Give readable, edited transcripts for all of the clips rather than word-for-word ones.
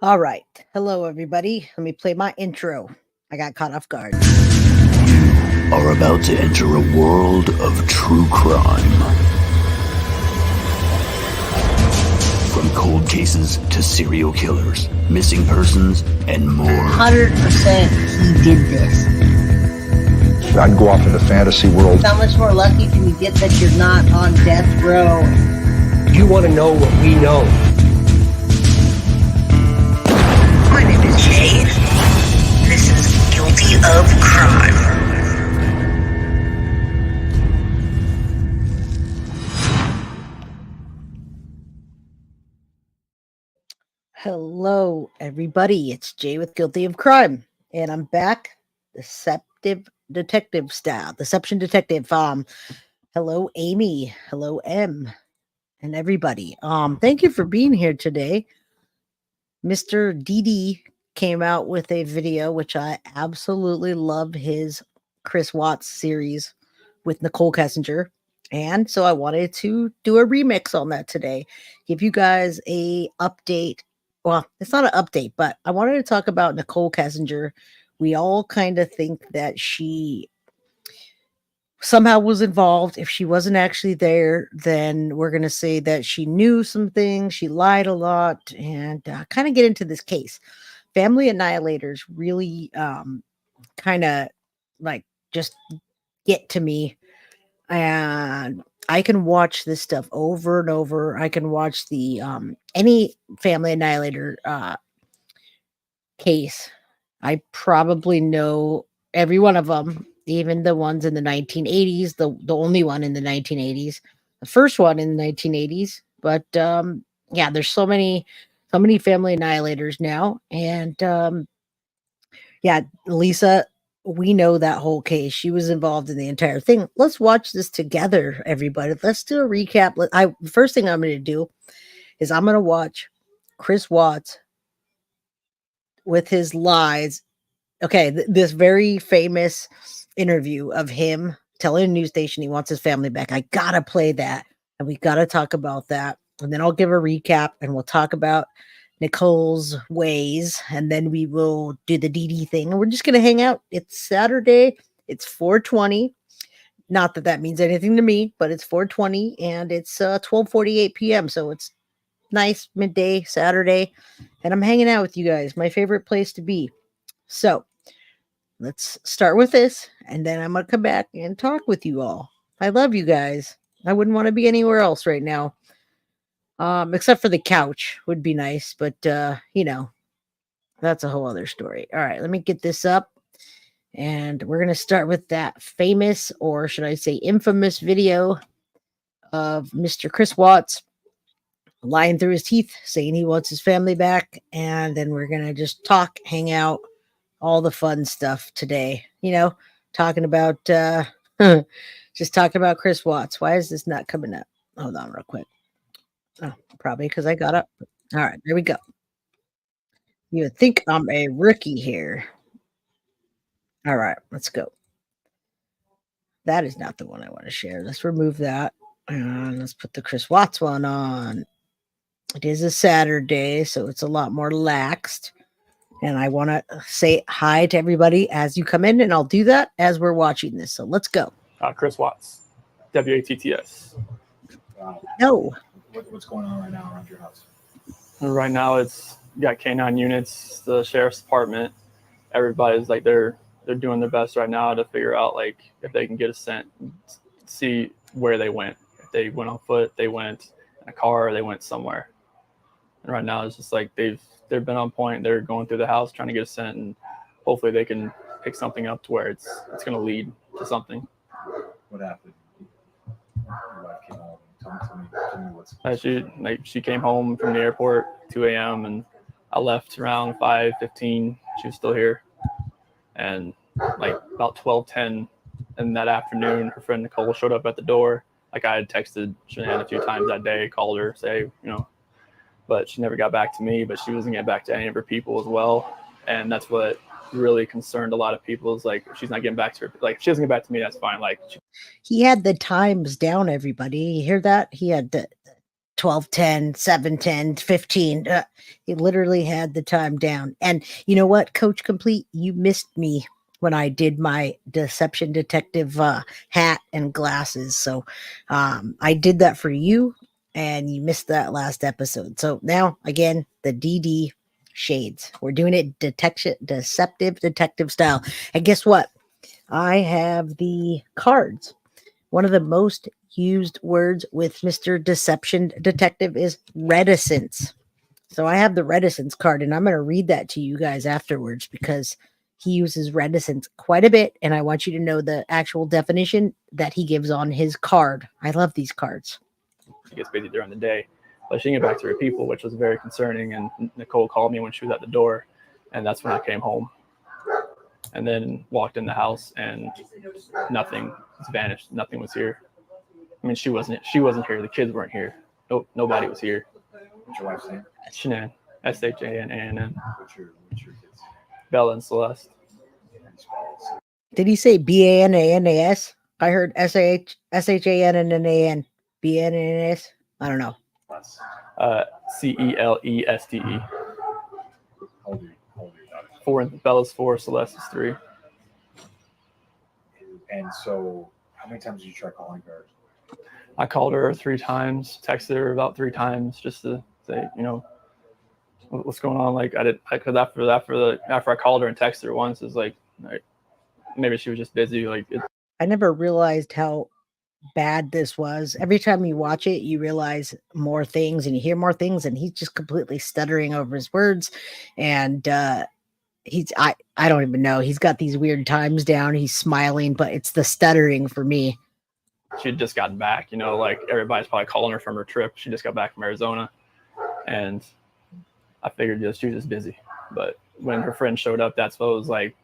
All right. Hello, everybody. Let me play my intro. I got caught off guard. You are about to enter a world of true crime. From cold cases to serial killers, missing persons, and more. 100% he did this. I'd go off into fantasy world. How much more lucky can you get that you're not on death row? You want to know what we know. My name is Jay. This is Guilty of Crime. Hello, everybody. It's Jay with Guilty of Crime, and I'm back. Deception detective. Hello, Amy. Hello, M, and everybody. Thank you for being here today. Mr. DD came out with a video, which I absolutely love, his Chris Watts series with Nichol Kessinger. And so I wanted to do a remix on that today. Give you guys a update. Well, it's not an update, but I wanted to talk about Nichol Kessinger. We all kind of think that she somehow was involved. If she wasn't actually there, then we're going to say that she knew some things, she lied a lot, and kind of get into this case. Family annihilators really kind of like just get to me, and I can watch this stuff over and over. I can watch the any family annihilator case. I probably know every one of them, even the ones in the 1980s, the only one in the 1980s, the first one in the 1980s. But yeah, there's so many family annihilators now. And yeah, Lisa, we know that whole case. She was involved in the entire thing. Let's watch this together, everybody. Let's do a recap. First thing I'm going to do is I'm going to watch Chris Watts with his lies. Okay, this very famous interview of him telling a news station he wants his family back. I gotta play that, and we gotta talk about that. And then I'll give a recap, and we'll talk about Nichole's ways, and then we will do the DD thing. And we're just gonna hang out. It's Saturday. It's 4:20. Not that that means anything to me, but it's 4:20, and it's 12:48 p.m. So it's nice midday Saturday, and I'm hanging out with you guys. My favorite place to be. So let's start with this, and then I'm going to come back and talk with you all. I love you guys. I wouldn't want to be anywhere else right now. Except for the couch would be nice, but you know, that's a whole other story. All right, let me get this up, and we're going to start with that famous, or should I say infamous, video of Mr. Chris Watts lying through his teeth, saying he wants his family back, and then we're going to just talk, hang out, all the fun stuff today, you know, talking about just talking about Chris Watts. Why is this not coming up? Hold on real quick. Oh, probably because I got up. All right, there we go. You would think I'm a rookie here. All right, let's go. That is not the one I want to share. Let's remove that, and let's put the Chris Watts one on. It is a Saturday, so it's a lot more laxed. And I want to say hi to everybody as you come in, and I'll do that as we're watching this. So let's go. Chris Watts, WATTS. No. What's going on right now around your house? Right now, it's you got K9 units, the sheriff's department. Everybody's like they're doing their best right now to figure out like if they can get a scent, see where they went. If they went on foot, they went in a car, or they went somewhere. And right now, it's just like they've been on point. They're going through the house trying to get a scent, and hopefully they can pick something up to where it's going to lead to something. What happened? Your wife came home. Tell me what's. She came home from the airport 2 a.m. and I left around 5:15. She was still here, and like about 12:10 in that afternoon, her friend Nicole showed up at the door. Like I had texted Shanann a few times that day, called her, say but she never got back to me, but she wasn't getting back to any of her people as well. And that's what really concerned a lot of people is like, she's not getting back to her. Like, if she doesn't get back to me, that's fine. Like, he had the times down, everybody. You hear that? He had the 12:10, 7:10, 15. He literally had the time down. And you know what, Coach Complete, you missed me when I did my deception detective hat and glasses. So I did that for you, and you missed that last episode. So now, again, the DD shades. We're doing it deceptive detective style. And guess what? I have the cards. One of the most used words with Mr. Deception Detective is reticence. So I have the reticence card, and I'm going to read that to you guys afterwards because he uses reticence quite a bit, and I want you to know the actual definition that he gives on his card. I love these cards. She gets busy during the day, but she didn't get back to her people, which was very concerning. And Nicole called me when she was at the door, and that's when I came home. And then walked in the house, and nothing was vanished. Nothing was here. I mean, she wasn't here. The kids weren't here. Nope, nobody was here. What's your wife's name? Shanann, Shanann. What's your kids? Bella and Celeste. Did he say BANANAS? I heard SHANNAN. BANANAS? I don't know. CELESTE. How old are you? 4, Bella's 4, Celeste is 3. And so, how many times did you try calling her? I called her 3 times, texted her about 3 times just to say, what's going on. Like because after I called her and texted her once, it's like maybe she was just busy. I never realized how bad this was. Every time you watch it, you realize more things and you hear more things, and he's just completely stuttering over his words. And I don't even know. He's got these weird times down. He's smiling, but it's the stuttering for me. She had just gotten back, like everybody's probably calling her from her trip. She just got back from Arizona, and I figured she was just busy. But when her friend showed up, that's what it was like.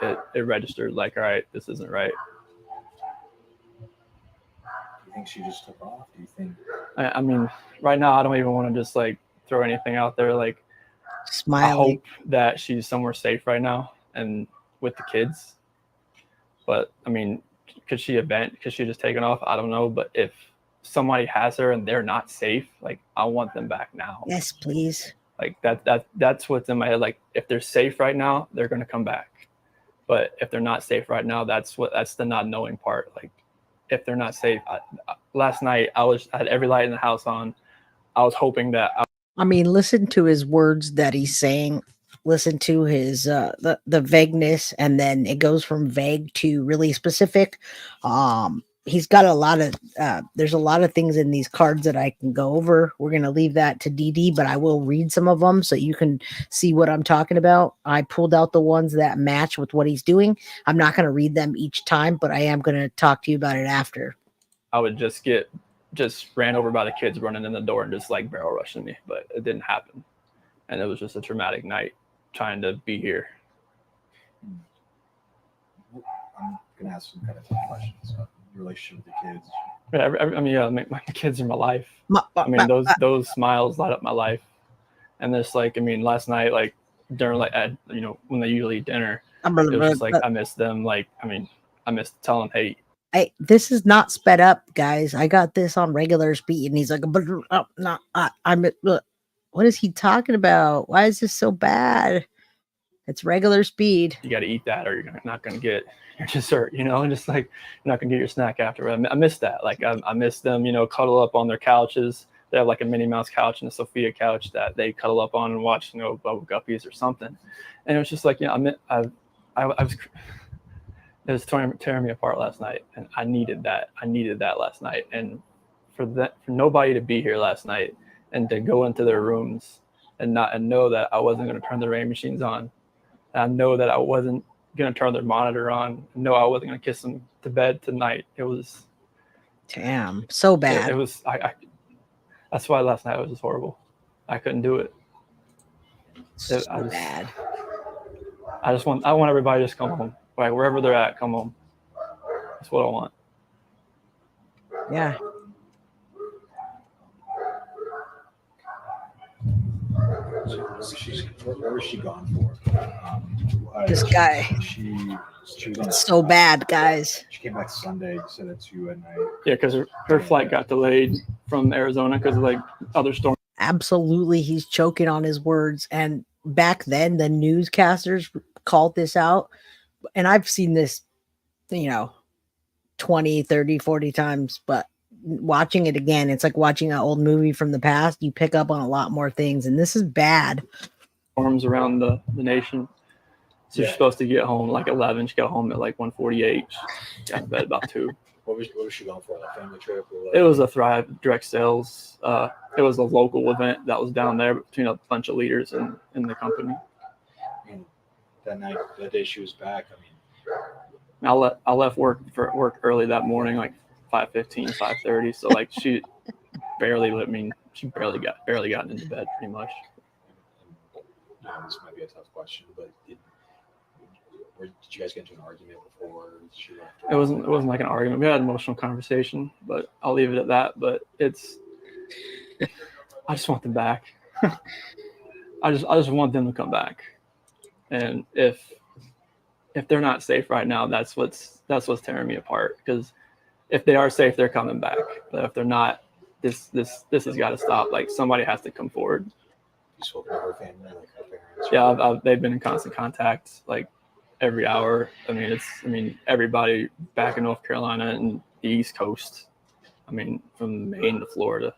It registered like, all right, this isn't right. Do you think she just took off? Do you think? I mean, right now, I don't even want to just throw anything out there. Smiling. I hope that she's somewhere safe right now and with the kids. But I mean, could she have just taken off? I don't know. But if somebody has her and they're not safe, I want them back now. Yes, please. That's what's in my head. If they're safe right now, they're gonna come back. But if they're not safe right now, that's the not knowing part. If they're not safe, last night I had every light in the house on. I was hoping that. I mean, listen to his words that he's saying. Listen to his the vagueness, and then it goes from vague to really specific. He's got a lot of there's a lot of things in these cards that I can go over. We're going to leave that to DD, but I will read some of them so you can see what I'm talking about. I pulled out the ones that match with what he's doing. I'm not going to read them each time, but I am going to talk to you about it after. I would just ran over by the kids running in the door and just barrel rushing me, but it didn't happen. And it was just a traumatic night trying to be here. I'm going to ask some kind of tough questions. Your relationship with the kids. Yeah, my kids are my life. I mean, those smiles light up my life. And this, last night, during when they usually eat dinner, it was just I miss them. I miss telling them, hey, this is not sped up, guys. I got this on regular speed, and he's like, what is he talking about? Why is this so bad? It's regular speed. You got to eat that, or you're not going to get your dessert, and just you're not going to get your snack after. I miss that. I miss them, cuddle up on their couches. They have a Minnie Mouse couch and a Sophia couch that they cuddle up on and watch, Bubble Guppies or something. And it was just it was tearing me apart last night, and I needed that. I needed that last night, and for nobody to be here last night and to go into their rooms and know that I wasn't going to turn the rain machines on. And I know that I wasn't going to turn their monitor on. No, I wasn't going to kiss them to bed tonight. It was damn so bad. It was. That's why last night was just horrible. I couldn't do it. Bad. I want everybody to just come home. Wherever they're at, come home. That's what I want. Yeah. Where was she gone for? This guy. She was on so bad, guys. She came back Sunday. You said that to you at night. Yeah, because her flight got delayed from Arizona because of like other storms. Absolutely, he's choking on his words. And back then, the newscasters called this out. And I've seen this, 20, 30, 40 times, but watching it again, it's like watching an old movie from the past. You pick up on a lot more things, and this is bad. Storms around the nation. So she's supposed to get home like 11. She got home at like 1:48. She got in bed about 2. What was she going for? Like family trip? Or like? It was a Thrive direct sales. It was a local event that was down there between a bunch of leaders in the company. And that night, that day she was back. I mean, I left work early that morning, like 5:15, 5:30. So like she barely got into bed pretty much. This might be a tough question, but did you guys get into an argument before she left? It wasn't like an argument. We had an emotional conversation, but I'll leave it at that. But I just want them back. I just want them to come back. And if they're not safe right now, that's what's tearing me apart. Because if they are safe, they're coming back. But if they're not, this has got to stop. Like somebody has to come forward. You spoken to her family, like her parents? Yeah, they've been in constant contact, like every hour. I mean, everybody back in North Carolina and the East Coast. I mean, from Maine to Florida.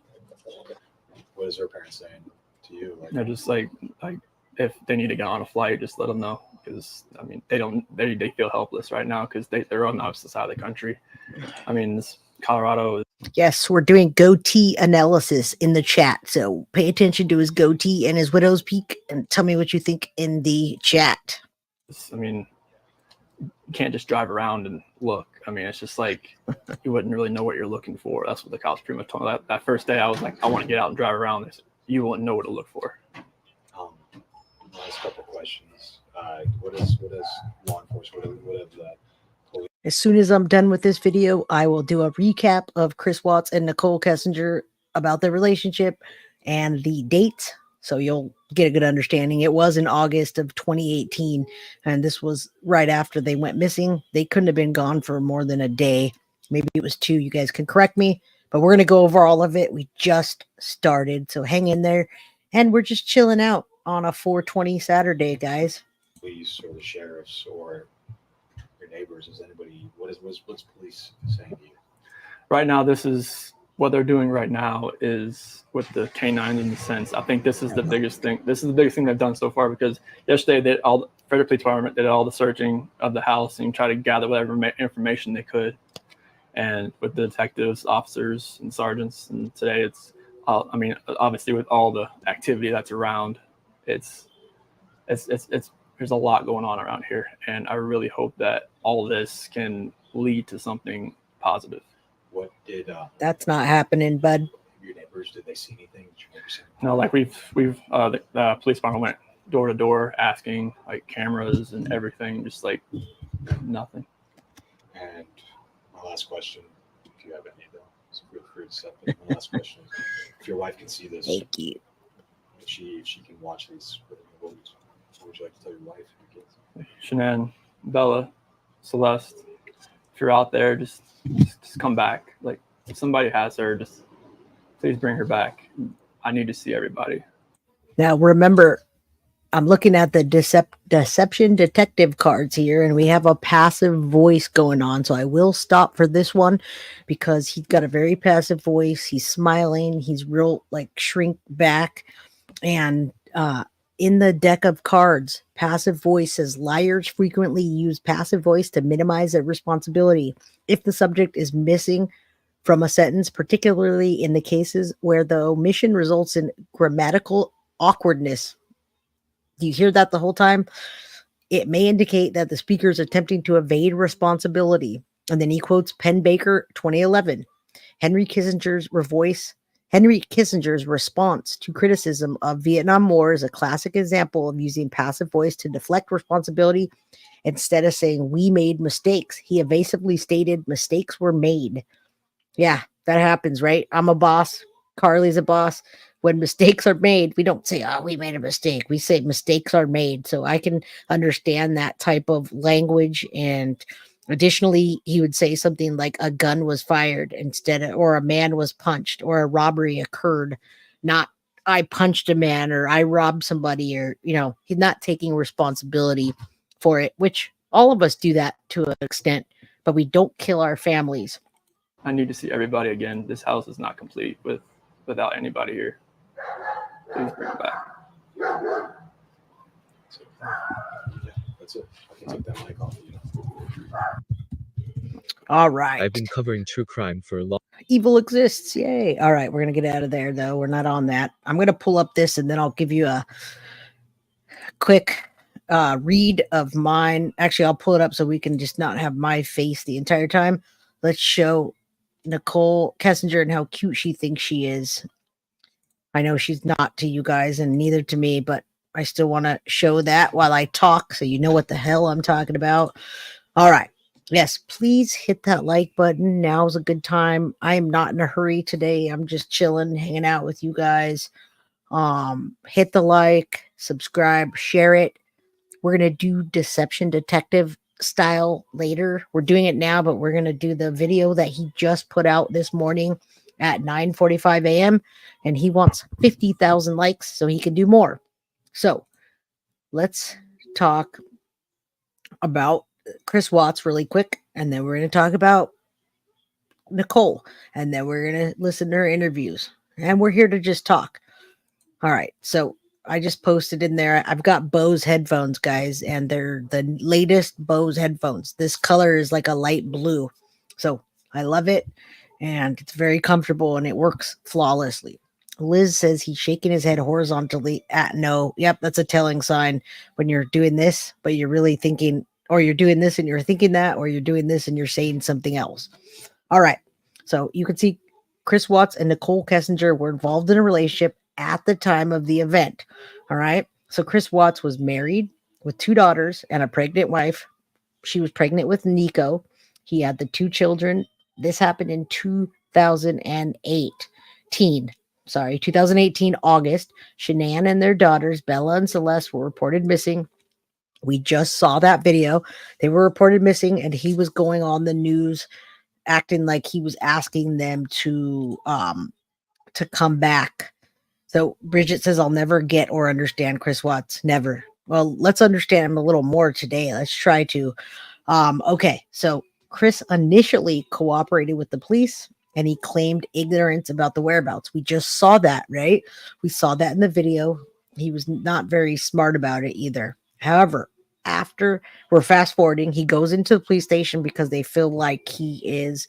What is her parents saying to you? Like, they're just like if they need to get on a flight, just let them know. Because I mean, they feel helpless right now because they're on the opposite side of the country. I mean, this Colorado. Yes, we're doing goatee analysis in the chat. So pay attention to his goatee and his widow's peak and tell me what you think in the chat. I mean, you can't just drive around and look. I mean, it's just like you wouldn't really know what you're looking for. That's what the cops pretty much told me. That first day, I was like, I want to get out and drive around. You wouldn't know what to look for. Last couple questions. What is law enforcement? What have the As soon as I'm done with this video, I will do a recap of Chris Watts and Nichol Kessinger about their relationship and the dates, so you'll get a good understanding. It was in August of 2018, and this was right after they went missing. They couldn't have been gone for more than a day. Maybe it was 2. You guys can correct me, but we're going to go over all of it. We just started, so hang in there, and we're just chilling out on a 420 Saturday, guys. Police or the sheriffs or your neighbors? Is anybody? What's police saying to you? Right now, this is what they're doing right now is with the canines in the sense. I think this is the biggest thing. This is the biggest thing they've done so far because yesterday the Frederick Police Department did all the searching of the house and tried to gather whatever information they could. And with the detectives, officers, and sergeants, and today it's, I mean, obviously with all the activity that's around, it's there's a lot going on around here, and I really hope that all this can lead to something positive. What did That's not happening, bud. your neighbors? Did they see anything? Did you ever see anything? No, like the police department went door to door asking like cameras and everything, just like nothing. And my last question, if you have any though, so feel free to step in. My last question is, if your wife can see this, Thank you. if she can watch these, what would you like to tell your wife and your kids? Shanann, Bella, Celeste, if you're out there, just come back. Like if somebody has her, just please bring her back. I need to see everybody. Now remember, I'm looking at the deception detective cards here, and we have a passive voice going on. So I will stop for this one because he's got a very passive voice. He's smiling. He's real like shrink back. And in the deck of cards, passive voice says liars frequently use passive voice to minimize their responsibility. If the subject is missing from a sentence, particularly in the cases where the omission results in grammatical awkwardness. Do you hear that the whole time? It may indicate that the speaker is attempting to evade responsibility. And then he quotes Penn Baker 2011. Henry Kissinger's response to criticism of Vietnam War is a classic example of using passive voice to deflect responsibility. Instead of saying we made mistakes, he evasively stated mistakes were made. Yeah, that happens, right? I'm a boss. Carly's a boss. When mistakes are made, we don't say, oh, we made a mistake. We say mistakes are made. So I can understand that type of language and Additionally, he would say something like a gun was fired or a man was punched, or a robbery occurred, not I punched a man or I robbed somebody, or, he's not taking responsibility for it, which all of us do that to an extent, but we don't kill our families. I need to see everybody again. This house is not complete without anybody here. Please bring it back. So, yeah, that's it. I can take that mic off. All right. I've been covering true crime for a long. Evil exists. Yay. All right. We're going to get out of there, though. We're not on that. I'm going to pull up this and then I'll give you a quick read of mine. Actually, I'll pull it up so we can just not have my face the entire time. Let's show Nichol Kessinger and how cute she thinks she is. I know she's not to you guys and neither to me, but I still want to show that while I talk so you know what the hell I'm talking about. All right. Yes, please hit that like button. Now's a good time. I am not in a hurry today. I'm just chilling, hanging out with you guys. Hit the like, subscribe, share it. We're going to do Deception Detective style later. We're doing it now, but we're going to do the video that he just put out this morning at 9:45 a.m. and he wants 50,000 likes so he can do more. So let's talk about Chris Watts really quick, and then we're going to talk about Nichol, and then we're going to listen to her interviews, and we're here to just talk. All right, so I just posted in there, I've got Bose headphones, guys, and they're the latest Bose headphones. This color is like a light blue, so I love it, and it's very comfortable, and it works flawlessly. Liz says he's shaking his head horizontally at no. Yep, that's a telling sign when you're doing this, but you're really thinking, or you're doing this and you're thinking that, or you're doing this and you're saying something else. All right. So you can see Chris Watts and Nichol Kessinger were involved in a relationship at the time of the event. All right. So Chris Watts was married with 2 daughters and a pregnant wife. She was pregnant with Nico. He had the 2 children. This happened in 2018, August. Shanann and their daughters, Bella and Celeste, were reported missing. We just saw that video. They were reported missing, and he was going on the news acting like he was asking them to come back. So Bridget says, I'll never get or understand Chris Watts. Never. Well, let's understand him a little more today. Let's try to. Okay, so Chris initially cooperated with the police, and he claimed ignorance about the whereabouts. We just saw that, right? We saw that in the video. He was not very smart about it either. However, after we're fast forwarding, he goes into the police station because they feel like he is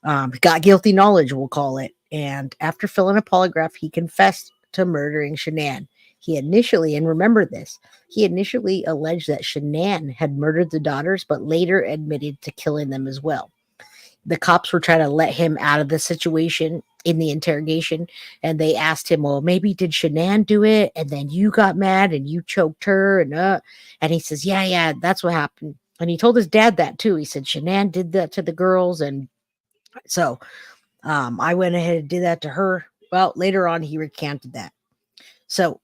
got guilty knowledge, we'll call it. And after filling a polygraph, he confessed to murdering Shanann. He initially, and remember this, he initially alleged that Shanann had murdered the daughters, but later admitted to killing them as well. The cops were trying to let him out of the situation in the interrogation, and they asked him, well, maybe did Shanann do it, and then you got mad and you choked her, and he says, yeah, that's what happened. And he told his dad that too. He said, Shanann did that to the girls, and so I went ahead and did that to her. Well, later on, he recanted that. So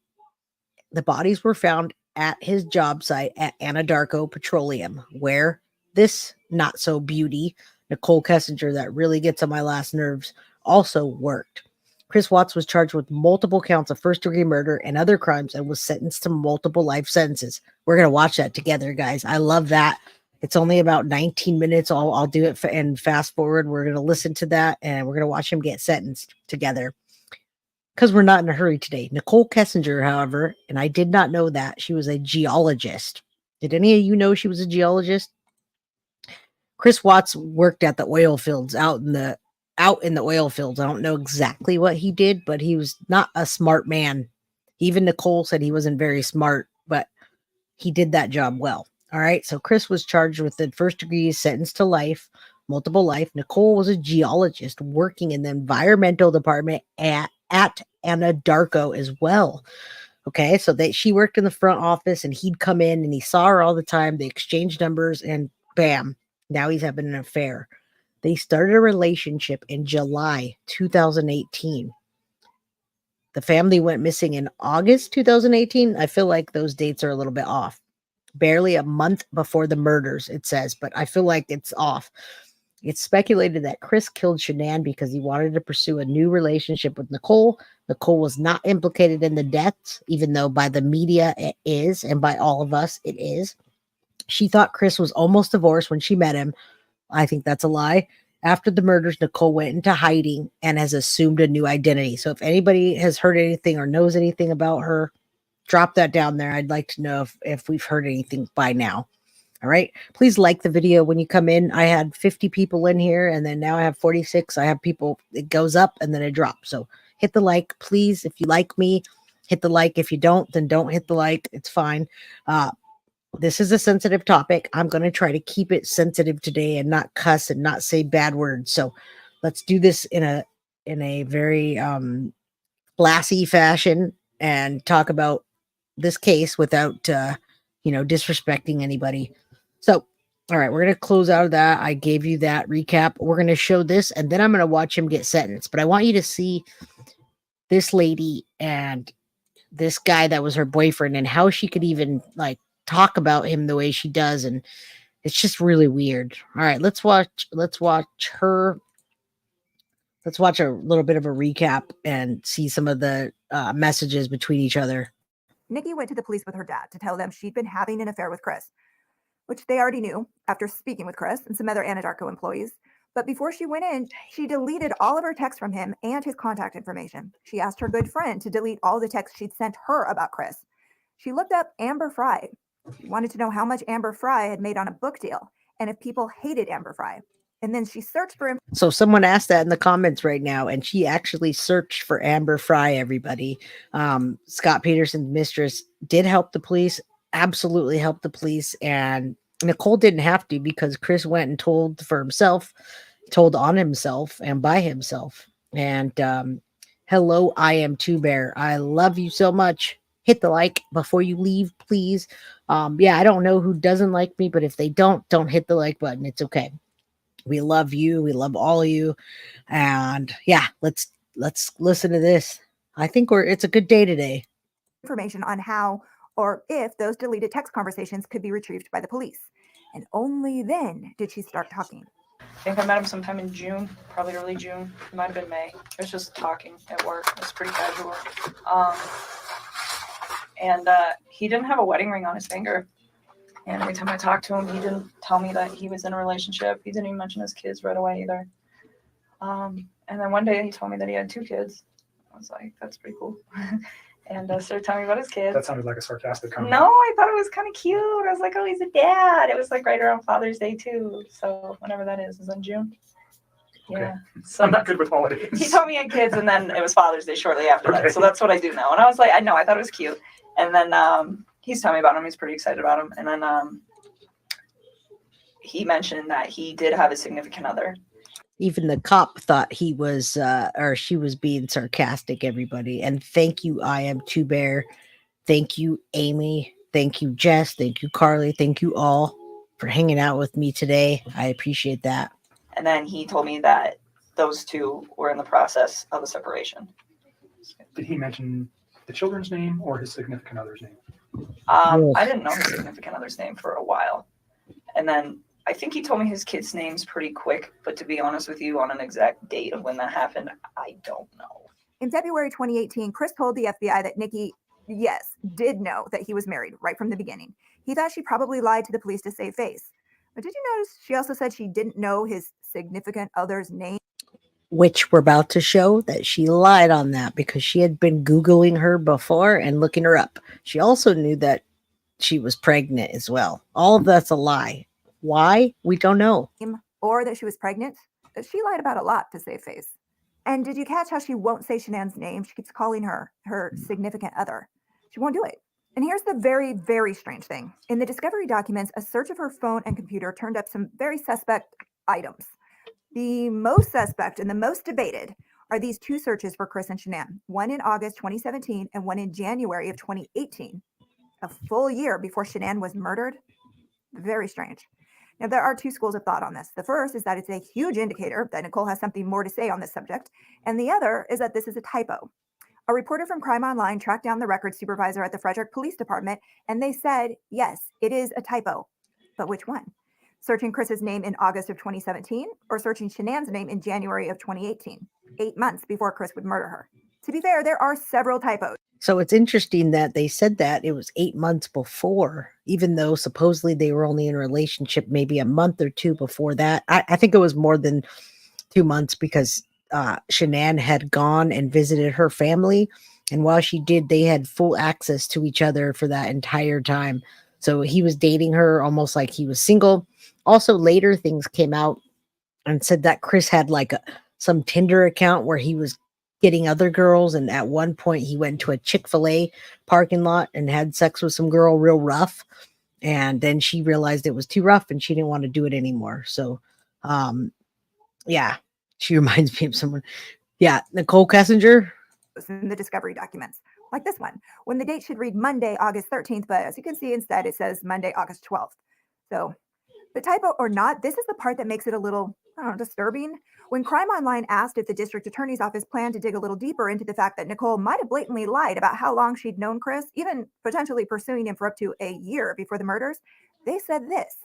the bodies were found at his job site at Anadarko Petroleum, where this not-so-beauty, Nichol Kessinger, that really gets on my last nerves, also worked. Chris Watts was charged with multiple counts of first-degree murder and other crimes and was sentenced to multiple life sentences. We're going to watch that together, guys. I love that. It's only about 19 minutes. I'll do it and fast forward. We're going to listen to that, and we're going to watch him get sentenced together because we're not in a hurry today. Nichol Kessinger, however, and I did not know that, she was a geologist. Did any of you know she was a geologist? Chris Watts worked at the oil fields out in the oil fields. I don't know exactly what he did, but he was not a smart man. Even Nichol said he wasn't very smart, but he did that job well. All right. So Chris was charged with the first degree, sentenced to life, multiple life. Nichol was a geologist working in the environmental department at Anadarko as well. Okay. So she worked in the front office, and he'd come in and he saw her all the time. They exchanged numbers, and bam, now he's having an affair. They started a relationship in July 2018. The family went missing in August 2018. I feel like those dates are a little bit off. barely a month before the murders, it says, but I feel like it's off. It's speculated that Chris killed Shanann because he wanted to pursue a new relationship with Nicole. Nicole was not implicated in the deaths, even though by the media it is, and by all of us it is. She thought Chris was almost divorced when she met him. I think that's a lie. After the murders, Nicole went into hiding and has assumed a new identity. So if anybody has heard anything or knows anything about her, drop that down there. I'd like to know if we've heard anything by now. All right. Please like the video when you come in. I had 50 people in here and then now I have 46. I have people, it goes up and then it drops. So hit the like, please. If you like me, hit the like. If you don't, then don't hit the like. It's fine. This is a sensitive topic. I'm going to try to keep it sensitive today and not cuss and not say bad words. So let's do this in a very classy fashion and talk about this case without disrespecting anybody. So, all right, we're going to close out of that. I gave you that recap. We're going to show this and then I'm going to watch him get sentenced. But I want you to see this lady and this guy that was her boyfriend and how she could even like talk about him the way she does, and it's just really weird. All right, let's watch her. Let's watch a little bit of a recap and see some of the messages between each other. Nikki went to the police with her dad to tell them she'd been having an affair with Chris, which they already knew after speaking with Chris and some other Anadarko employees. But before she went in, she deleted all of her texts from him and his contact information. She asked her good friend to delete all the texts she'd sent her about Chris. She looked up Amber Fry. She wanted to know how much Amber Fry had made on a book deal and if people hated Amber Fry. And then she searched for him. So someone asked that in the comments right now, and she actually searched for Amber Fry, everybody. Scott Peterson's mistress did help the police, absolutely helped the police. And Nicole didn't have to because Chris went and told for himself, told on himself and by himself. And hello, I am Two Bear. I love you so much. Hit the like before you leave, please. Yeah, I don't know who doesn't like me, but if they don't hit the like button. It's okay. We love you. We love all of you. And yeah, let's listen to this. I think it's a good day today. Information on how or if those deleted text conversations could be retrieved by the police. And only then did she start talking. I think I met him sometime in June, probably early June. It might have been May. It was just talking at work. It was pretty casual. And he didn't have a wedding ring on his finger. And every time I talked to him, he didn't tell me that he was in a relationship. He didn't even mention his kids right away either. And then one day he told me that he had 2 kids. I was like, that's pretty cool. And started telling me about his kids. That sounded like a sarcastic comment. No, I thought it was kind of cute. I was like, oh, he's a dad. It was like right around Father's Day too. So whenever that is in June. Okay. Yeah. So I'm not good with holidays. He told me he had kids, and then it was Father's Day shortly after that. So that's what I do know. And I was like, I thought it was cute. And then he's telling me about him. He's pretty excited about him. And then he mentioned that he did have a significant other. Even the cop thought he was or she was being sarcastic, everybody. And thank you, I am Two Bear. Thank you, Amy. Thank you, Jess. Thank you, Carly. Thank you all for hanging out with me today. I appreciate that. And then he told me that those 2 were in the process of a separation. Did he mention the children's name or his significant other's name? I didn't know his significant other's name for a while. And then I think he told me his kids' names pretty quick, but to be honest with you, on an exact date of when that happened, I don't know. In February 2018, Chris told the FBI that Nikki, yes, did know that he was married right from the beginning. He thought she probably lied to the police to save face. But did you notice she also said she didn't know his significant other's name? Which we're about to show that she lied on that because she had been Googling her before and looking her up. She also knew that she was pregnant as well. All of that's a lie. Why? We don't know. Or that she was pregnant. She lied about a lot to save face. And did you catch how she won't say Shanann's name? She keeps calling her significant other. She won't do it. And here's the very, very strange thing. In the discovery documents, a search of her phone and computer turned up some very suspect items. The most suspect and the most debated are these 2 searches for Chris and Shanann, one in August 2017 and one in January of 2018, a full year before Shanann was murdered. Very strange. Now, there are 2 schools of thought on this. The first is that it's a huge indicator that Nicole has something more to say on this subject, and the other is that this is a typo. A reporter from Crime Online tracked down the records supervisor at the Frederick Police Department, and they said, yes, it is a typo. But which one? Searching Chris's name in August of 2017 or searching Shanann's name in January of 2018, 8 months before Chris would murder her. To be fair, there are several typos. So it's interesting that they said that it was 8 months before, even though supposedly they were only in a relationship maybe a month or two before that. I think it was more than 2 months because Shanann had gone and visited her family. And while she did, they had full access to each other for that entire time. So he was dating her almost like he was single. Also, later things came out and said that Chris had like some Tinder account where he was getting other girls. And at one point he went to a Chick-fil-A parking lot and had sex with some girl real rough. And then she realized it was too rough and she didn't want to do it anymore. So, yeah, she reminds me of someone. Yeah, Nichol Kessinger. In the discovery documents, like this one, when the date should read Monday, August 13th, but as you can see instead, it says Monday, August 12th. So the typo or not, this is the part that makes it a little, I don't know, disturbing. When Crime Online asked if the district attorney's office planned to dig a little deeper into the fact that Nichol might have blatantly lied about how long she'd known Chris, even potentially pursuing him for up to a year before the murders, they said this: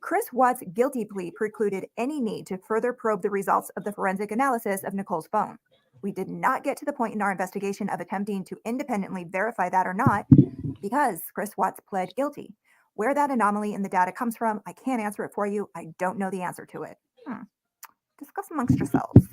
Chris Watts' guilty plea precluded any need to further probe the results of the forensic analysis of Nichol's phone. We did not get to the point in our investigation of attempting to independently verify that or not because Chris Watts pled guilty. Where that anomaly in the data comes from, I can't answer it for you. I don't know the answer to it. Discuss amongst yourselves.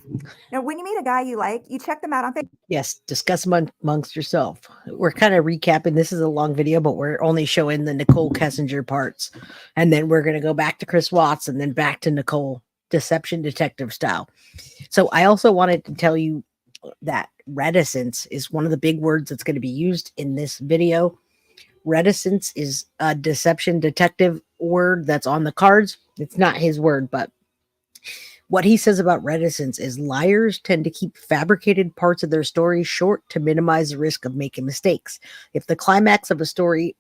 Now, when you meet a guy you like, you check them out on Facebook. Yes, discuss amongst yourself. We're kind of recapping. This is a long video, but we're only showing the Nichol Kessinger parts. And then we're going to go back to Chris Watts and then back to Nichol, deception detective style. So I also wanted to tell you that reticence is one of the big words that's going to be used in this video. Reticence is a deception detective word that's on the cards. It's not his word, but what he says about reticence is liars tend to keep fabricated parts of their story short to minimize the risk of making mistakes. If the climax of a story,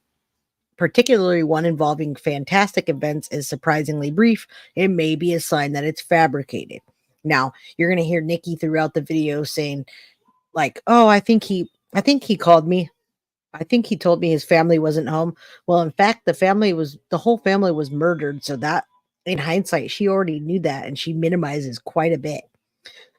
particularly one involving fantastic events, is surprisingly brief, it may be a sign that it's fabricated. Now, you're going to hear Nikki throughout the video saying like, oh, I think he called me. I think he told me his family wasn't home. Well, in fact, the whole family was murdered. So that in hindsight, she already knew that and she minimizes quite a bit.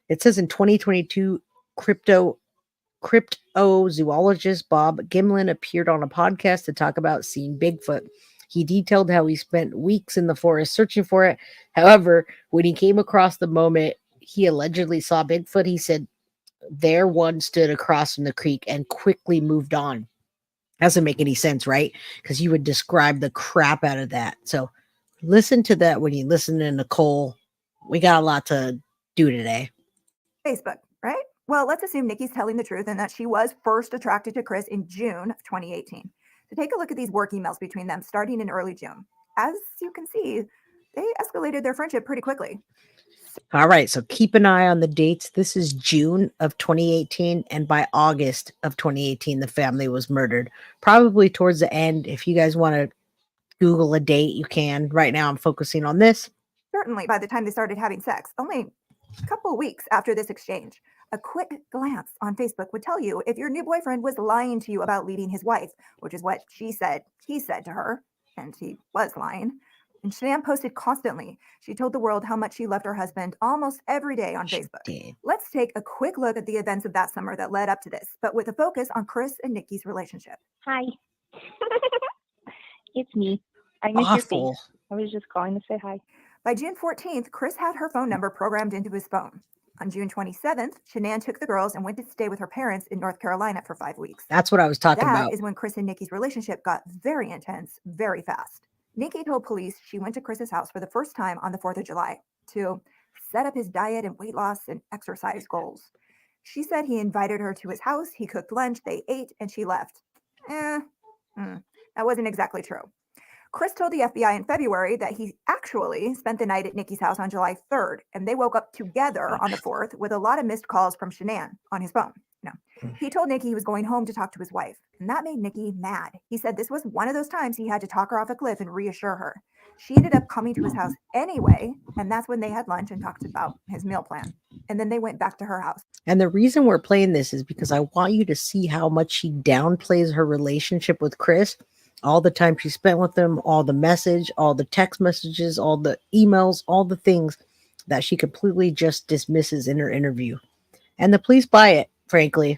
It says in 2022, cryptozoologist Bob Gimlin appeared on a podcast to talk about seeing Bigfoot. He detailed how he spent weeks in the forest searching for it. However, when he came across the moment he allegedly saw Bigfoot, he said there one stood across from the creek and quickly moved on. Doesn't make any sense, right? Because you would describe the crap out of that. So listen to that when you listen to Nichol. We got a lot to do today. Facebook, right? Well, let's assume Nikki's telling the truth and that she was first attracted to Chris in June of 2018. So take a look at these work emails between them starting in early June. As you can see, they escalated their friendship pretty quickly. All right, so keep an eye on the dates. This is June of 2018, and by August of 2018, the family was murdered. Probably towards the end. If you guys want to Google a date, you can. Right now, I'm focusing on this. Certainly, by the time they started having sex, only a couple of weeks after this exchange, a quick glance on Facebook would tell you if your new boyfriend was lying to you about leaving his wife, which is what he said to her, and he was lying. And Shanann posted constantly. She told the world how much she loved her husband almost every day on Facebook. Let's take a quick look at the events of that summer that led up to this, but with a focus on Chris and Nikki's relationship. Hi. It's me. I miss your face. I was just calling to say hi. By June 14th, Chris had her phone number programmed into his phone. On June 27th, Shanann took the girls and went to stay with her parents in North Carolina for 5 weeks. That's what I was talking about. That is when Chris and Nikki's relationship got very intense, very fast. Nikki told police she went to Chris's house for the first time on the 4th of July to set up his diet and weight loss and exercise goals. She said he invited her to his house, he cooked lunch, they ate, and she left. That wasn't exactly true. Chris told the FBI in February that he actually spent the night at Nikki's house on July 3rd, and they woke up together on the 4th with a lot of missed calls from Shanann on his phone. He told Nikki he was going home to talk to his wife, and that made Nikki mad. He said this was one of those times he had to talk her off a cliff and reassure her. She ended up coming to his house anyway, and that's when they had lunch and talked about his meal plan. and then they went back to her house. And the reason we're playing this is because I want you to see how much she downplays her relationship with Chris, all the time she spent with him, all the message, all the text messages, all the emails, all the things that she completely just dismisses in her interview. And the police buy it, frankly.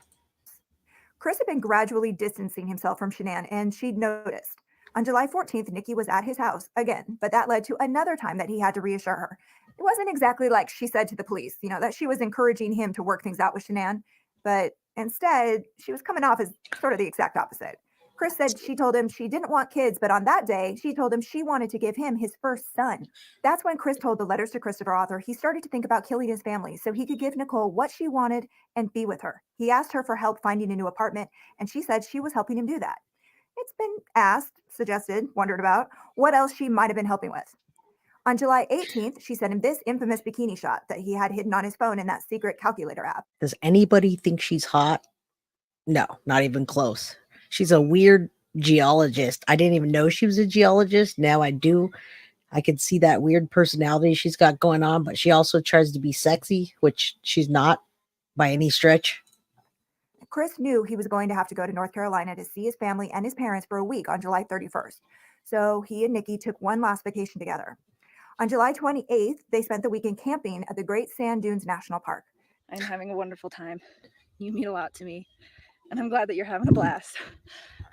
Chris had been gradually distancing himself from Shanann, and she'd noticed. On July 14th, Nikki was at his house again, but that led to another time that he had to reassure her. It wasn't exactly like she said to the police, that she was encouraging him to work things out with Shanann, but instead, she was coming off as sort of the exact opposite. Chris said she told him she didn't want kids, but on that day, she told him she wanted to give him his first son. That's when Chris told the Letters to Christopher author he started to think about killing his family so he could give Nicole what she wanted and be with her. He asked her for help finding a new apartment, and she said she was helping him do that. It's been asked, suggested, wondered about what else she might have been helping with. On July 18th, she sent him this infamous bikini shot that he had hidden on his phone in that secret calculator app. Does anybody think she's hot? No, not even close. She's a weird geologist. I didn't even know she was a geologist. Now I do. I can see that weird personality she's got going on, but she also tries to be sexy, which she's not by any stretch. Chris knew he was going to have to go to North Carolina to see his family and his parents for a week on July 31st. So he and Nikki took one last vacation together. On July 28th, they spent the weekend camping at the Great Sand Dunes National Park. I'm having a wonderful time. You mean a lot to me, and I'm glad that you're having a blast.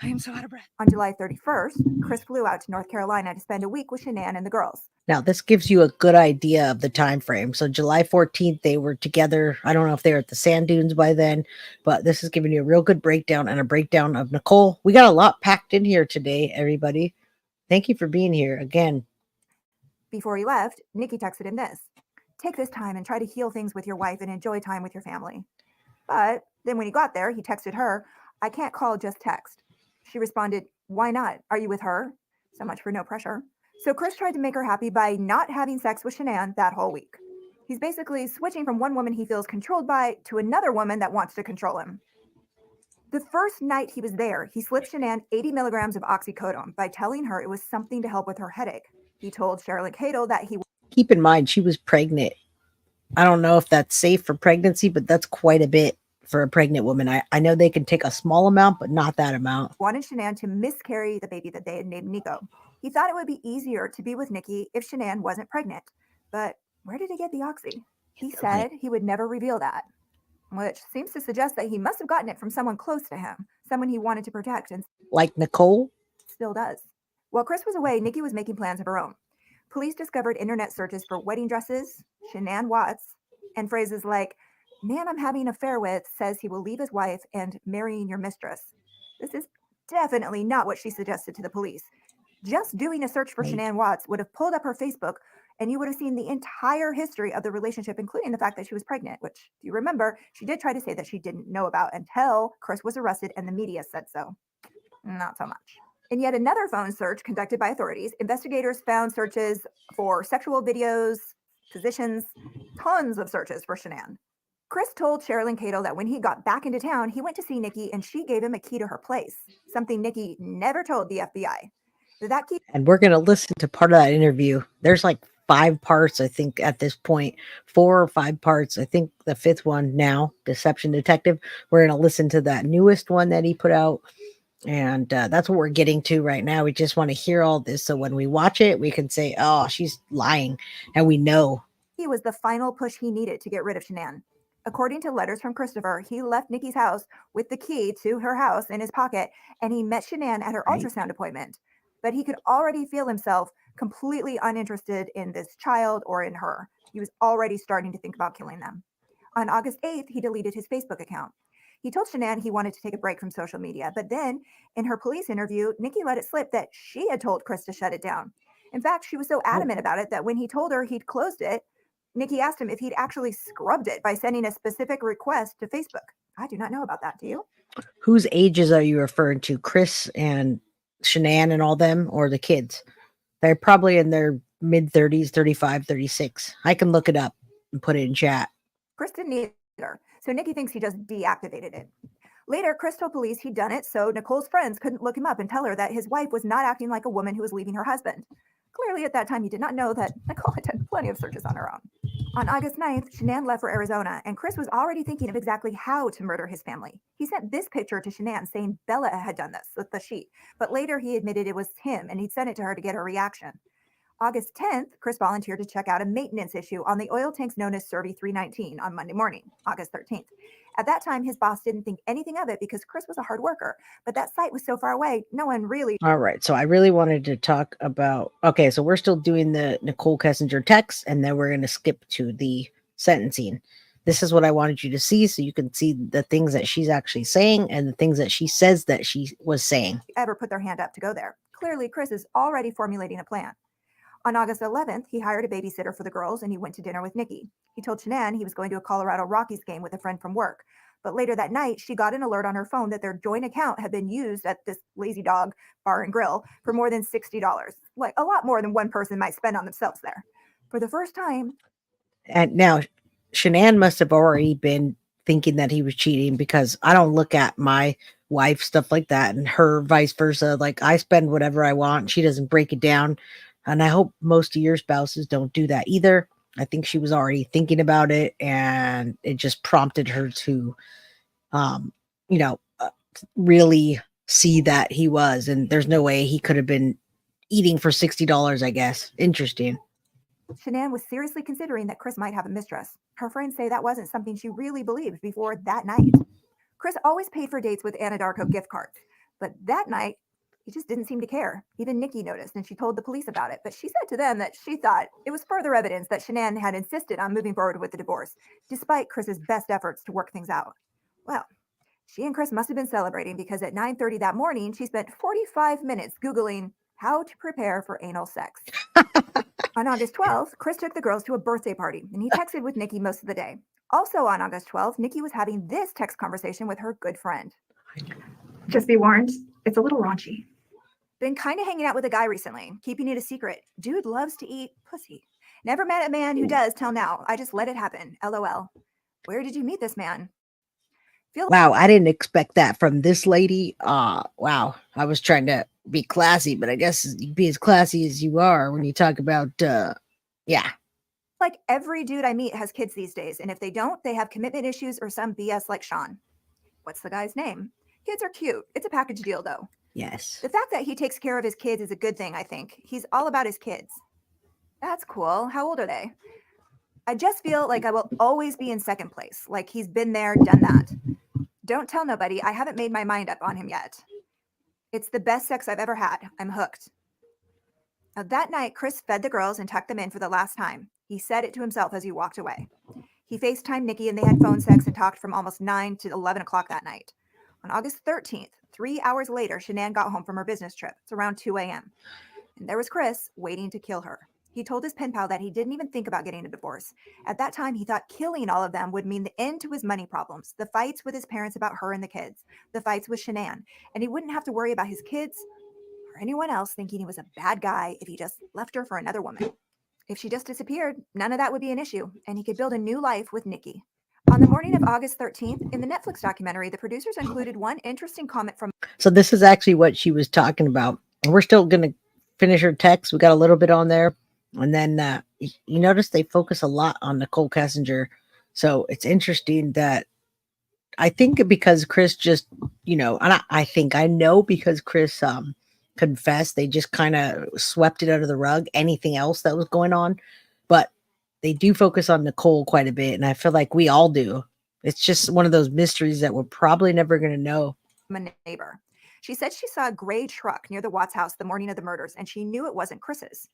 I am so out of breath. On July 31st, Chris flew out to North Carolina to spend a week with Shanann and the girls. Now, this gives you a good idea of the time frame. So July 14th, they were together. I don't know if they were at the sand dunes by then, but this is giving you a real good breakdown and a breakdown of Nicole. We got a lot packed in here today, everybody. Thank you for being here again. Before he left, Nikki texted him this: "Take this time and try to heal things with your wife and enjoy time with your family." But then when he got there, he texted her, "I can't call, just text." She responded, "Why not? Are you with her?" So much for no pressure. So Chris tried to make her happy by not having sex with Shanann that whole week. He's basically switching from one woman he feels controlled by to another woman that wants to control him. The first night he was there, he slipped Shanann 80 milligrams of oxycodone by telling her it was something to help with her headache. He told Shanann Cato that he... Keep in mind, she was pregnant. I don't know if that's safe for pregnancy, but that's quite a bit for a pregnant woman. I know they can take a small amount, but not that amount. Wanted Shanann to miscarry the baby that they had named Nico. He thought it would be easier to be with Nikki if Shanann wasn't pregnant. But where did he get the oxy? He said he would never reveal that, which seems to suggest that he must have gotten it from someone close to him, someone he wanted to protect, and like Nicole? Still does. While Chris was away, Nikki was making plans of her own. Police discovered internet searches for wedding dresses, Shanann Watts, and phrases like, "Man I'm having an affair with says he will leave his wife," and "marrying your mistress." This is definitely not what she suggested to the police. Just doing a search for Shanann Watts would have pulled up her Facebook, and you would have seen the entire history of the relationship, including the fact that she was pregnant, which, if you remember, she did try to say that she didn't know about until Chris was arrested and the media said so. Not so much. In yet another phone search conducted by authorities, investigators found searches for sexual videos, physicians, tons of searches for Shanann. Chris told Shanann Cato that when he got back into town, he went to see Nikki and she gave him a key to her place, something Nikki never told the FBI. That key. And we're going to listen to part of that interview. There's like 5 parts, I think, at this point, 4 or 5 parts. I think the 5th one now, Deception Detective. We're going to listen to that newest one that he put out. And that's what we're getting to right now. We just want to hear all this. So when we watch it, we can say, oh, she's lying. And we know. He was the final push he needed to get rid of Shanann. According to letters from Christopher, he left Nikki's house with the key to her house in his pocket, and he met Shanann at her ultrasound appointment. But he could already feel himself completely uninterested in this child or in her. He was already starting to think about killing them. On August 8th, he deleted his Facebook account. He told Shanann he wanted to take a break from social media, but then in her police interview, Nikki let it slip that she had told Chris to shut it down. In fact, she was so adamant about it that when he told her he'd closed it, Nikki asked him if he'd actually scrubbed it by sending a specific request to Facebook. I do not know about that. Do you? Whose ages are you referring to? Chris and Shanann and all them, or the kids? They're probably in their mid-30s, 35, 36. I can look it up and put it in chat. Chris didn't either, so Nikki thinks he just deactivated it. Later, Chris told police he'd done it so Nicole's friends couldn't look him up and tell her that his wife was not acting like a woman who was leaving her husband. Clearly, at that time, he did not know that Nicole had done plenty of searches on her own. On August 9th, Shanann left for Arizona, and Chris was already thinking of exactly how to murder his family. He sent this picture to Shanann saying Bella had done this with the sheet, but later he admitted it was him and he'd sent it to her to get her reaction. August 10th, Chris volunteered to check out a maintenance issue on the oil tanks known as Survey 319 on Monday morning, August 13th. At that time, his boss didn't think anything of it because Chris was a hard worker, but that site was so far away, no one really. All right. So I really wanted to talk about, okay, so we're still doing the Nichol Kessinger text, and then we're going to skip to the sentencing. This is what I wanted you to see so you can see the things that she's actually saying and the things that she says that she was saying. Ever put their hand up to go there. Clearly, Chris is already formulating a plan. On August 11th, he hired a babysitter for the girls and he went to dinner with Nikki. He told Shanann he was going to a Colorado Rockies game with a friend from work. But later that night, she got an alert on her phone that their joint account had been used at this Lazy Dog Bar and Grill for more than $60. Like a lot more than one person might spend on themselves there. For the first time. And now Shanann must have already been thinking that he was cheating, because I don't look at my wife stuff like that and her vice versa. Like, I spend whatever I want. She doesn't break it down. And I hope most of your spouses don't do that either. I think she was already thinking about it, and it just prompted her to, really see that he was. And there's no way he could have been eating for $60, I guess. Interesting. Shanann was seriously considering that Chris might have a mistress. Her friends say that wasn't something she really believed before that night. Chris always paid for dates with Anadarko gift cards, but that night, he just didn't seem to care. Even Nikki noticed, and she told the police about it. But she said to them that she thought it was further evidence that Shanann had insisted on moving forward with the divorce, despite Chris's best efforts to work things out. Well, she and Chris must have been celebrating, because at 9:30 that morning, she spent 45 minutes Googling how to prepare for anal sex. On August 12th, Chris took the girls to a birthday party, and he texted with Nikki most of the day. Also on August 12th, Nikki was having this text conversation with her good friend. Just be warned, it's a little raunchy. Been kind of hanging out with a guy recently, keeping it a secret. Dude loves to eat pussy. Never met a man who does till now. I just let it happen. LOL. Where did you meet this man? Wow, I didn't expect that from this lady. Wow. I was trying to be classy, but I guess you be as classy as you are when you talk about, yeah. Like every dude I meet has kids these days, and if they don't, they have commitment issues or some BS like Sean. What's the guy's name? Kids are cute. It's a package deal, though. Yes. The fact that he takes care of his kids is a good thing, I think. He's all about his kids. That's cool. How old are they? I just feel like I will always be in second place. Like he's been there, done that. Don't tell nobody. I haven't made my mind up on him yet. It's the best sex I've ever had. I'm hooked. Now, that night, Chris fed the girls and tucked them in for the last time. He said it to himself as he walked away. He FaceTimed Nikki, and they had phone sex and talked from almost 9 to 11 o'clock that night. On August 13th, 3 hours later, Shanann got home from her business trip. It's around 2 a.m. And there was Chris waiting to kill her. He told his pen pal that he didn't even think about getting a divorce. At that time, he thought killing all of them would mean the end to his money problems, the fights with his parents about her and the kids, the fights with Shanann, and he wouldn't have to worry about his kids or anyone else thinking he was a bad guy if he just left her for another woman. If she just disappeared, none of that would be an issue, and he could build a new life with Nikki. On the morning of August 13th, in the Netflix documentary, the producers included one interesting comment from... So this is actually what she was talking about. And we're still going to finish her text. We got a little bit on there. And then you notice they focus a lot on Nichol Kessinger. So it's interesting that I think because Chris just, and I know because Chris confessed, they just kind of swept it under the rug, anything else that was going on. But they do focus on Nichol quite a bit, and I feel like we all do. It's just one of those mysteries that we're probably never going to know. A neighbor. She said she saw a gray truck near the Watts house the morning of the murders, and she knew it wasn't Chris's.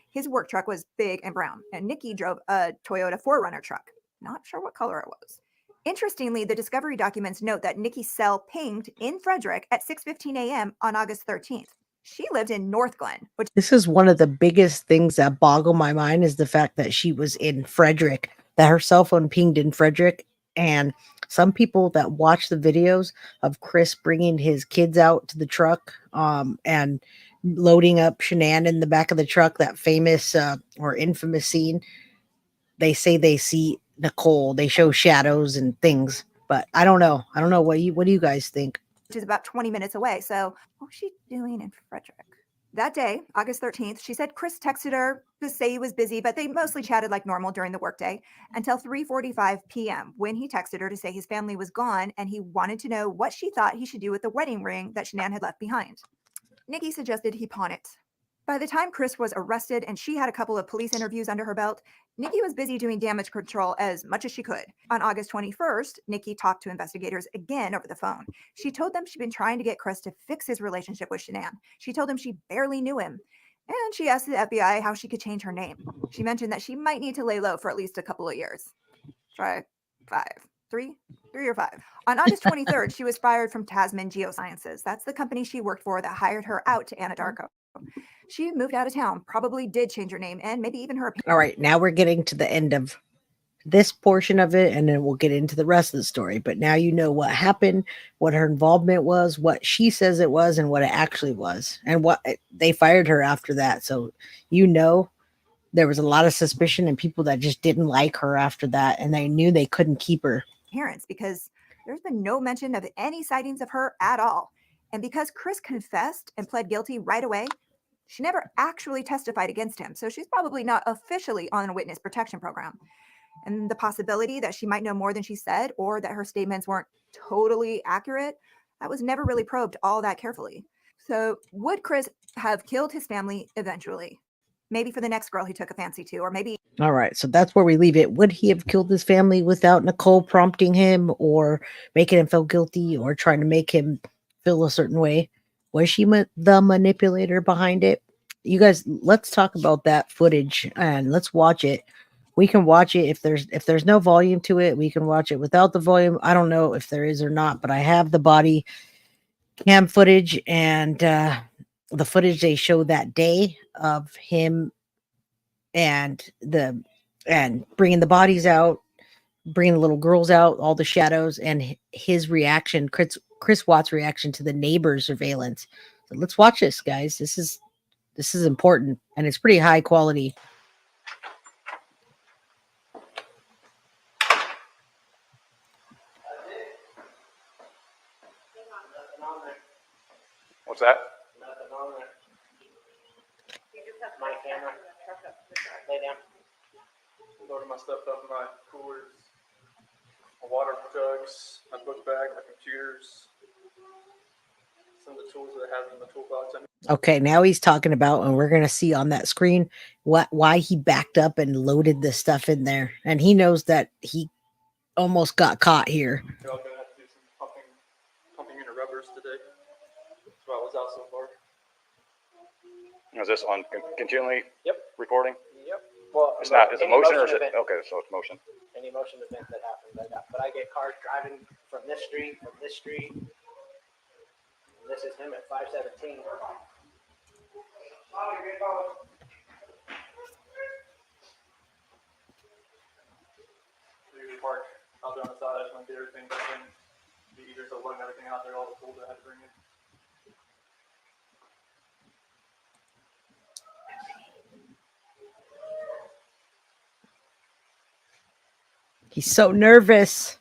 His work truck was big and brown, and Nikki drove a Toyota 4Runner truck. Not sure what color it was. Interestingly, the discovery documents note that Nikki's cell pinged in Frederick at 6:15 a.m. on August 13th. She lived in North Glen. This is one of the biggest things that boggle my mind, is the fact that she was in Frederick, that her cell phone pinged in Frederick. And some people that watch the videos of Chris bringing his kids out to the truck and loading up Shanann in the back of the truck, that famous or infamous scene, they say they see Nichol. They show shadows and things, but I don't know. What do you guys think? Which is about 20 minutes away. So what was she doing in Frederick? That day, August 13th, she said Chris texted her to say he was busy, but they mostly chatted like normal during the workday until 3:45 p.m. when he texted her to say his family was gone and he wanted to know what she thought he should do with the wedding ring that Shanann had left behind. Nikki suggested he pawn it. By the time Chris was arrested and she had a couple of police interviews under her belt, Nikki was busy doing damage control as much as she could. On August 21st, Nikki talked to investigators again over the phone. She told them she'd been trying to get Chris to fix his relationship with Shanann. She told him she barely knew him. And she asked the FBI how she could change her name. She mentioned that she might need to lay low for at least a couple of years. Try 5, 3 or 5. On August 23rd, she was fired from Tasman Geosciences. That's the company she worked for that hired her out to Anadarko. She moved out of town, probably did change her name and maybe even her appearance. All right, now we're getting to the end of this portion of it, and then we'll get into the rest of the story. But now you know what happened, what her involvement was, what she says it was, and what it actually was, and what they fired her after that. So you know there was a lot of suspicion and people that just didn't like her after that, and they knew they couldn't keep her. Because there's been no mention of any sightings of her at all. And because Chris confessed and pled guilty right away, she never actually testified against him. So she's probably not officially on a witness protection program. And the possibility that she might know more than she said or that her statements weren't totally accurate, that was never really probed all that carefully. So would Chris have killed his family eventually? Maybe for the next girl he took a fancy to, or maybe... All right, so that's where we leave it. Would he have killed his family without Nicole prompting him or making him feel guilty or trying to make him feel a certain way? Was she the manipulator behind it? You guys, let's talk about that footage and let's watch it. We can watch it if there's no volume to it. We can watch it without the volume. I don't know if there is or not, but I have the body cam footage and the footage they showed that day of him and bringing the bodies out, bringing the little girls out, all the shadows, and his reaction, Chris Watts' reaction to the neighbor surveillance. So let's watch this, guys. This is important, and it's pretty high quality. What's that? Nothing on there. My camera. Lay down. Loading my stuff up in my coolers, my water jugs, my book bag, my computers, some of the tools that I have in the toolbox. Okay, now he's talking about, and we're going to see on that screen why he backed up and loaded this stuff in there. And he knows that he almost got caught here. I'm going to have to do some pumping unit rubbers today. That's why I was out so far. Is this on continually Yep. recording? Yep. Well, It's not. Is it motion or is it? event. Okay, so it's motion. Any motion event that happens, but I get cars driving from this street, from this street. And this is him at 517. Usually park out there on the side. I just want to get everything back in. Be easier to load everything out there, all the tools I had to bring in. He's so nervous.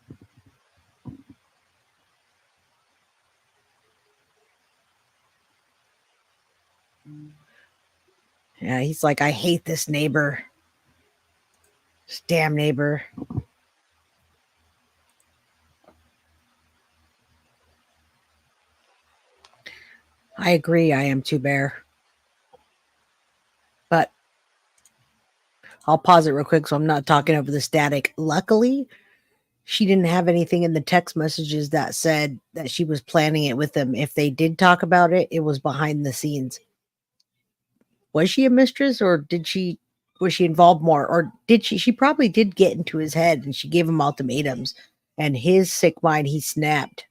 Yeah, he's like, I hate this neighbor. This damn neighbor. I agree, I am too, Bear. But I'll pause it real quick so I'm not talking over the static. Luckily, she didn't have anything in the text messages that said that she was planning it with them. If they did talk about it, it was behind the scenes. Was she a mistress, or was she involved more? Or did she probably did get into his head and she gave him ultimatums, and his sick mind, he snapped.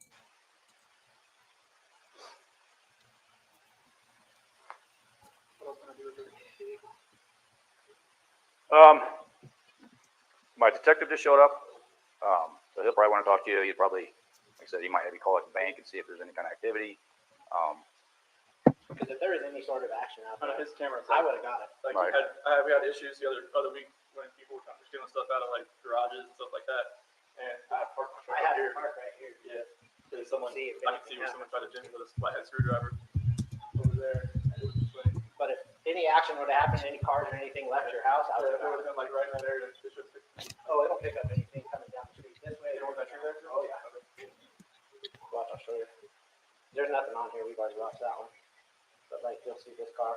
My detective just showed up. So he'll probably want to talk to you. He'd probably, like I said, he might have you call at the bank and see if there's any kind of activity. Because if there was any sort of action out there, His camera's I would have got it. Like Right. we had issues the other week when people were kind of stealing stuff out of like garages and stuff like that. And I parked my truck I had up it here. parked right here. Yeah. There's someone See if I can see anything where someone tried to jimmy with a flathead screwdriver over there. And it was just like, any action would have happened, any cars or anything left your house, I would have been like right in that area. Oh, it'll pick up anything coming down the street this way. Oh yeah. Watch, I'll show you. There's nothing on here. We've already watched that one. But like, you'll see this car.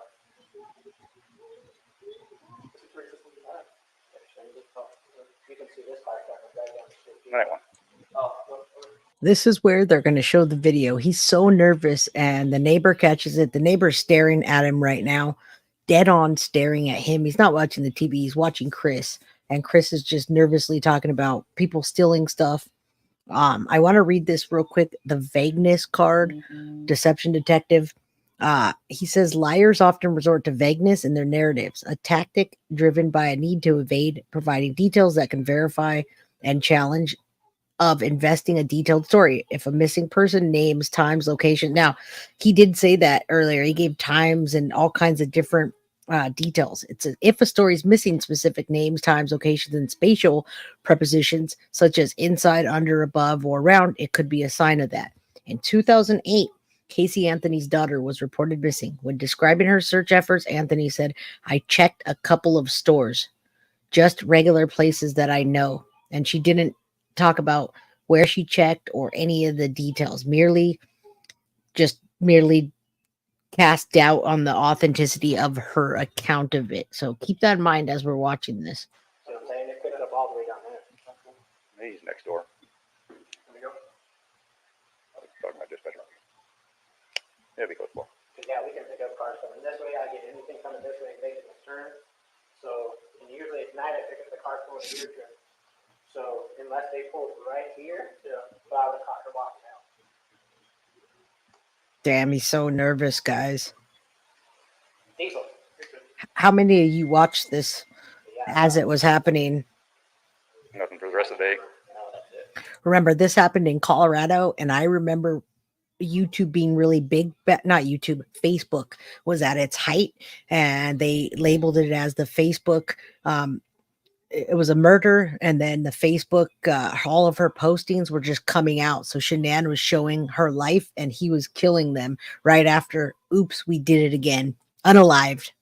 You can see this car coming right down the street. That one. This is where they're going to show the video. He's so nervous, and the neighbor catches it. The neighbor's staring at him right now, dead on staring at him. He's not watching the TV. He's watching Chris, and Chris is just nervously talking about people stealing stuff. I want to read this real quick. The vagueness card, deception detective. He says liars often resort to vagueness in their narratives, a tactic driven by a need to evade providing details that can verify and challenge of investing a detailed story. If a missing person, names, times, location. Now, he did say that earlier. He gave times and all kinds of different details. If a story is missing specific names, times, locations, and spatial prepositions such as inside, under, above, or around, it could be a sign of that. In 2008, Casey Anthony's daughter was reported missing. When describing her search efforts, Anthony said, "I checked a couple of stores, just regular places that I know." And she didn't talk about where she checked or any of the details, merely cast doubt on the authenticity of her account of it. So keep that in mind as we're watching this. See what I'm saying? It picked up all the way down there. He's next door. There we go. Talking about dispatcher. Yeah, we go for. Yeah, we can pick up cars coming this way. I get anything coming this way and making a turn. So, and usually at night I pick up the car pulling a gear turn. So unless they pulled right here, but I would have caught her walking out. Damn, he's so nervous, guys. Diesel. How many of you watched this as it was happening? Nothing for the rest of the day. Remember, this happened in Colorado, and I remember YouTube being really big. Not YouTube, Facebook was at its height, and they labeled it as the Facebook. It was a murder, and then the Facebook, all of her postings were just coming out. So Shanann was showing her life, and he was killing them right after. Oops, we did it again. Unalived.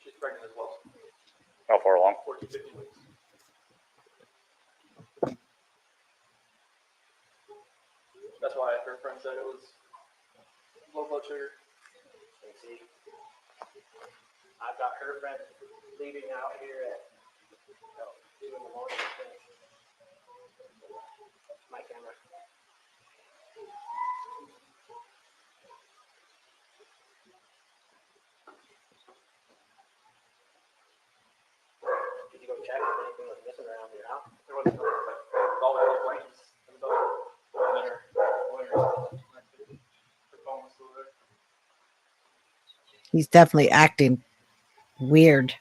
She's pregnant as well. How far along? 14, 15 weeks. That's why her friend said it was low blood sugar. See, I've got her friend leaving out here at 2 in the morning. My camera. Did you go check if anything was missing around your house? There wasn't all the other blankets and the winter. Her phone was still there. He's definitely acting weird.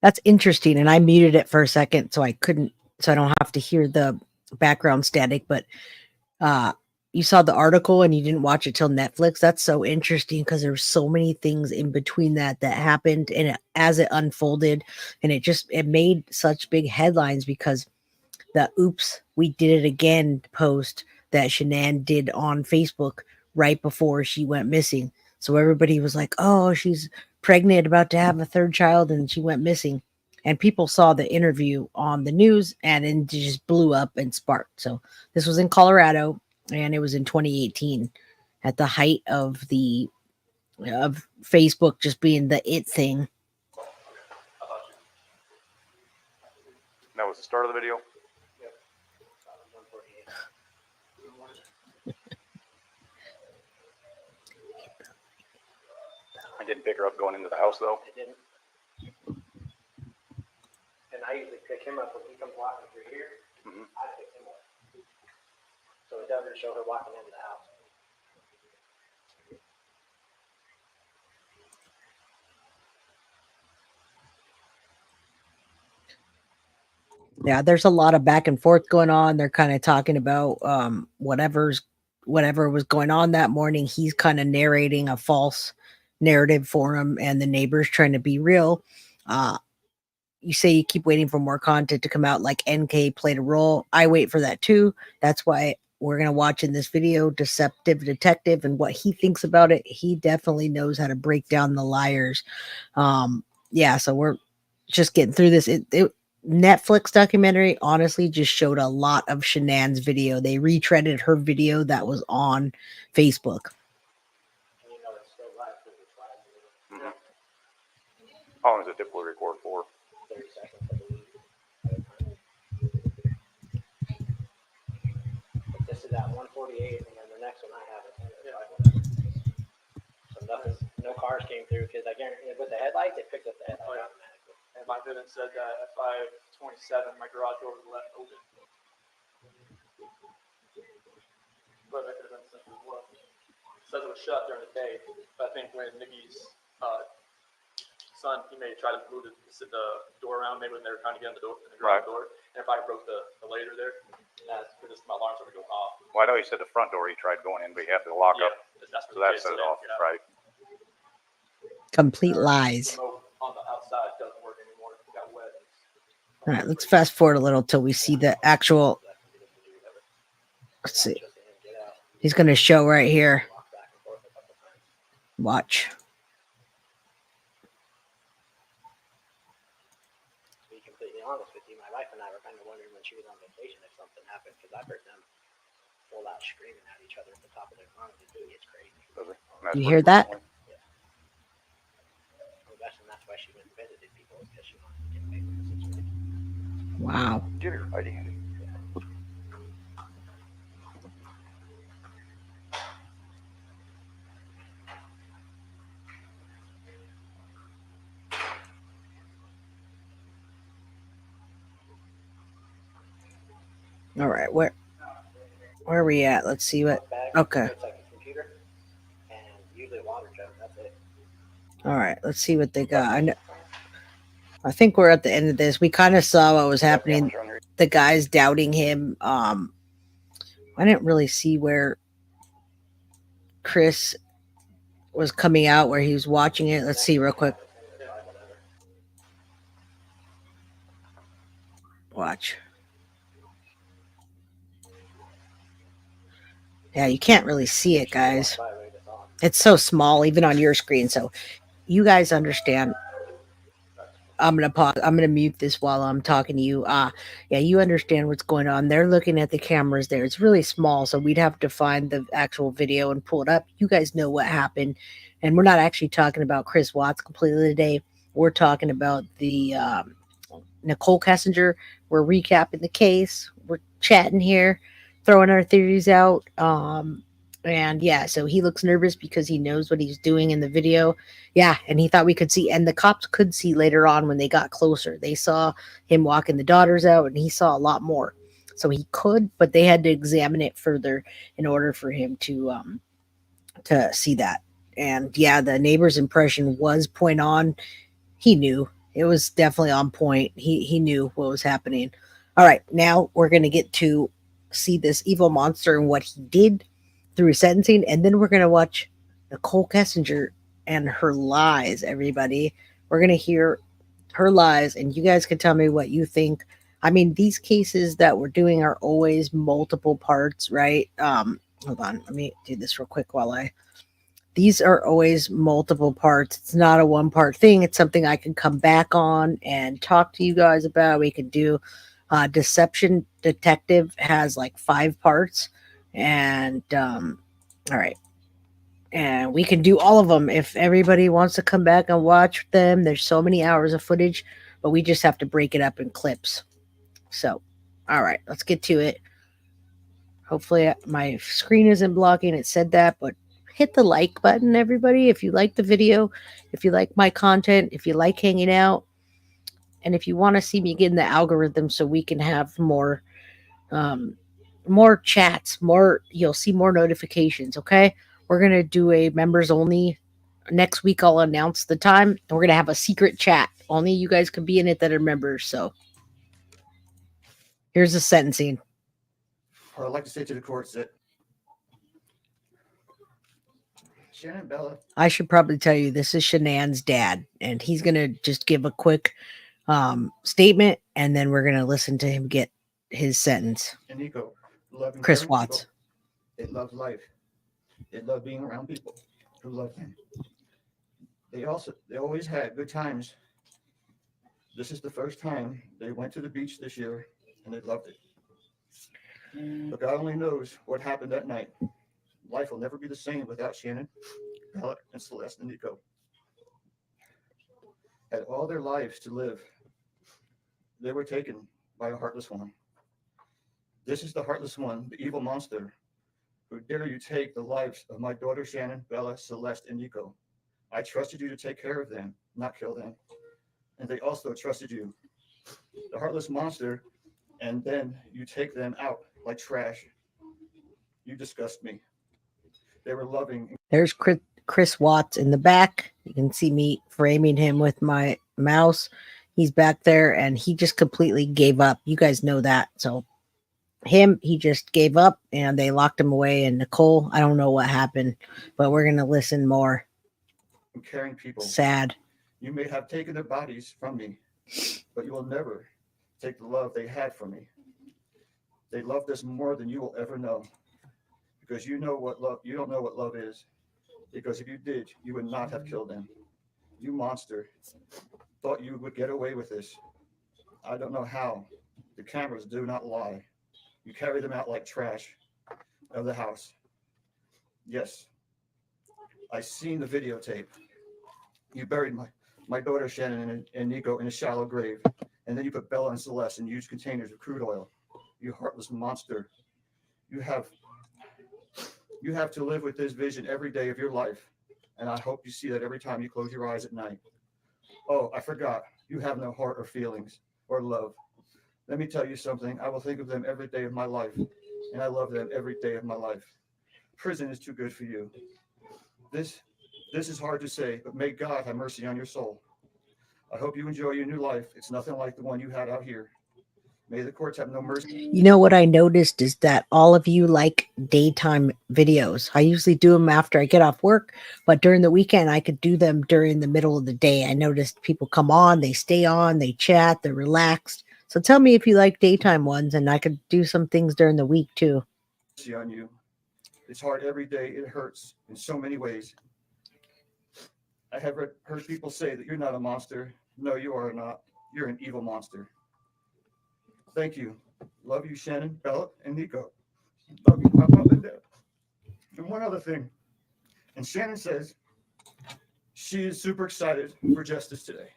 That's interesting. And I muted it for a second so I don't have to hear the background static. But you saw the article and you didn't watch it till Netflix. That's so interesting because there's so many things in between that happened, and as it unfolded, and it made such big headlines because the "oops, we did it again" post that Shanann did on Facebook right before she went missing. So everybody was like, "Oh, she's pregnant, about to have a third child, and she went missing." And people saw the interview on the news, and it just blew up and sparked. So this was in Colorado, and it was in 2018, at the height of Facebook just being the it thing. That was the start of the video. I didn't pick her up going into the house though. I didn't. And I usually pick him up when he comes walking through here. Mm-hmm. I pick him up. So it doesn't show her walking into the house. Yeah, there's a lot of back and forth going on. They're kind of talking about whatever was going on that morning. He's kind of narrating a false narrative for him, and the neighbors trying to be real. you say you keep waiting for more content to come out, like NK played a role. I wait for that too. That's why we're going to watch in this video Deceptive Detective and what he thinks about it. He definitely knows how to break down the liars. Yeah, so we're just getting through this. Netflix documentary honestly just showed a lot of Shanann's video. They retreaded her video that was on Facebook. How long does a typically record for? 30 seconds, I believe. This is at 148, and then the next one I have is 105. So nothing, no cars came through because I guarantee with the headlights, it picked up the headlights automatically. And my Vivint said that at 5:27, my garage door was left open. But that could have been simple as well. It says it was shut during the day, but I think when Nikki's son, he may try to move the door around, maybe when they were trying to get in the garage door. And if I broke the later there, that's because my alarms were going off. Well, I know he said the front door he tried going in, but he had to lock up. That's so that set it off, right? Complete lies. On the outside doesn't work anymore. It got wet. All right, let's fast forward a little till we see the actual. Let's see. He's going to show right here. Watch. To be completely honest with you, my wife and I were kind of wondering when she was on vacation if something happened because I've heard them full out screaming at each other at the top of their lungs. It's crazy. You hear that? I'm guessing that's why she went and visited people because she wanted to get away from the situation. Wow. Give your ID. All right, where are we at? Let's see what. Okay. It's like a computer and usually a water jug. That's it. All right, let's see what they got. I think we're at the end of this. We kind of saw what was happening. The guys doubting him. I didn't really see where Chris was coming out, where he was watching it. Let's see real quick. Watch. Yeah, you can't really see it, guys. It's so small, even on your screen. So you guys understand. I'm going to pause. I'm going to mute this while I'm talking to you. Yeah, you understand what's going on. They're looking at the cameras there. It's really small, so we'd have to find the actual video and pull it up. You guys know what happened. And we're not actually talking about Chris Watts completely today. We're talking about the Nichol Kessinger. We're recapping the case. We're chatting here, throwing our theories out. And yeah, so he looks nervous because he knows what he's doing in the video. Yeah, and he thought we could see, and the cops could see later on when they got closer. They saw him walking the daughters out, and he saw a lot more. So he could, but they had to examine it further in order for him to see that. And yeah, the neighbor's impression was point on. He knew. It was definitely on point. He knew what was happening. All right, now we're going to get to see this evil monster and what he did through his sentencing, and then we're going to watch Nichol Kessinger and her lies, everybody. We're going to hear her lies, and you guys can tell me what you think. I mean, these cases that we're doing are always multiple parts, right? Hold on. Let me do this real quick these are always multiple parts. It's not a one-part thing. It's something I can come back on and talk to you guys about. We could do Deception Detective has like 5 parts. And all right, and we can do all of them if everybody wants to come back and watch them. There's so many hours of footage, but we just have to break it up in clips. So all right, let's get to it. Hopefully my screen isn't blocking. It said that, but hit the like button, everybody, if you like the video, if you like my content, if you like hanging out, and if you want to see me get in the algorithm so we can have more chats, you'll see more notifications. Okay, we're gonna do a members only next week. I'll announce the time, and we're gonna have a secret chat. Only you guys can be in it that are members. So here's the sentencing. I'd like to say to the courts that Shanann Bella. I should probably tell you this is Shanann's dad, and he's gonna just give a quick statement, and then we're gonna listen to him get his sentence. And Nico, loving Chris caring Watts. people. They love life. They love being around people who love them. They always had good times. This is the first time they went to the beach this year, and they loved it. But God only knows what happened that night. Life will never be the same without Shanann, Bella, and Celeste and Nico. Had all their lives to live. They were taken by a heartless one. This is the heartless one, the evil monster, who dare you take the lives of my daughter Shanann, Bella, Celeste, and Nico. I trusted you to take care of them, not kill them. And they also trusted you. The heartless monster, and then you take them out like trash. You disgust me. They were loving. There's Chris Watts in the back. You can see me framing him with my mouse. He's back there, and he just completely gave up. You guys know that. So he just gave up, and they locked him away. And Nicole, I don't know what happened, but we're going to listen more. Caring people. Sad. You may have taken their bodies from me, but you will never take the love they had from me. They loved us more than you will ever know, because you don't know what love is. Because if you did, you would not have killed them. You monster, thought you would get away with this. I don't know how. The cameras do not lie. You carry them out like trash of the house. Yes, I seen the videotape. You buried my daughter Shanann and Nico in a shallow grave, and then you put Bella and Celeste in huge containers of crude oil. You heartless monster. You have to live with this vision every day of your life, and I hope you see that every time you close your eyes at night. Oh, I forgot. You have no heart or feelings or love. Let me tell you something. I will think of them every day of my life, and I love them every day of my life. Prison is too good for you. This is hard to say, but may God have mercy on your soul. I hope you enjoy your new life. It's nothing like the one you had out here. May the courts have no mercy. You know what I noticed is that all of you like daytime videos. I usually do them after I get off work, but during the weekend, I could do them during the middle of the day. I noticed people come on, they stay on, they chat, they're relaxed. So tell me if you like daytime ones, and I could do some things during the week too. On you. It's hard every day. It hurts in so many ways. I have heard people say that you're not a monster. No, you are not. You're an evil monster. Thank you. Love you, Shanann, Bella, and Nico. Love you, my mom and dad. And one other thing. And Shanann says she is super excited for justice today.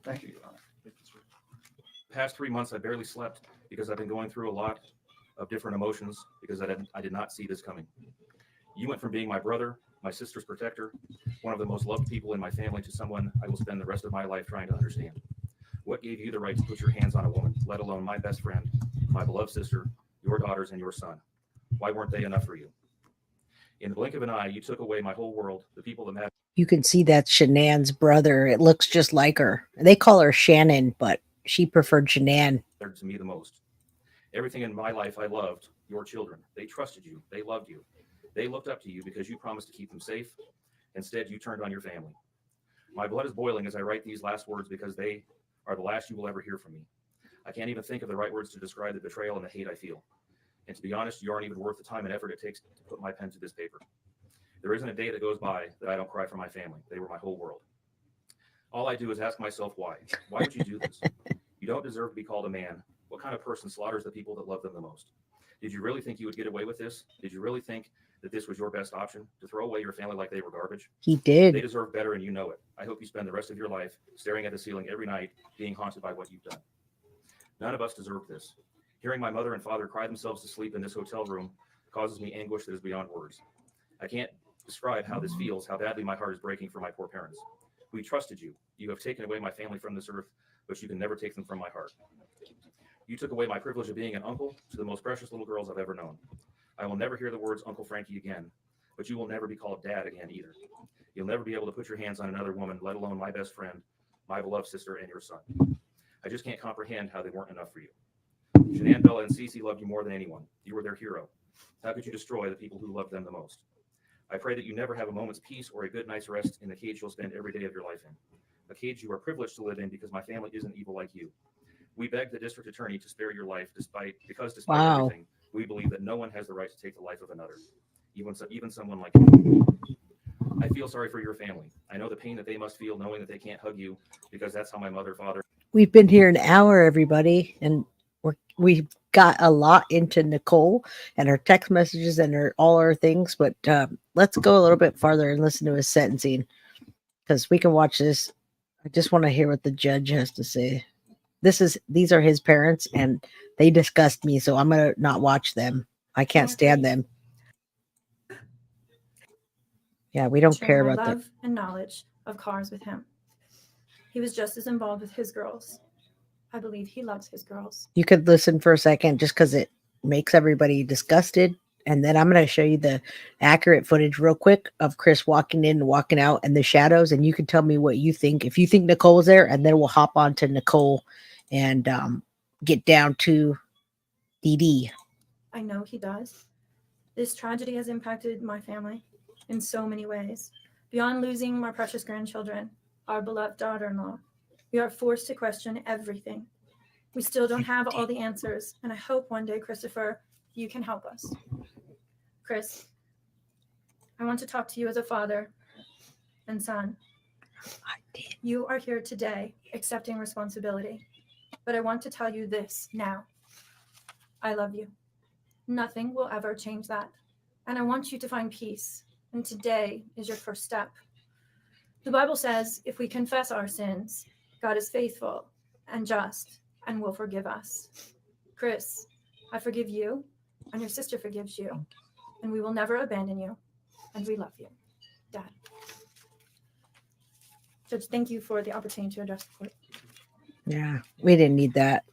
Thank you, Your Honor. Past 3 months, I barely slept because I've been going through a lot of different emotions because I did not see this coming. You went from being my brother, my sister's protector, one of the most loved people in my family, to someone I will spend the rest of my life trying to understand. What gave you the right to put your hands on a woman, let alone my best friend, my beloved sister, your daughters, and your son? Why weren't they enough for you? In the blink of an eye, you took away my whole world, the people that matter. You can see that's Shanann's brother. It looks just like her. They call her Shanann, but she preferred Shanann. To me the most. Everything in my life I loved, your children. They trusted you. They loved you. They looked up to you because you promised to keep them safe. Instead, you turned on your family. My blood is boiling as I write these last words because they are the last you will ever hear from me. I can't even think of the right words to describe the betrayal and the hate I feel. And to be honest, you aren't even worth the time and effort it takes to put my pen to this paper. There isn't a day that goes by that I don't cry for my family. They were my whole world. All I do is ask myself why. Why would you do this? You don't deserve to be called a man. What kind of person slaughters the people that love them the most? Did you really think you would get away with this? Did you really think that this was your best option, to throw away your family like they were garbage? He did. They deserve better, and you know it. I hope you spend the rest of your life staring at the ceiling every night, being haunted by what you've done. None of us deserve this. Hearing my mother and father cry themselves to sleep in this hotel room causes me anguish that is beyond words. I can't describe how this feels, how badly my heart is breaking for my poor parents. We trusted you. You have taken away my family from this earth, but you can never take them from my heart. You took away my privilege of being an uncle to the most precious little girls I've ever known. I will never hear the words Uncle Frankie again, but you will never be called Dad again either. You'll never be able to put your hands on another woman, let alone my best friend, my beloved sister, and your son. I just can't comprehend how they weren't enough for you. Shanann, Bella, and Cece loved you more than anyone. You were their hero. How could you destroy the people who loved them the most? I pray that you never have a moment's peace or a good night's rest in the cage you'll spend every day of your life in. a cage you are privileged to live in because my family isn't evil like you. We beg the district attorney to spare your life despite Wow. everything, we believe that no one has the right to take the life of another, even someone like you. I feel sorry for your family. I know the pain that they must feel knowing that they can't hug you because that's how my mother, father. We've been here an hour, everybody, and we've got a lot into Nicole and her text messages and all our things. But let's go a little bit farther and listen to his sentencing, because we can watch this. I just want to hear what the judge has to say. These are his parents, and they disgust me, so I'm gonna not watch them. I can't stand them. Yeah, we don't care about that. Love and knowledge of cars with him. He was just as involved with his girls. I believe he loves his girls. You could listen for a second just because it makes everybody disgusted. And then I'm going to show you the accurate footage real quick of Chris walking in and walking out and the shadows. And you can tell me what you think. If you think Nicole was there, and then we'll hop on to Nicole and get down to Dee Dee. I know he does. This tragedy has impacted my family in so many ways. Beyond losing my precious grandchildren, our beloved daughter-in-law, we are forced to question everything. We still don't have all the answers, and I hope one day, Christopher, you can help us. Chris, I want to talk to you as a father and son. You are here today accepting responsibility, but I want to tell you this now. I love you. Nothing will ever change that, and I want you to find peace, and today is your first step. The Bible says if we confess our sins, God is faithful and just and will forgive us. Chris, I forgive you, and your sister forgives you, and we will never abandon you, and we love you. Dad. Judge, thank you for the opportunity to address the court. Yeah, we didn't need that.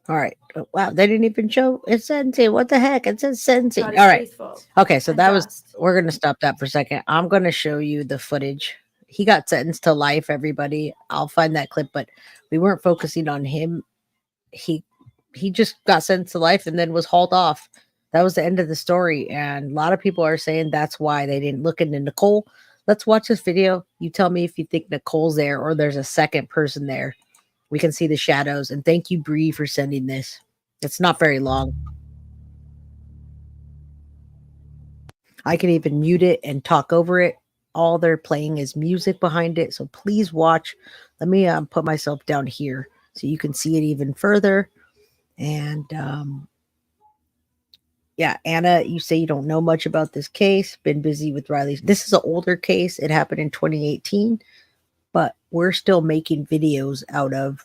All right. Oh, wow, they didn't even show it's sentencing. What the heck? It says sentencing. All right. Okay, so that was, we're going to stop that for a second. I'm going to show you the footage. He got sentenced to life, everybody. I'll find that clip, but we weren't focusing on him. He just got sentenced to life and then was hauled off. That was the end of the story. And a lot of people are saying that's why they didn't look into Nicole. Let's watch this video. You tell me if you think Nicole's there or there's a second person there. We can see the shadows. And thank you, Bree, for sending this. It's not very long. I can even mute it and talk over it. All they're playing is music behind it. So please watch. Let me put myself down here so you can see it even further. And yeah, Anna, you say you don't know much about this case. Been busy with Riley. This is an older case. It happened in 2018. But we're still making videos out of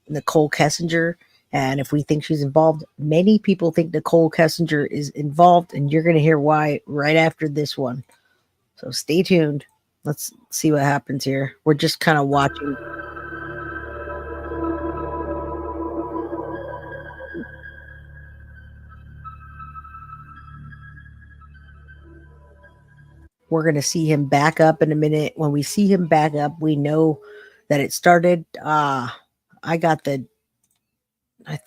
Nichol Kessinger. And if we think she's involved, many people think Nichol Kessinger is involved. And you're going to hear why right after this one. So stay tuned. Let's see what happens here. We're just kind of watching. We're going to see him back up in a minute. When we see him back up, we know that it started. I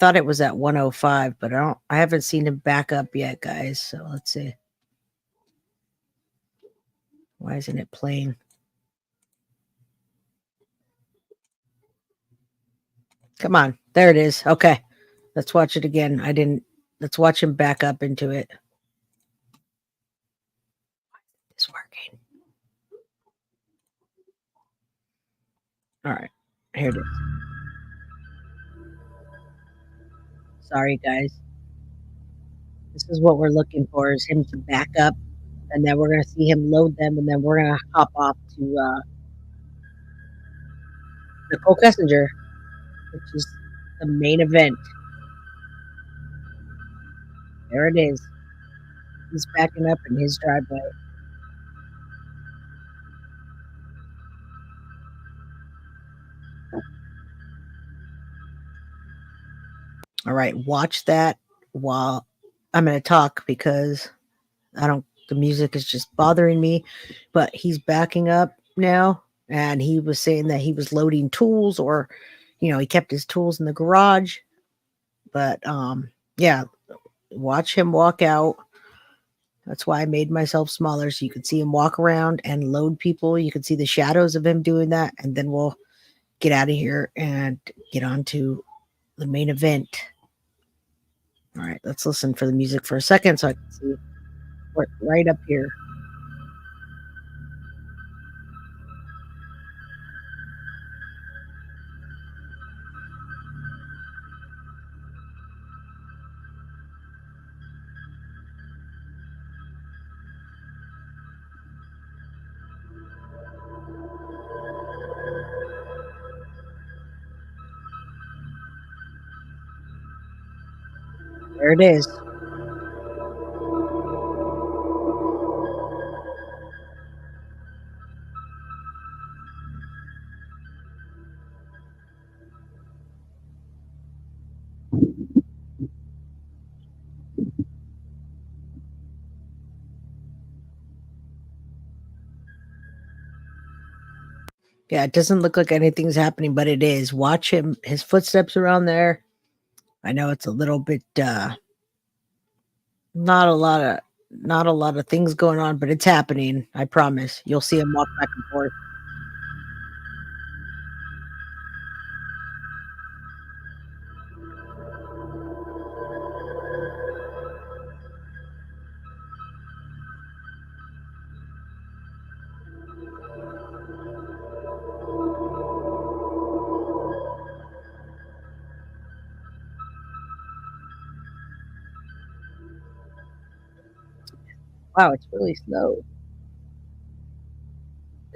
thought it was at 105, but I haven't seen him back up yet, guys. So let's see. Why isn't it playing? Come on. There it is. Okay. Let's watch it again. Let's watch him back up into it. It's working. All right. Here it is. Sorry, guys. This is what we're looking for, is him to back up. And then we're going to see him load them. And then we're going to hop off to Nichol Kessinger, which is the main event. There it is. He's backing up in his driveway. All right, watch that while I'm going to talk, because the music is just bothering me. But he's backing up now, and he was saying that he was loading tools, or, he kept his tools in the garage. But yeah, watch him walk out. That's why I made myself smaller so you could see him walk around and load people. You could see the shadows of him doing that. And then we'll get out of here and get on to the main event. All right, let's listen for the music for a second so I can see what right up here. There it is. Yeah, it doesn't look like anything's happening, but it is. Watch him, his footsteps around there. I know it's a little bit not a lot of things going on, but it's happening. I promise. You'll see him walk back and forth. Wow, it's really slow.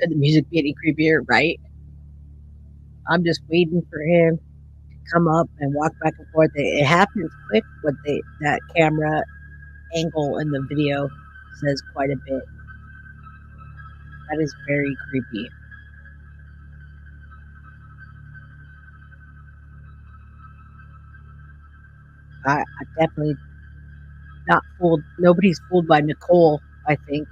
Could the music be any creepier, right? I'm just waiting for him to come up and walk back and forth. It happens quick, but that camera angle in the video says quite a bit. That is very creepy. I definitely not fooled. Nobody's fooled by Nicole, I think.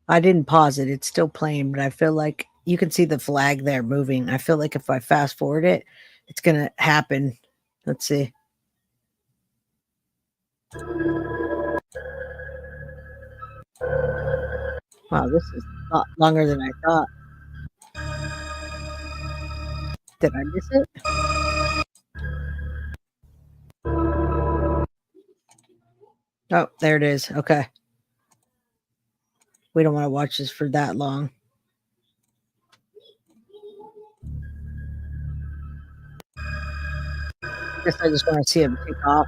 I didn't pause it. It's still playing, but I feel like you can see the flag there moving. I feel like if I fast forward it, it's going to happen. Let's see. Wow, this is a lot longer than I thought. Did I miss it? Oh, there it is. Okay. We don't want to watch this for that long. Guess I just want to see him take off.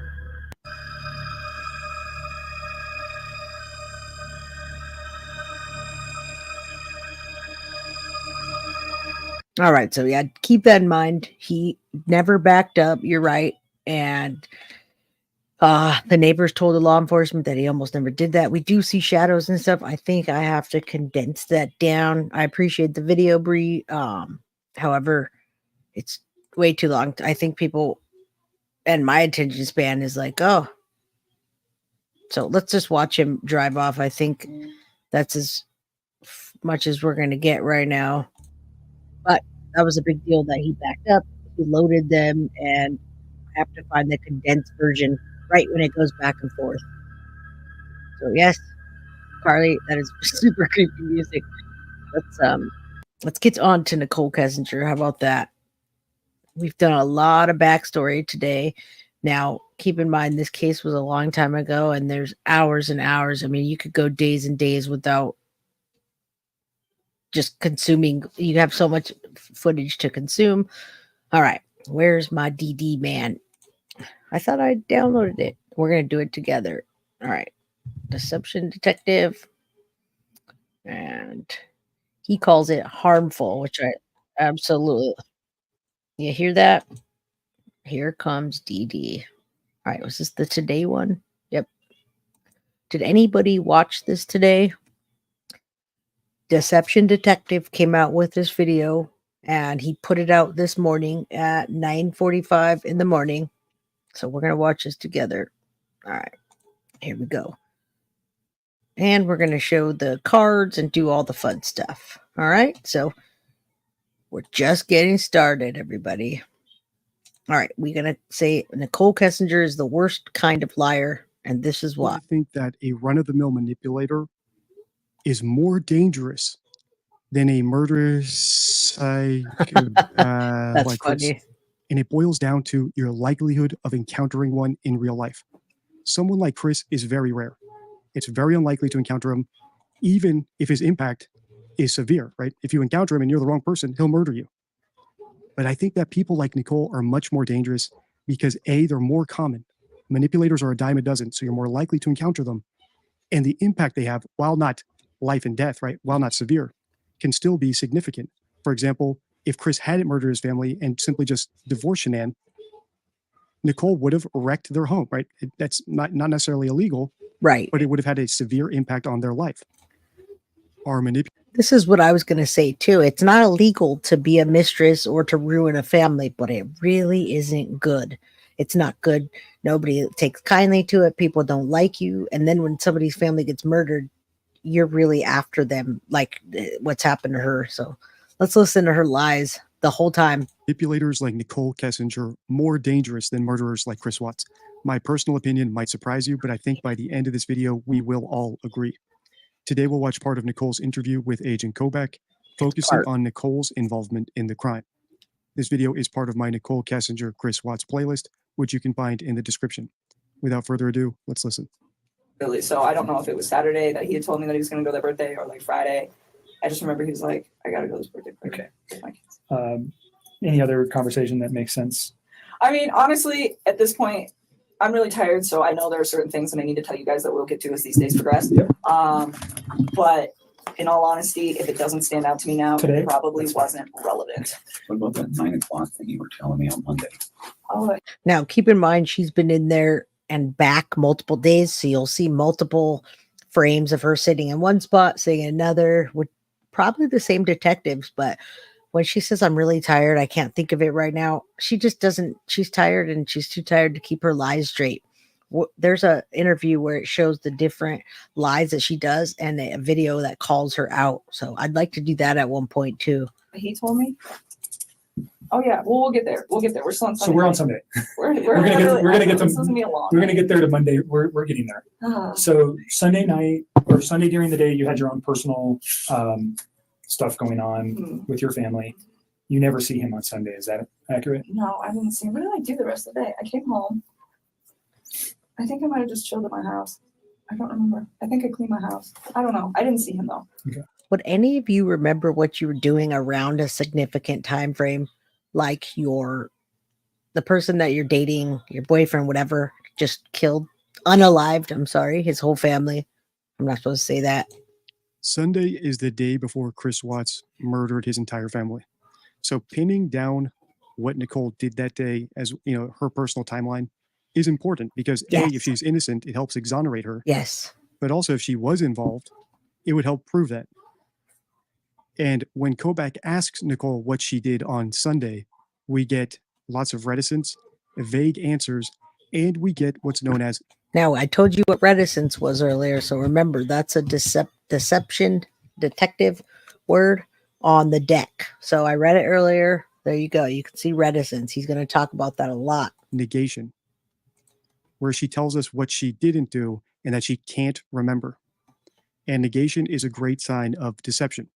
All right, so yeah, keep that in mind. He never backed up. You're right, and the neighbors told the law enforcement that he almost never did that. We do see shadows and stuff. I think I have to condense that down. I appreciate the video, Bree. However, it's way too long. I think people and my attention span is like, oh. So let's just watch him drive off. I think that's as much as we're going to get right now. But that was a big deal that he backed up. He loaded them, and I have to find the condensed version right when it goes back and forth. So yes, Carly, that is super creepy music. Let's get on to Nichol Kessinger. How about that? We've done a lot of backstory today. Now, keep in mind this case was a long time ago, and there's hours and hours. I mean, you could go days and days without just consuming. You have so much footage to consume. All right, where's my DD man? I thought I downloaded it. We're gonna do it together. All right, deception detective, and he calls it harmful, which I absolutely. You hear that? Here comes DD. All right, was this the today one? Yep. Did anybody watch this today? Deception Detective came out with this video, and he put it out this morning at 9:45 in the morning. So we're going to watch this together. All right, here we go. And we're going to show the cards and do all the fun stuff. All right, so We're just getting started, everybody. All right, we're going to say Nichol Kessinger is the worst kind of liar, and this is why. I think that a run-of-the-mill manipulator is more dangerous than a murderous That's like Chris. funny. And it boils down to your likelihood of encountering one in real life. Someone like Chris is very rare. It's very unlikely to encounter him, even if his impact is severe, right? If you encounter him and you're the wrong person, he'll murder you. But I think that people like Nichol are much more dangerous because A, they're more common. Manipulators are a dime a dozen, so you're more likely to encounter them. And the impact they have, while not life and death, right, while not severe, can still be significant. For example, if Chris hadn't murdered his family and simply just divorced Shanann, Nichol would have wrecked their home, right? That's not necessarily illegal, right? But it would have had a severe impact on their life. This is what I was going to say too. It's not illegal to be a mistress or to ruin a family, but it really isn't good. It's not good. Nobody takes kindly to it. People don't like you. And then when somebody's family gets murdered, you're really after them, like what's happened to her. So let's listen to her lies the whole time. Manipulators like Nichol Kessinger more dangerous than murderers like Chris Watts. My personal opinion might surprise you, but I think by the end of this video, we will all agree. Today, we'll watch part of Nichole's interview with Agent Kobach, focusing on Nichole's involvement in the crime. This video is part of my Nichol Kessinger Chris Watts playlist, which you can find in the description. Without further ado, let's listen. Really, so I don't know if it was Saturday that he had told me that he was going to go that birthday or like Friday. I just remember he was like, I got to go this birthday party. Okay. Any other conversation that makes sense? I mean, honestly, at this point, I'm really tired, so I know there are certain things that I need to tell you guys that we'll get to as these days progress. But in all honesty, if it doesn't stand out to me now, it probably wasn't relevant. What about that 9 o'clock thing you were telling me on Monday? Oh, now keep in mind she's been in there and back multiple days, so you'll see multiple frames of her sitting in one spot, sitting in another, with probably the same detectives. But when she says, I'm really tired, I can't think of it right now, she just doesn't, she's tired and she's too tired to keep her lies straight. There's a interview where it shows the different lies that she does and a video that calls her out. So I'd like to do that at one point too. He told me. Oh yeah, well we'll get there. We'll get there. We're still on Sunday. So we're on Sunday. We're gonna get to there to Monday. We're getting there. So Sunday night or Sunday during the day, you had your own personal stuff going on with your family. You never see him on Sunday. Is that accurate? No, I didn't see him. What did I do the rest of the day? I came home. I think I might have just chilled at my house. I don't remember. I think I cleaned my house. I don't know. I didn't see him though. Okay. Would any of you remember what you were doing around a significant time frame? Like the person that you're dating, your boyfriend, whatever, just killed, unalived, I'm sorry, his whole family. I'm not supposed to say that. Sunday is the day before Chris Watts murdered his entire family. So pinning down what Nichol did that day as, you know, her personal timeline is important because A, if she's innocent, it helps exonerate her. Yes. But also if she was involved, it would help prove that. And when Kobach asks Nichol what she did on Sunday, we get lots of reticence, vague answers, and we get what's known as. Now, I told you what reticence was earlier, so remember, that's a deception detective word on the deck. So I read it earlier. There you go. You can see reticence. He's going to talk about that a lot. Negation, where she tells us what she didn't do and that she can't remember. And negation is a great sign of deception.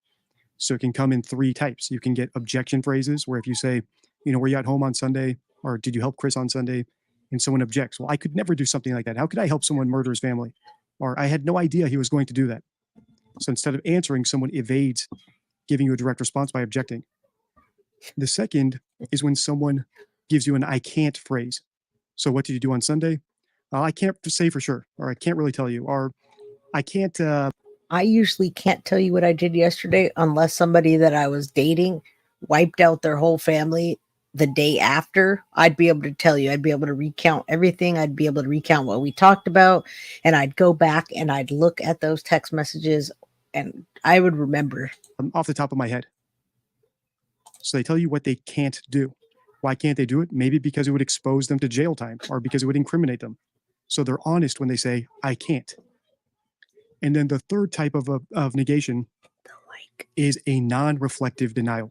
So it can come in 3 types. You can get objection phrases where if you say, you know, were you at home on Sunday? Or did you help Chris on Sunday? And someone objects. Well, I could never do something like that. How could I help someone murder his family? Or I had no idea he was going to do that. So instead of answering, someone evades giving you a direct response by objecting. The second is when someone gives you an I can't phrase. So what did you do on Sunday? I can't say for sure, or I can't really tell you, or I can't. I usually can't tell you what I did yesterday unless somebody that I was dating wiped out their whole family the day after. I'd be able to tell you. I'd be able to recount everything. I'd be able to recount what we talked about, and I'd go back and I'd look at those text messages and I would remember. Off the top of my head. So they tell you what they can't do. Why can't they do it? Maybe because it would expose them to jail time or because it would incriminate them. So they're honest when they say, I can't. And then the third type of negation is a non-reflective denial.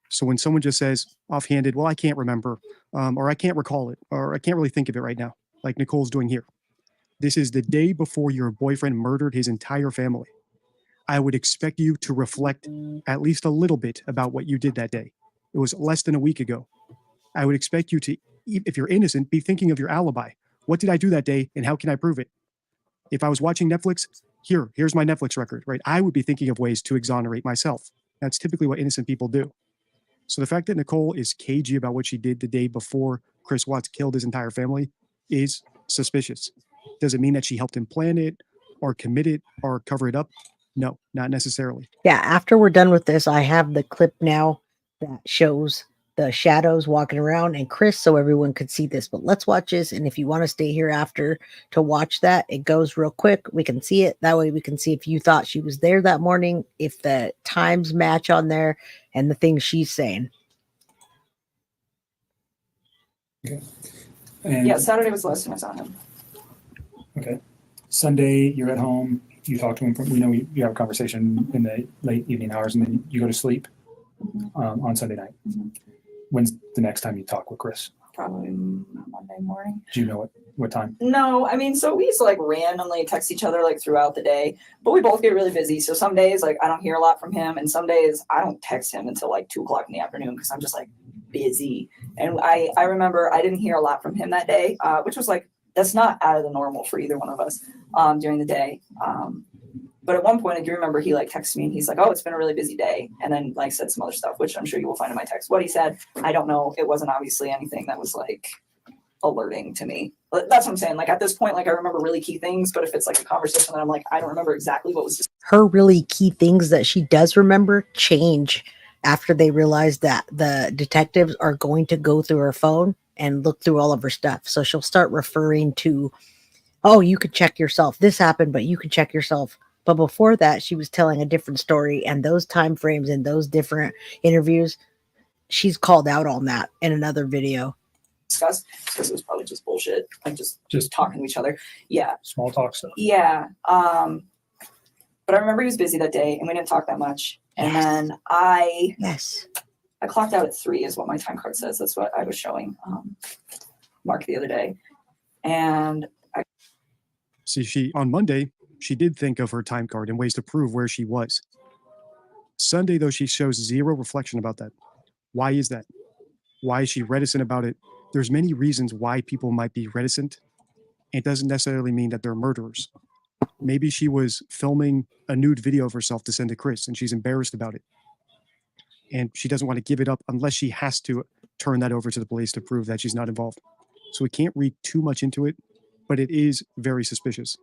So when someone just says offhanded, well, I can't remember, or I can't recall it, or I can't really think of it right now, like Nicole's doing here. This is the day before your boyfriend murdered his entire family. I would expect you to reflect at least a little bit about what you did that day. It was less than a week ago. I would expect you to, if you're innocent, be thinking of your alibi. What did I do that day and how can I prove it? If I was watching Netflix, here's my Netflix record, right? I would be thinking of ways to exonerate myself. That's typically what innocent people do. So the fact that Nicole is cagey about what she did the day before Chris Watts killed his entire family is suspicious. Does it mean that she helped him plan it or commit it or cover it up? No, not necessarily. Yeah, after we're done with this, I have the clip now that shows the shadows walking around and Chris so everyone could see this. But let's watch this. And if you want to stay here after to watch that, it goes real quick. We can see it. That way we can see if you thought she was there that morning, if the times match on there and the things she's saying. Okay. And Yeah, Saturday was the last time I saw him. okay. Sunday, you're at home. You talk to him. We know you have a conversation in the late evening hours, and then you go to sleep on Sunday night. When's the next time you talk with Chris? Probably Monday morning. Do you know what time? No, I mean, so we used to like randomly text each other like throughout the day, but we both get really busy. So some days like I don't hear a lot from him, and some days I don't text him until like 2:00 in the afternoon because I'm just like busy. And I remember I didn't hear a lot from him that day, which was like that's not out of the normal for either one of us during the day. But at one point, I do remember he like texted me and he's like, "Oh, it's been a really busy day," and then like said some other stuff, which I'm sure you will find in my text. What he said, I don't know. It wasn't obviously anything that was like alerting to me. But that's what I'm saying. Like at this point, like I remember really key things, but if it's like a conversation that I'm like, I don't remember exactly what was just Her really key things that she does remember change after they realize that the detectives are going to go through her phone and look through all of her stuff. So she'll start referring to, oh, you could check yourself. This happened, but you can check yourself. But before that, she was telling a different story, and those time frames and those different interviews, she's called out on that in another video. discussed because it was probably just bullshit, like just talking to each other. Yeah. Small talk stuff. Yeah. But I remember he was busy that day and we didn't talk that much. And then I clocked out at 3 is what my time card says. That's what I was showing Mark the other day. And See, on Monday, she did think of her time card and ways to prove where she was. Sunday, though, she shows zero reflection about that. Why is that? Why is she reticent about it? There's many reasons why people might be reticent. It doesn't necessarily mean that they're murderers. Maybe she was filming a nude video of herself to send to Chris and she's embarrassed about it. And she doesn't want to give it up unless she has to turn that over to the police to prove that she's not involved. So we can't read too much into it, but it is very suspicious.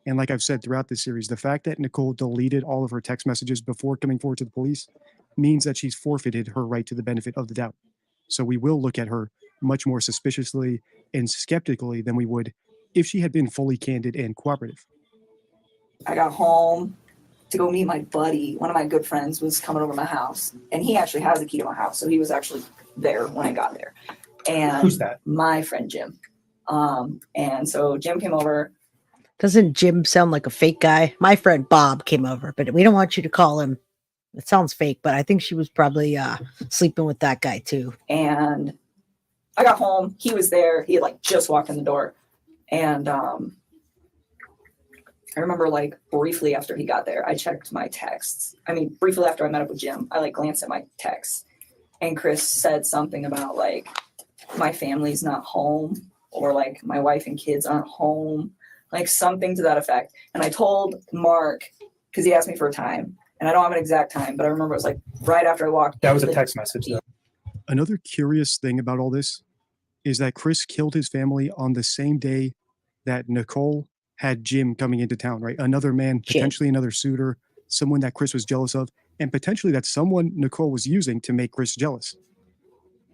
And like I've said throughout this series, the fact that Nicole deleted all of her text messages before coming forward to the police means that she's forfeited her right to the benefit of the doubt. So we will look at her much more suspiciously and skeptically than we would if she had been fully candid and cooperative. I got home to go meet my buddy. One of my good friends was coming over to my house, and he actually has a key to my house. So he was actually there when I got there. And who's that? My friend Jim. And so Jim came over. Doesn't Jim sound like a fake guy? My friend Bob came over, but we don't want you to call him. It sounds fake, but I think she was probably sleeping with that guy too. And I got home. He was there. He had like just walked in the door. And I remember like briefly after he got there, I checked my texts. I mean, briefly after I met up with Jim, I like glanced at my texts. And Chris said something about like, my family's not home, or like my wife and kids aren't home. Like something to that effect. And I told Mark, because he asked me for a time, and I don't have an exact time, but I remember it was like right after I walked. That was a text message though. Another curious thing about all this is that Chris killed his family on the same day that Nicole had Jim coming into town, right? Another man, potentially another suitor, someone that Chris was jealous of, and potentially that someone Nicole was using to make Chris jealous.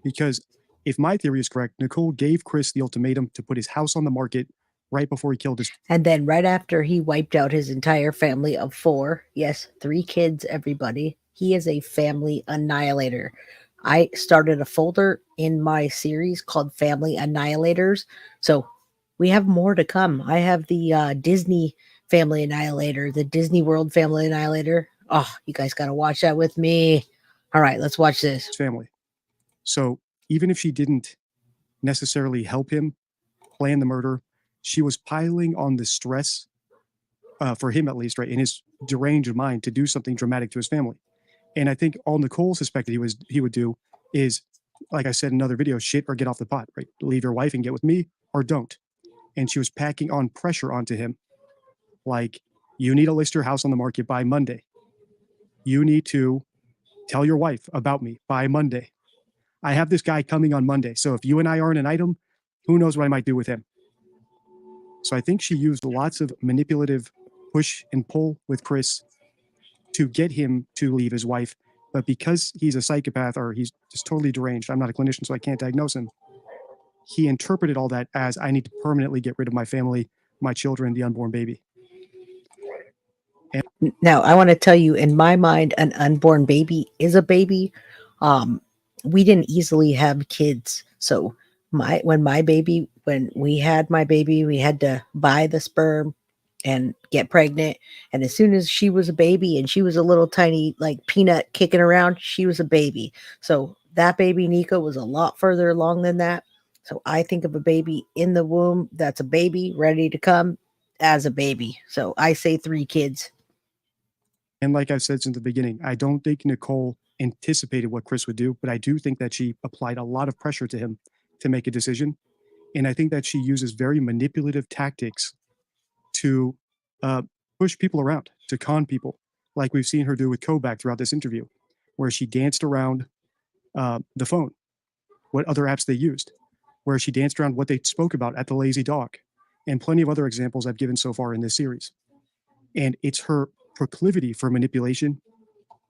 Because if my theory is correct, Nicole gave Chris the ultimatum to put his house on the market right before he killed his. And then right after he wiped out his entire family of 4, yes, 3 kids, everybody, he is a family annihilator. I started a folder in my series called Family Annihilators. So we have more to come. I have the Disney Family Annihilator, the Disney World Family Annihilator. Oh, you guys got to watch that with me. All right, let's watch this. Family. So even if she didn't necessarily help him plan the murder, she was piling on the stress for him, at least, right, in his deranged mind, to do something dramatic to his family. And I think all Nicole suspected he would do is, like I said in another video, shit or get off the pot, right? Leave your wife and get with me, or don't. And she was packing on pressure onto him, like, you need to list your house on the market by Monday. You need to tell your wife about me by Monday. I have this guy coming on Monday, so if you and I aren't an item, who knows what I might do with him. So I think she used lots of manipulative push and pull with Chris to get him to leave his wife. But because he's a psychopath, or he's just totally deranged, I'm not a clinician, so I can't diagnose him, he interpreted all that as, I need to permanently get rid of my family, my children, the unborn baby. Now, I want to tell you, in my mind, an unborn baby is a baby. We didn't easily have kids. So when we had my baby, we had to buy the sperm and get pregnant. And as soon as she was a baby and she was a little tiny, like, peanut kicking around, she was a baby. So that baby, Nico, was a lot further along than that. So I think of a baby in the womb that's a baby ready to come as a baby. So I say 3 kids. And like I've said since the beginning, I don't think Nicole anticipated what Chris would do, but I do think that she applied a lot of pressure to him to make a decision. And I think that she uses very manipulative tactics to push people around, to con people, like we've seen her do with Kobach throughout this interview, where she danced around the phone, what other apps they used, where she danced around what they spoke about at the Lazy Dog, and plenty of other examples I've given so far in this series. And it's her proclivity for manipulation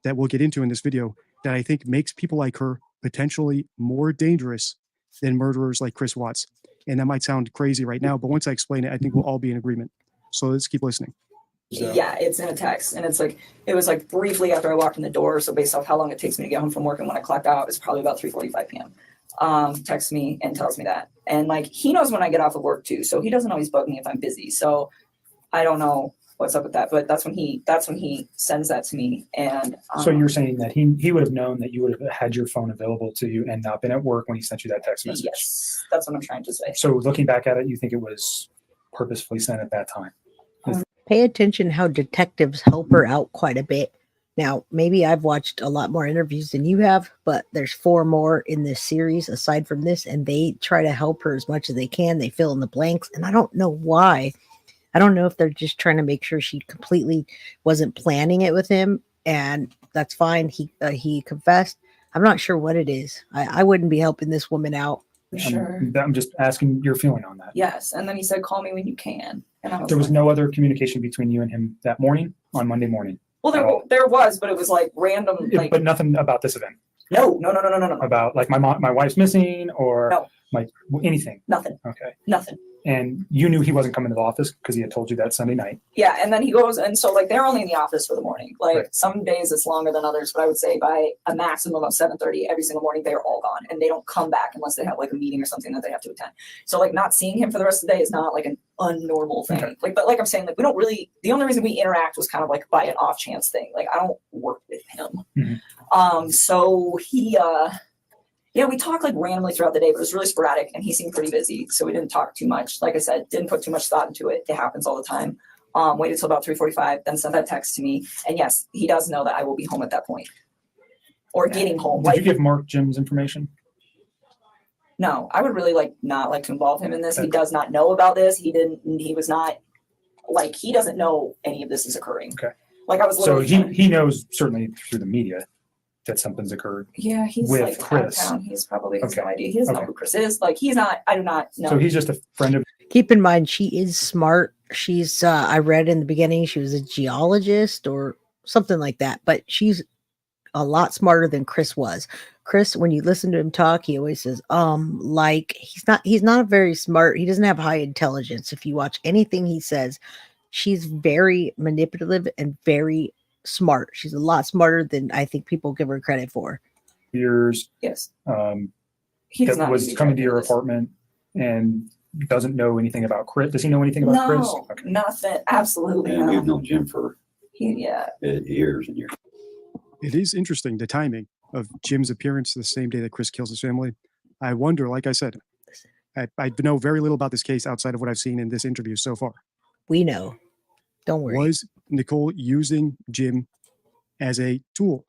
that we'll get into in this video that I think makes people like her potentially more dangerous than murderers like Chris Watts. And that might sound crazy right now, but once I explain it, I think we'll all be in agreement. So let's keep listening. Yeah, it's in a text, and it was like briefly after I walked in the door. So based off how long it takes me to get home from work and when I clocked out, it's probably about 3:45 p.m. Texts me and tells me that, and like, he knows when I get off of work too, so he doesn't always bug me if I'm busy. So I don't know what's up with that, but that's when he sends that to me. And so you're saying that he would have known that you would have had your phone available to you and not been at work when he sent you that text message. Yes, that's what I'm trying to say. So looking back at it, you think it was purposefully sent at that time? Pay attention how detectives help her out quite a bit. Now, maybe I've watched a lot more interviews than you have, but there's 4 more in this series aside from this, and they try to help her as much as they can. They fill in the blanks, and I don't know why. I don't know if they're just trying to make sure she completely wasn't planning it with him, and that's fine. He confessed. I'm not sure what it is. I wouldn't be helping this woman out. Sure. I'm just asking your feeling on that. Yes, and then he said, "Call me when you can." And there was no other communication between you and him that morning on Monday morning. Well, there was, but it was like random, like, but nothing about this event. No. About like my wife's missing, or anything. Nothing. Okay. Nothing. And you knew he wasn't coming to the office because he had told you that Sunday night. Yeah, and then he goes, and so like they're only in the office for the morning. Like some days it's longer than others, but I would say by a maximum of 7:30 every single morning they're all gone, and they don't come back unless they have like a meeting or something that they have to attend. So like not seeing him for the rest of the day is not like an unnormal thing. Okay. Like, but like I'm saying, like we don't really. The only reason we interact was kind of like by an off chance thing. Like I don't work with him. Mm-hmm. So he yeah, we talked like randomly throughout the day, but it was really sporadic, and he seemed pretty busy, so we didn't talk too much. Like I said, didn't put too much thought into it. It happens all the time. Waited till about 3:45, then sent that text to me. And yes, he does know that I will be home at that point, or getting home. Did you give Mark Jim's information? No, I would really not like to involve him in this. He does not know about this. He was not like, he doesn't know any of this is occurring. Okay. Like I was. So he knows certainly through the media that something's occurred. Yeah, he's with like Chris. out of town. He's probably has no idea. He doesn't know who Chris is. Like he's not. I do not know. So he's just a friend of. Keep in mind, she is smart. She's. I read in the beginning she was a geologist or something like that, but she's a lot smarter than Chris was. Chris, when you listen to him talk, he always says, like he's not very smart. He doesn't have high intelligence. If you watch anything he says, she's very manipulative and very smart. She's a lot smarter than I think people give her credit for. Years. Yes. He that was coming to your apartment and doesn't know anything about Chris. Does he know anything about Chris? Okay. Nothing. Absolutely And not. we've known Jim for years and years. It is interesting, the timing. of Jim's appearance the same day that Chris kills his family. I wonder, like I said, I know very little about this case outside of what I've seen in this interview so far. We know. Don't worry. Was Nichol using Jim as a tool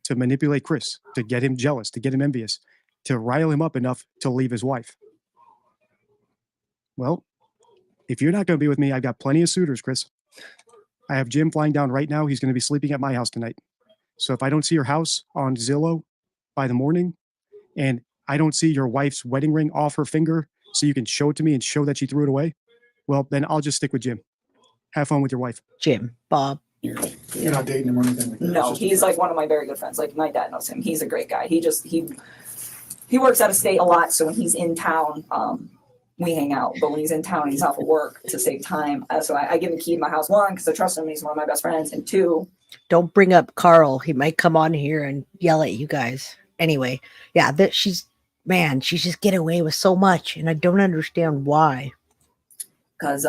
to manipulate Chris, to get him jealous, to get him envious, to rile him up enough to leave his wife? Well, if you're not going to be with me, I've got plenty of suitors, Chris. I have Jim flying down right now. He's going to be sleeping at my house tonight. So if I don't see your house on Zillow by the morning, and I don't see your wife's wedding ring off her finger so you can show it to me and show that she threw it away, well, then I'll just stick with Jim. Have fun with your wife. Jim, Bob. You're not dating him or anything like that? No, he's like one of my very good friends. Like, my dad knows him. He's a great guy. He works out of state a lot, so when he's in town, we hang out. But when he's in town, he's off of work to save time. So I give him the key to my house, one, because I trust him. He's one of my best friends. And two, don't bring up Carl. He might come on here and yell at you guys. Anyway, yeah, she's just get away with so much, and I don't understand why. Because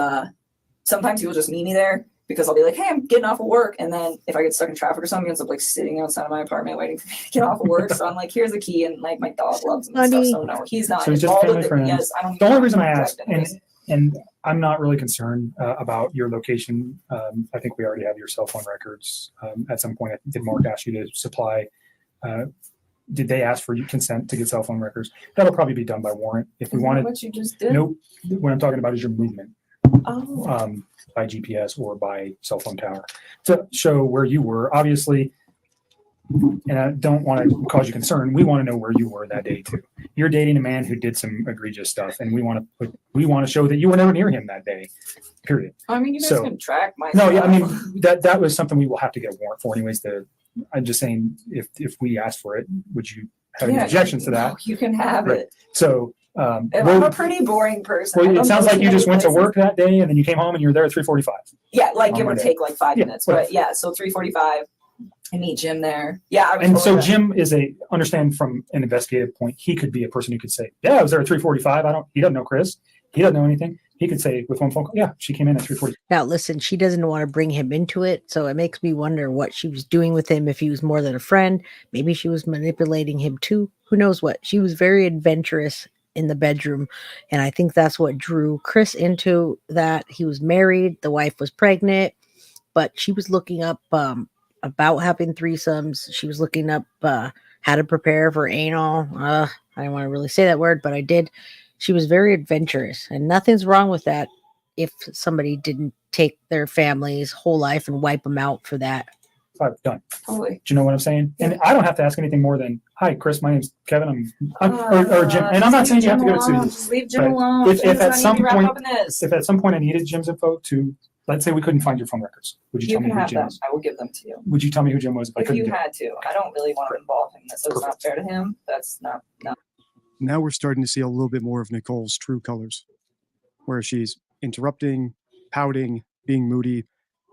sometimes he will just meet me there because I'll be like, hey, I'm getting off of work. And then if I get stuck in traffic or something, he ends up like sitting outside of my apartment waiting for me to get off of work. So I'm like, here's the key. And like, my dog loves him and stuff. So no, he's not. So he's just involved family with it. friends. Yes, I don't The only even reason I know asked, and I'm not really concerned about your location. I think we already have your cell phone records. At some point, did Mark ask you to supply? Did they ask for consent to get cell phone records? That'll probably be done by warrant. If we wanted, what you just did? Nope. What I'm talking about is your movement. Oh. By GPS or by cell phone tower to show where you were. Obviously, and I don't want to cause you concern. We want to know where you were that day too. You're dating a man who did some egregious stuff, and we want to show that you were never near him that day. Period. I mean, you guys can track my. No, yeah, I mean that was something we will have to get a warrant for, anyways. I'm just saying, if we asked for it, would you have any objections to that? No, you can have it. So. I'm a pretty boring person. Well, it sounds like you just went to work that day and then you came home and you were there at 3:45. Yeah, like give or take like 5 minutes. But yeah, so 3:45, I meet Jim there. Yeah, and so Jim is understand from an investigative point, he could be a person who could say, yeah, I was there at 3:45. He doesn't know Chris. He doesn't know anything. He could say with one phone call, yeah, she came in at 3:45. Now, listen, she doesn't want to bring him into it. So it makes me wonder what she was doing with him. If he was more than a friend, maybe she was manipulating him too. Who knows what? She was very adventurous in the bedroom, and I think that's what drew Chris into that. He was married, the wife was pregnant, but she was looking up about having threesomes. She was looking up how to prepare for anal. I don't want to really say that word, but I did. She was very adventurous, and nothing's wrong with that if somebody didn't take their family's whole life and wipe them out for that. Done. Totally. Do you know what I'm saying? And I don't have to ask anything more than, hi, Chris, my name's Kevin. Or Jim. And I'm not saying you have to go to. Just leave Jim alone. If at some point I needed Jim's info to, let's say we couldn't find your phone records, would you tell me who Jim was? I will give them to you. Would you tell me who Jim was if I couldn't? If you had to. I don't really want to involve him. That's not fair to him. That's not. No. Now we're starting to see a little bit more of Nichole's true colors, where she's interrupting, pouting, being moody,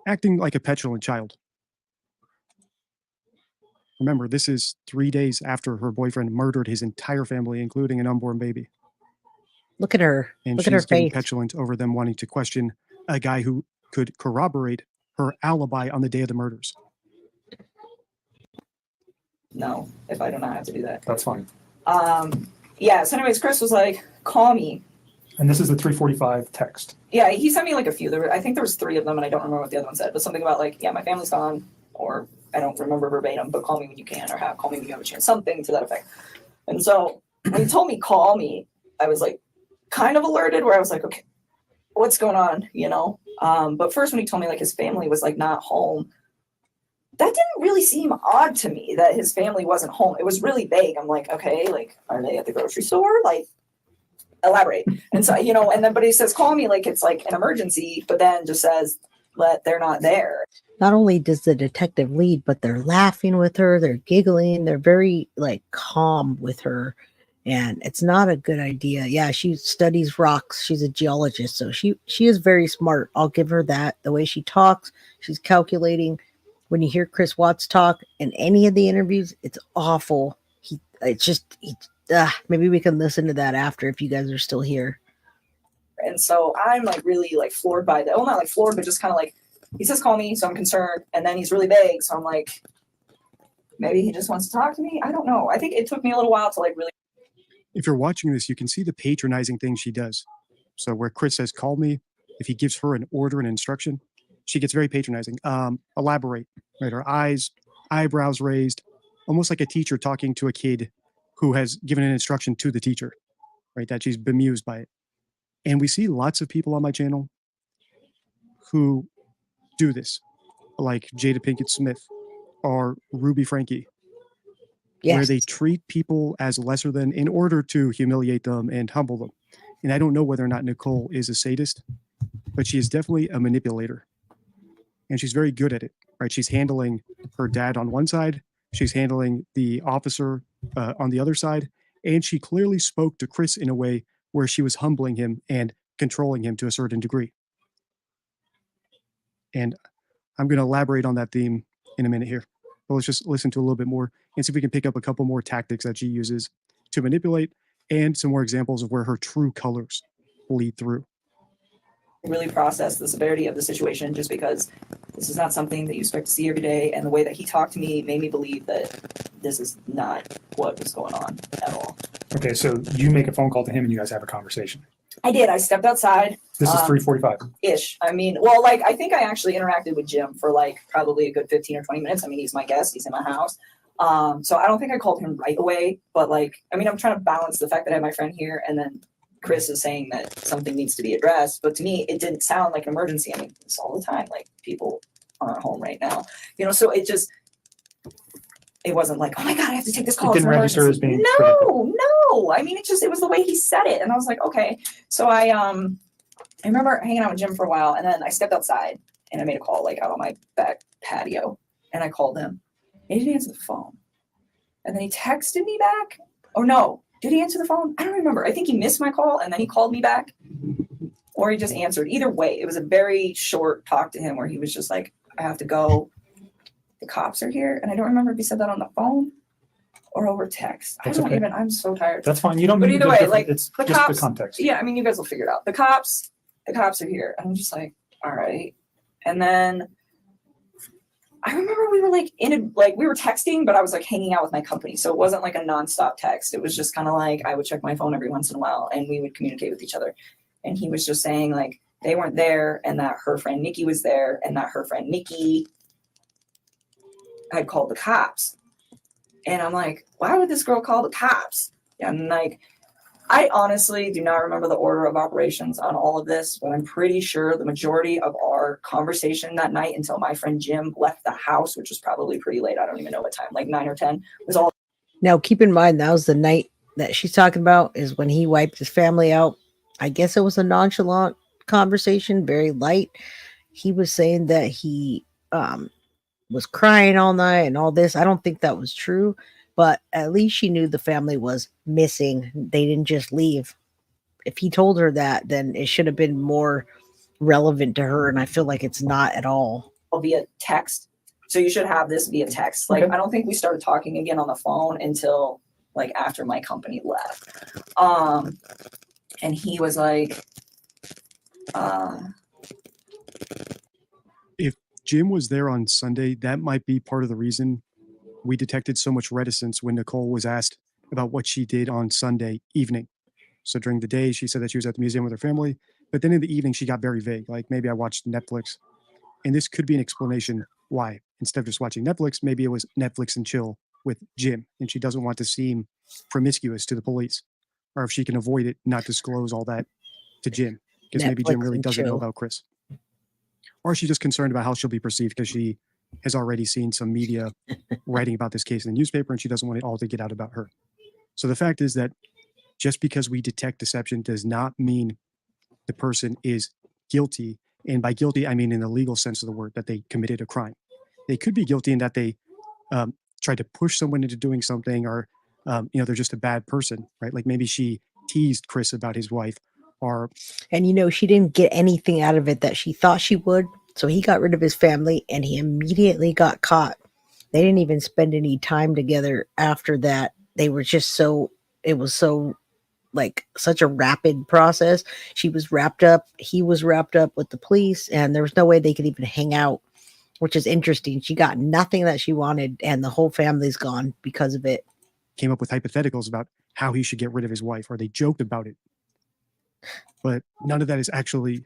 acting like a petulant child. Remember, this is 3 days after her boyfriend murdered his entire family, including an unborn baby. Look at her. And Look at her she's getting face. petulant over them wanting to question a guy who could corroborate her alibi on the day of the murders. No, if I do not have to do that. That's fine. Yeah, so anyways, Chris was like, call me. And this is the 3:45 text. Yeah, he sent me like a few. I think there was 3 of them, and I don't remember what the other one said, but something about like, yeah, my family's gone, or I don't remember verbatim, but call me when you can, or call me when you have a chance, something to that effect. And so when he told me call me, I was like kind of alerted, where I was like, okay, what's going on, you know? But first when he told me like his family was like not home, that didn't really seem odd to me that his family wasn't home. It was really vague. I'm like, okay, like, are they at the grocery store? Like, elaborate. And so, you know, and then, but he says, call me like it's like an emergency, but then just says, they're not there. Not only does the detective lead, but they're laughing with her, they're giggling, they're very like calm with her, and it's not a good idea. Yeah, she studies rocks. She's a geologist, so she is very smart. I'll give her that. The way she talks, she's calculating. When you hear Chris Watts talk in any of the interviews, it's awful. Maybe we can listen to that after if you guys are still here. And so I'm like really like floored by that. Well, not like floored, but just kind of like, he says, call me. So I'm concerned. And then he's really vague. So I'm like, Maybe he just wants to talk to me. I don't know. I think it took me a little while to like really. If you're watching this, you can see the patronizing things she does. So where Chris says, call me, if he gives her an order and instruction, she gets very patronizing. Elaborate, right? Her eyebrows raised, almost like a teacher talking to a kid who has given an instruction to the teacher, right? That she's bemused by it. And we see lots of people on my channel who do this, like Jada Pinkett Smith or Ruby Frankie, where they treat people as lesser than in order to humiliate them and humble them. And I don't know whether or not Nichol is a sadist, but she is definitely a manipulator. And she's very good at it, right? She's handling her dad on one side, she's handling the officer on the other side, and she clearly spoke to Chris in a way where she was humbling him and controlling him to a certain degree. And I'm going to elaborate on that theme in a minute here. But let's just listen to a little bit more and see if we can pick up a couple more tactics that she uses to manipulate and some more examples of where her true colors lead through. Really process the severity of the situation, just because this is not something that you expect to see every day, and the way that he talked to me made me believe that this is not what was going on at all. Okay, so you make a phone call to him and you guys have a conversation. I did. I stepped outside. This is 3:45 ish. I mean, well, like I think I actually interacted with Jim for like probably a good 15 or 20 minutes. I mean, he's my guest. He's in my house. So I don't think I called him right away, but like, I mean, I'm trying to balance the fact that I have my friend here, and then Chris is saying that something needs to be addressed. But to me, it didn't sound like an emergency. I mean, it's all the time. Like people aren't home right now, you know. So it wasn't like, oh my God, I have to take this call. It didn't register as being critical. No. I mean, it was the way he said it, and I was like, okay. So I remember hanging out with Jim for a while, and then I stepped outside and I made a call like out on my back patio, and I called him. And he didn't answer the phone, and then he texted me back. Or no. Did he answer the phone? I don't remember. I think he missed my call and then he called me back, or he just answered. Either way, it was a very short talk to him where he was just like, I have to go. The cops are here. And I don't remember if he said that on the phone or over text. That's I'm so tired. That's fine. You don't But need either to way, different- like it's the just cops, the context. Yeah, I mean, you guys will figure it out. The cops are here. And I'm just like, all right. And then I remember we were like we were texting, but I was like hanging out with my company. So it wasn't like a nonstop text. It was just kind of like I would check my phone every once in a while and we would communicate with each other. And he was just saying like they weren't there, and that her friend Nikki was there, and that her friend Nikki had called the cops. And I'm like, why would this girl call the cops? And like, I honestly do not remember the order of operations on all of this, but I'm pretty sure the majority of our conversation that night until my friend Jim left the house, which was probably pretty late, I don't even know what time, like 9 or 10, was all. Now, keep in mind, that was the night that she's talking about, is when he wiped his family out. I guess it was a nonchalant conversation, very light. He was saying that he was crying all night and all this. I don't think that was true, but at least she knew the family was missing. They didn't just leave. If he told her that, then it should have been more relevant to her, and I feel like it's not at all. Via text. So you should have this via text. Like, I don't think we started talking again on the phone until like after my company left. And he was like, If Jim was there on Sunday, that might be part of the reason we detected so much reticence when Nichol was asked about what she did on Sunday evening. So during the day, she said that she was at the museum with her family, but then in the evening, she got very vague. Like, maybe I watched Netflix. And this could be an explanation why. Instead of just watching Netflix, maybe it was Netflix and chill with Jim, and she doesn't want to seem promiscuous to the police. Or if she can avoid it, not disclose all that to Jim, because maybe Jim really doesn't know about Chris. Or she's just concerned about how she'll be perceived because she has already seen some media writing about this case in the newspaper, and she doesn't want it all to get out about her. So the fact is that just because we detect deception does not mean the person is guilty. And by guilty, I mean in the legal sense of the word, that they committed a crime. They could be guilty in that they tried to push someone into doing something, or they're just a bad person, right? Like maybe she teased Chris about his wife, and she didn't get anything out of it that she thought she would. So he got rid of his family and he immediately got caught. They didn't even spend any time together after that. They were just it was such a rapid process. She was wrapped up, he was wrapped up with the police, and there was no way they could even hang out which is interesting. She got nothing that she wanted, and the whole family's gone because of it. Came up with hypotheticals about how he should get rid of his wife, or they joked about it. But none of that is actually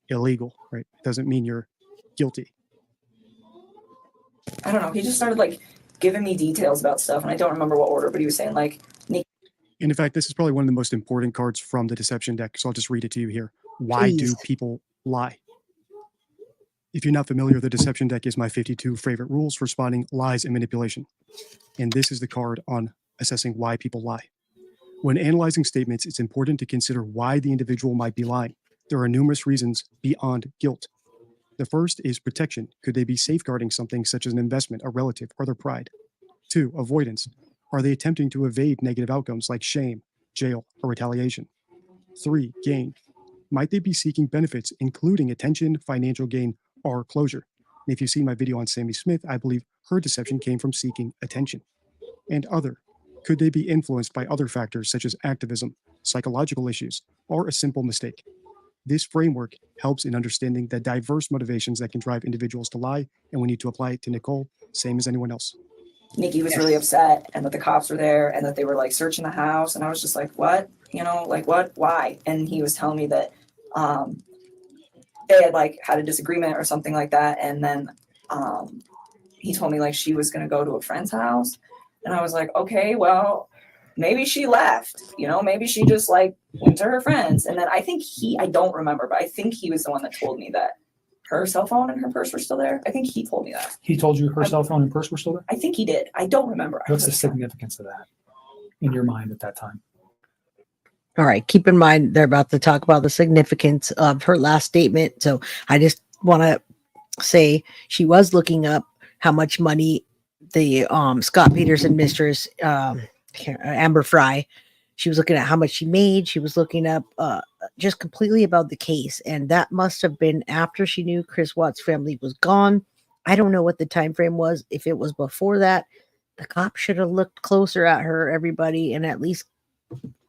illegal, right? It doesn't mean you're guilty. I don't know. He just started like giving me details about stuff, and I don't remember what order, but he was saying like, and in fact, this is probably one of the most important cards from the deception deck. So I'll just read it to you here. Why do people lie? If you're not familiar, the deception deck is my 52 favorite rules for spotting lies and manipulation. And this is the card on assessing why people lie. When analyzing statements, it's important to consider why the individual might be lying. There are numerous reasons beyond guilt. The first is protection. Could they be safeguarding something such as an investment, a relative, or their pride? 2, avoidance. Are they attempting to evade negative outcomes like shame, jail, or retaliation? 3, gain. Might they be seeking benefits, including attention, financial gain, or closure? And if you see my video on Sammy Smith, I believe her deception came from seeking attention. And other. Could they be influenced by other factors such as activism, psychological issues, or a simple mistake? This framework helps in understanding the diverse motivations that can drive individuals to lie, and we need to apply it to Nicole, same as anyone else. Nikki was really upset, and that the cops were there, and that they were like searching the house, and I was just like, what? You know, like what? Why? And he was telling me that they had like had a disagreement or something like that, and then he told me like she was going to go to a friend's house, and I was like, okay, well, maybe she left, you know, maybe she just like went to her friends. And then I think I don't remember, but I think he was the one that told me that her cell phone and her purse were still there. I think he told me that. He told you her cell phone and purse were still there? I think he did. I don't remember. What's the significance of that in your mind at that time? All right. Keep in mind, they're about to talk about the significance of her last statement. So I just want to say she was looking up how much money the Scott Peterson mistress, Amber Fry, she was looking at how much she made. She was looking up just completely about the case. And that must have been after she knew Chris Watts' family was gone. I don't know what the time frame was. If it was before that, the cops should have looked closer at her, everybody, and at least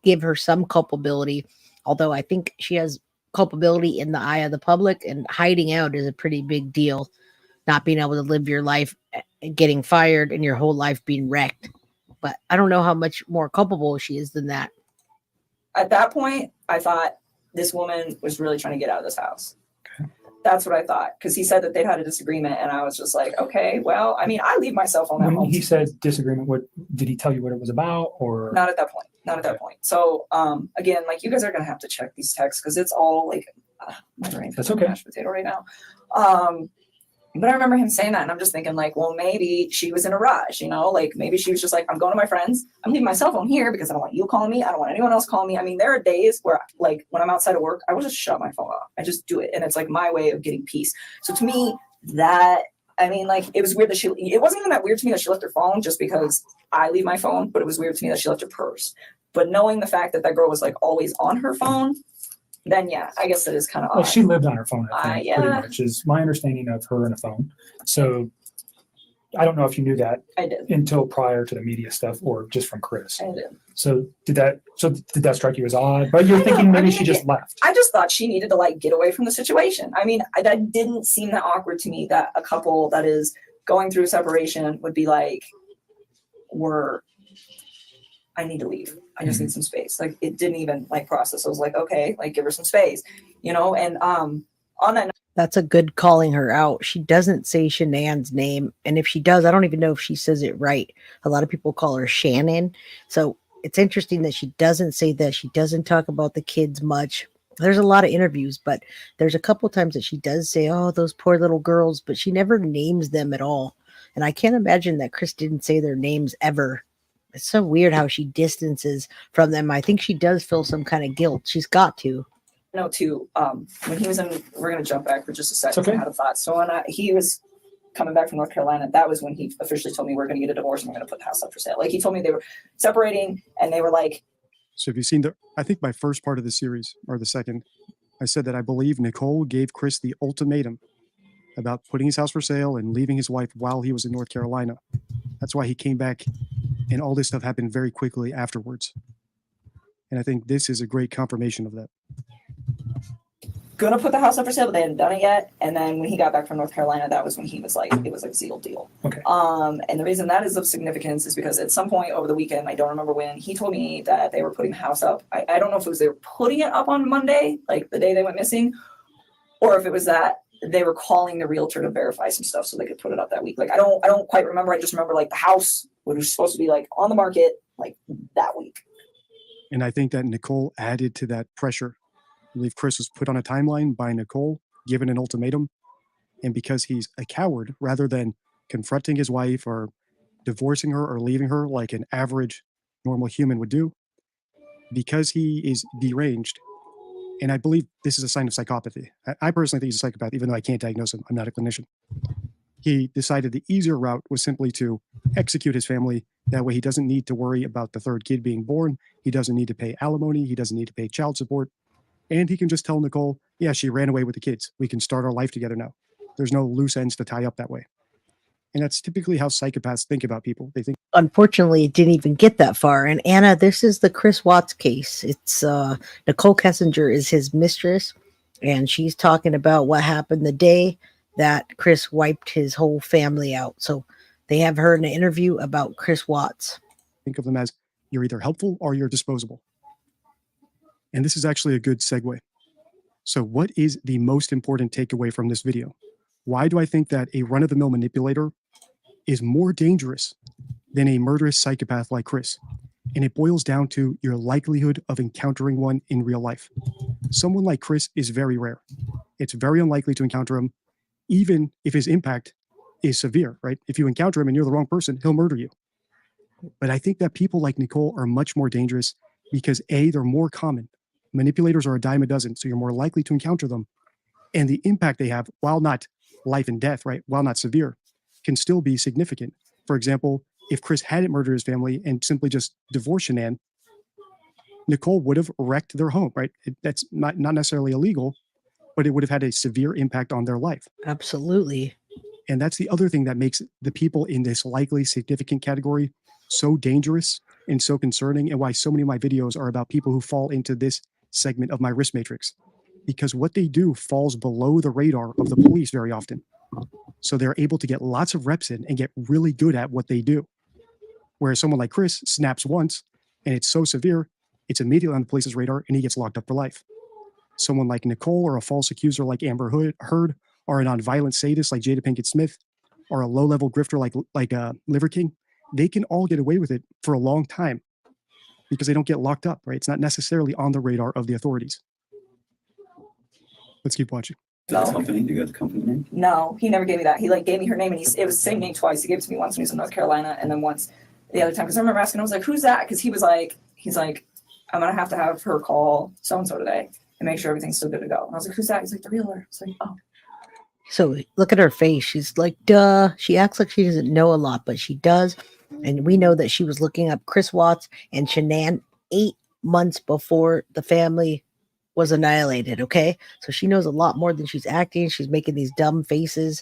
give her some culpability. Although I think she has culpability in the eye of the public, and hiding out is a pretty big deal. Not being able to live your life, getting fired, and your whole life being wrecked. But I don't know how much more culpable she is than that. At that point, I thought this woman was really trying to get out of this house. Okay. That's what I thought. Because he said that they'd had a disagreement, and I was just like, okay, well, I mean, I leave my cell phone at home. When he said disagreement, what did he tell you what it was about, or not at that point? Not at that point. So again, like, you guys are gonna have to check these texts because it's all like my brain. That's okay. Mashed potato right now. But I remember him saying that, and I'm just thinking, like, well, maybe she was in a rush, you know, like maybe she was just like, I'm going to my friends. I'm leaving my cell phone here because I don't want you calling me. I don't want anyone else calling me. I mean, there are days where, like, when I'm outside of work, I will just shut my phone off. I just do it, and it's like my way of getting peace. So to me, that, I mean, like, it was weird that it wasn't even that weird to me that she left her phone just because I leave my phone, but it was weird to me that she left her purse. But knowing the fact that that girl was like always on her phone, then yeah, I guess it is kind of well, she lived on her phone, I think, yeah. pretty much is my understanding of her and a phone. So I don't know if you knew that I did until prior to the media stuff, or just from Chris. I did. So did that strike you as odd? But you're thinking maybe she just left. I just thought she needed to like get away from the situation. I mean, that didn't seem that awkward to me that a couple that is going through separation would be like, I need to leave. I just need some space. Like, it didn't even like process. I was like, okay, like, give her some space, you know? And on that. That's a good calling her out. She doesn't say Shanann's name. And if she does, I don't even know if she says it right. A lot of people call her Shanann. So it's interesting that she doesn't say that. She doesn't talk about the kids much. There's a lot of interviews, but there's a couple times that she does say, oh, those poor little girls, but she never names them at all. And I can't imagine that Chris didn't say their names ever. It's so weird how she distances from them. I think she does feel some kind of guilt. She's got to. No, too. When he was in, we're going to jump back for just a second. Okay. I had a thought. So when he was coming back from North Carolina, that was when he officially told me we're going to get a divorce and we're going to put the house up for sale. Like, he told me they were separating, and they were like. So have you seen I think my first part of the series, or the second, I said that I believe Nicole gave Chris the ultimatum about putting his house for sale and leaving his wife while he was in North Carolina. That's why he came back, and all this stuff happened very quickly afterwards. And I think this is a great confirmation of that. gonna put the house up for sale, but they hadn't done it yet. And then when he got back from North Carolina, that was when he was like, it was like a sealed deal. Okay. And the reason that is of significance is because at some point over the weekend, I don't remember when, he told me that they were putting the house up. I don't know if it was they were putting it up on Monday, like the day they went missing, or if it was that they were calling the realtor to verify some stuff so they could put it up that week. Like I don't quite remember. I just remember like the house was supposed to be like on the market like that week. And I think that Nichol added to that pressure. I believe Chris was put on a timeline by Nichol, given an ultimatum. And because he's a coward, rather than confronting his wife or divorcing her or leaving her like an average normal human would do, because he is deranged, and I believe this is a sign of psychopathy. I personally think he's a psychopath, even though I can't diagnose him. I'm not a clinician. He decided the easier route was simply to execute his family. That way he doesn't need to worry about the third kid being born. He doesn't need to pay alimony. He doesn't need to pay child support. And he can just tell Nichol, yeah, she ran away with the kids. We can start our life together now. There's no loose ends to tie up that way. And that's typically how psychopaths think about people. They think. Unfortunately, it didn't even get that far. And Anna, this is the Chris Watts case. It's Nichol Kessinger is his mistress, and she's talking about what happened the day that Chris wiped his whole family out. So they have her in an interview about Chris Watts. Think of them as you're either helpful or you're disposable. And this is actually a good segue. So what is the most important takeaway from this video? Why do I think that a run-of-the-mill manipulator is more dangerous than a murderous psychopath like Chris? And it boils down to your likelihood of encountering one in real life. Someone like Chris is very rare. It's very unlikely to encounter him, even if his impact is severe, right? If you encounter him and you're the wrong person, he'll murder you. But I think that people like Nichol are much more dangerous because A, they're more common. Manipulators are a dime a dozen, so you're more likely to encounter them. And the impact they have, while not life and death, right, while not severe, can still be significant. For example, if Chris hadn't murdered his family and simply just divorced Shanann, Nichol would have wrecked their home, right? That's not necessarily illegal, but it would have had a severe impact on their life. Absolutely. And that's the other thing that makes the people in this likely significant category so dangerous and so concerning, and why so many of my videos are about people who fall into this segment of my risk matrix, because what they do falls below the radar of the police very often. So they're able to get lots of reps in and get really good at what they do. Whereas someone like Chris snaps once and it's so severe, it's immediately on the police's radar and he gets locked up for life. Someone like Nichol or a false accuser like Amber Heard, or a nonviolent sadist like Jada Pinkett Smith, or a low-level grifter like Liver King, they can all get away with it for a long time because they don't get locked up, right? It's not necessarily on the radar of the authorities. Let's keep watching. No. Company? You got the company name? No, he never gave me that. He like gave me her name, and it was the same name twice. He gave it to me once when he was in North Carolina, and then once the other time. Because I remember asking, I was like, "Who's that?" Because he's like, "I'm gonna have to have her call so and so today and make sure everything's still good to go." And I was like, "Who's that?" He's like, "The realtor." It's like, "Oh." So look at her face. She's like, duh. She acts like she doesn't know a lot, but she does. And we know that she was looking up Chris Watts and Shanann 8 months before the family was annihilated. Okay. So she knows a lot more than she's acting. She's making these dumb faces.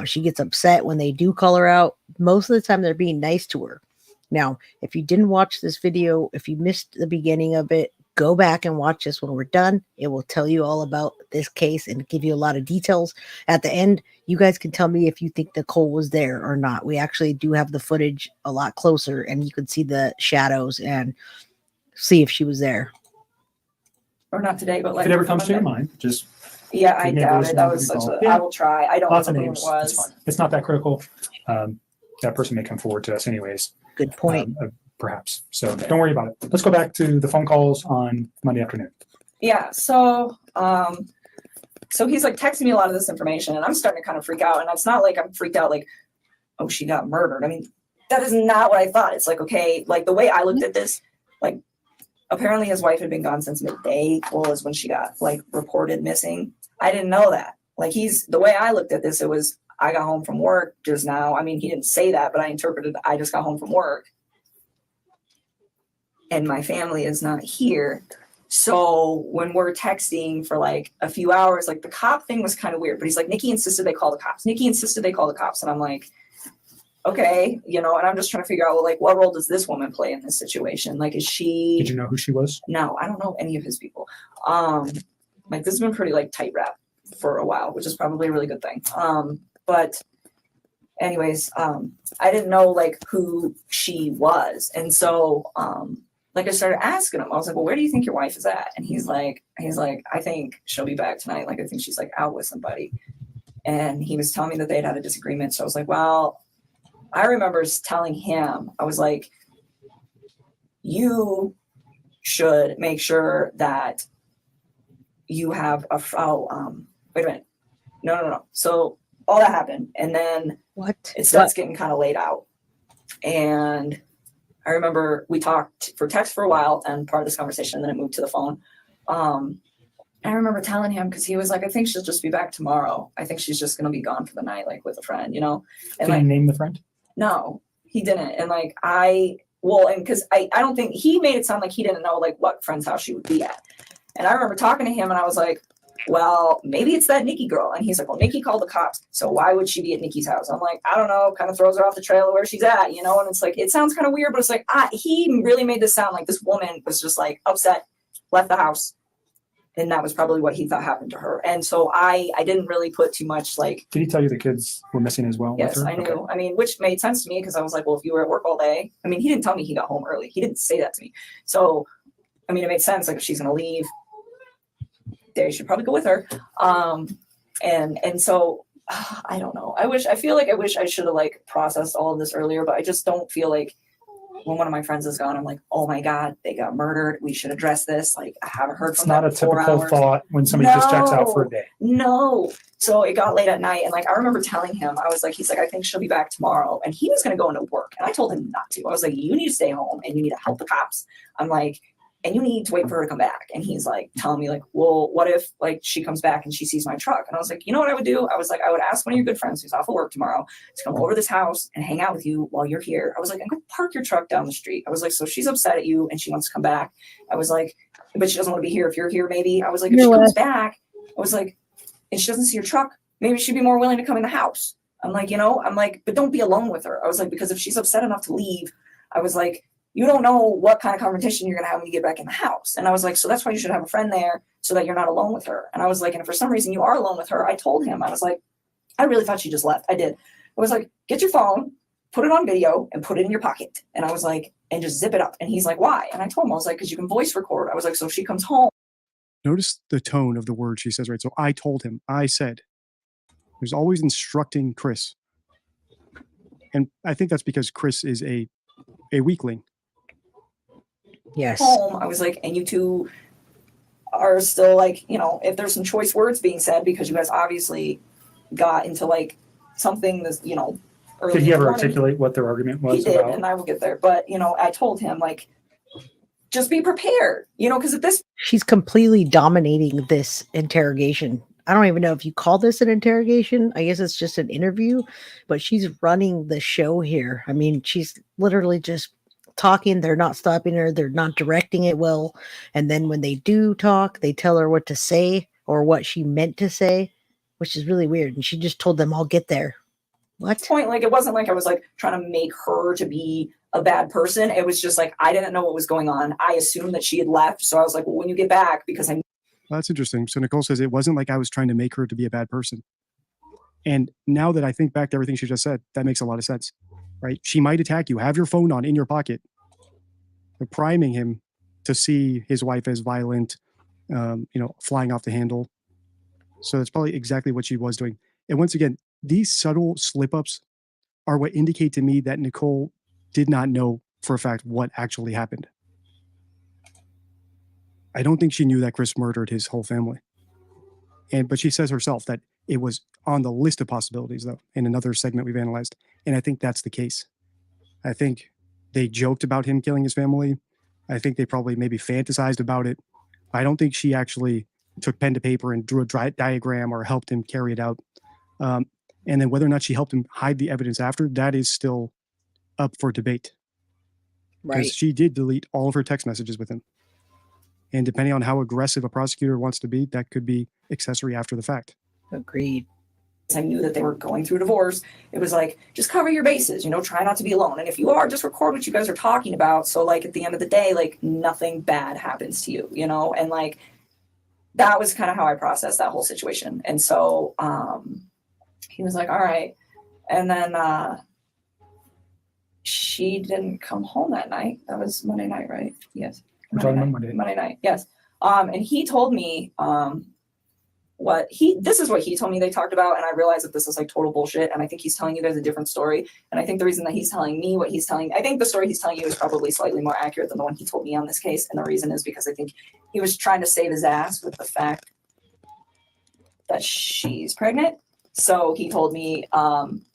She gets upset when they do call her out. Most of the time they're being nice to her. Now, if you didn't watch this video, if you missed the beginning of it, go back and watch this when we're done. It will tell you all about this case and give you a lot of details. At the end, you guys can tell me if you think Nichol was there or not. We actually do have the footage a lot closer, and you can see the shadows and see if she was there. Or not today, but like if it ever comes to your mind, just I doubt it. That was such a. Yeah. I will try. I don't know who it was. It's fine. It's not that critical. That person may come forward to us anyways. Good point. Perhaps. So don't worry about it. Let's go back to the phone calls on Monday afternoon. Yeah. So he's like texting me a lot of this information, and I'm starting to kind of freak out. And it's not like I'm freaked out like, oh, she got murdered. I mean, that is not what I thought. It's like, okay, like the way I looked at this, like apparently his wife had been gone since midday, was when she got like reported missing. I didn't know that. Like the way I looked at this, it was, I got home from work just now. I mean, he didn't say that, but I interpreted, I just got home from work and my family is not here. So when we're texting for like a few hours, like the cop thing was kind of weird, but he's like, Nikki insisted they call the cops. Nikki insisted they call the cops. And I'm like, okay, and I'm just trying to figure out, well, like, what role does this woman play in this situation? Like, is she... Did you know who she was? No, I don't know any of his people. Like this has been pretty like tight wrap for a while, which is probably a really good thing. But anyways, I didn't know like who she was. And so, like I started asking him, I was like, well, where do you think your wife is at? And he's like, I think she'll be back tonight. Like, I think she's like out with somebody. And he was telling me that they'd had a disagreement. So I was like, well, I remember telling him, I was like, you should make sure that you have a, wait a minute. No. So all that happened. And then it starts getting kind of laid out. And I remember we talked for text for a while and part of this conversation, then it moved to the phone. I remember telling him, because he was like, I think she'll just be back tomorrow. I think she's just going to be gone for the night, like with a friend, you know? And Did like, he name the friend? No, he didn't. And like, and because I don't think he made it sound like he didn't know like what friend's house she would be at. And I remember talking to him and I was like, well, maybe it's that Nikki girl. And he's like, well, Nikki called the cops. So why would she be at Nikki's house? I'm like, I don't know, kind of throws her off the trail of where she's at, you know? And it's like, it sounds kind of weird, but it's like, he really made this sound like this woman was just like upset, left the house. And that was probably what he thought happened to her. And so I didn't really put too much like. Did he tell you the kids were missing as well? Yes, with her? I knew. Okay. I mean, which made sense to me because I was like, well, if you were at work all day, I mean, he didn't tell me he got home early. He didn't say that to me. So, I mean, it made sense. Like if she's going to leave, they should probably go with her. And so I don't know. I feel like I should have like processed all of this earlier, but I just don't feel like when one of my friends is gone, I'm like, oh my God, they got murdered. We should address this. Like I haven't heard from them. It's not a typical thought when somebody just checks out for a day. No. So it got late at night. And like, I remember telling him, I was like, he's like, I think she'll be back tomorrow. And he was going to go into work. And I told him not to. I was like, you need to stay home and you need to help the cops. I'm like, and you need to wait for her to come back. And he's like telling me like, well, what if like she comes back and she sees my truck? And I was like, you know what I would do? I was like, I would ask one of your good friends who's off of work tomorrow to come over to this house and hang out with you while you're here. I was like, and go park your truck down the street. I was like, so she's upset at you and she wants to come back. I was like, but she doesn't want to be here if you're here, maybe. I was like, if she comes back, I was like, and she doesn't see your truck, maybe she'd be more willing to come in the house. I'm like, but don't be alone with her. I was like, because if she's upset enough to leave, I was like, you don't know what kind of confrontation you're going to have when you get back in the house. And I was like, so that's why you should have a friend there so that you're not alone with her. And I was like, and if for some reason you are alone with her, I told him, I was like, I really thought she just left. I did. I was like, get your phone, put it on video and put it in your pocket. And I was like, and just zip it up. And he's like, why? And I told him, I was like, because you can voice record. I was like, so if she comes home. Notice the tone of the word she says, right? So I told him, I said, there's always instructing Chris. And I think that's because Chris is a weakling. Yes. Home, I was like, and you two are still like, if there's some choice words being said, because you guys obviously got into like something that's, early. Did he ever articulate what their argument was? He did, about? and I will get there. But, I told him like, just be prepared, because at this. She's completely dominating this interrogation. I don't even know if you call this an interrogation. I guess it's just an interview, but she's running the show here. I mean, she's literally just talking. They're not stopping her. They're not directing it well. And then when they do talk, they tell her what to say or what she meant to say, which is really weird. And she just told them, I'll get there. What? Point, like, it wasn't like I was like trying to make her to be a bad person. It was just like, I didn't know what was going on. I assumed that she had left. So I was like, well, when you get back, because I. Well, that's interesting. So Nicole says it wasn't like I was trying to make her to be a bad person. And now that I think back to everything she just said, that makes a lot of sense, right? She might attack you. Have your phone on in your pocket. They're priming him to see his wife as violent, flying off the handle. So that's probably exactly what she was doing. And once again, these subtle slip-ups are what indicate to me that Nicole did not know for a fact what actually happened. I don't think she knew that Chris murdered his whole family. But she says herself that it was on the list of possibilities, though, in another segment we've analyzed. And I think that's the case. I think they joked about him killing his family. I think they probably maybe fantasized about it. I don't think she actually took pen to paper and drew a diagram or helped him carry it out. And then whether or not she helped him hide the evidence after, that is still up for debate. Right. Because she did delete all of her text messages with him. And depending on how aggressive a prosecutor wants to be, that could be accessory after the fact. Agreed. I knew that they were going through a divorce. It was like, just cover your bases, try not to be alone. And if you are, just record what you guys are talking about. So like at the end of the day, like nothing bad happens to you, and like that was kind of how I processed that whole situation. And so he was like, all right. And then she didn't come home that night. That was Monday night, right? Yes. We're talking about Monday. Monday night, yes. And he told me this is what he told me they talked about, and I realized that this is like total bullshit, and I think he's telling you there's a different story. And I think the reason that he's telling me what he's telling, I think the story he's telling you is probably slightly more accurate than the one he told me on this case. And the reason is because I think he was trying to save his ass with the fact that she's pregnant. So he told me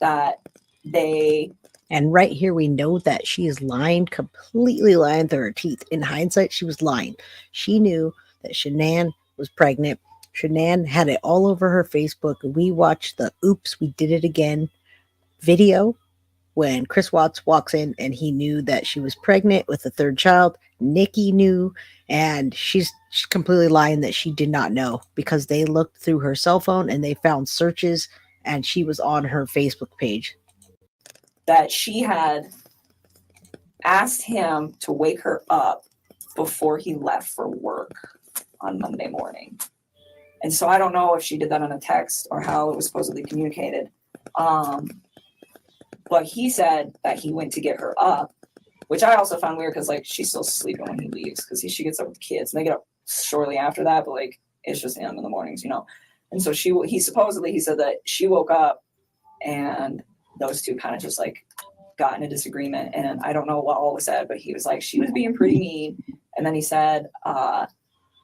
that they... And right here, we know that she is lying, completely lying through her teeth. In hindsight, she was lying. She knew that Shanann was pregnant. Shanann had it all over her Facebook. We watched the "Oops, we did it again" video when Chris Watts walks in and he knew that she was pregnant with a third child. Nikki knew, and she's completely lying that she did not know, because they looked through her cell phone and they found searches and she was on her Facebook page. That she had asked him to wake her up before he left for work on Monday morning. And so I don't know if she did that on a text or how it was supposedly communicated. But he said that he went to get her up, which I also found weird because like she's still sleeping when he leaves, because she gets up with the kids and they get up shortly after that, but like it's just him in the mornings, you know. And so he said that she woke up and those two kind of just like got in a disagreement, and I don't know what all was said, but he was like, she was being pretty mean. And then he said,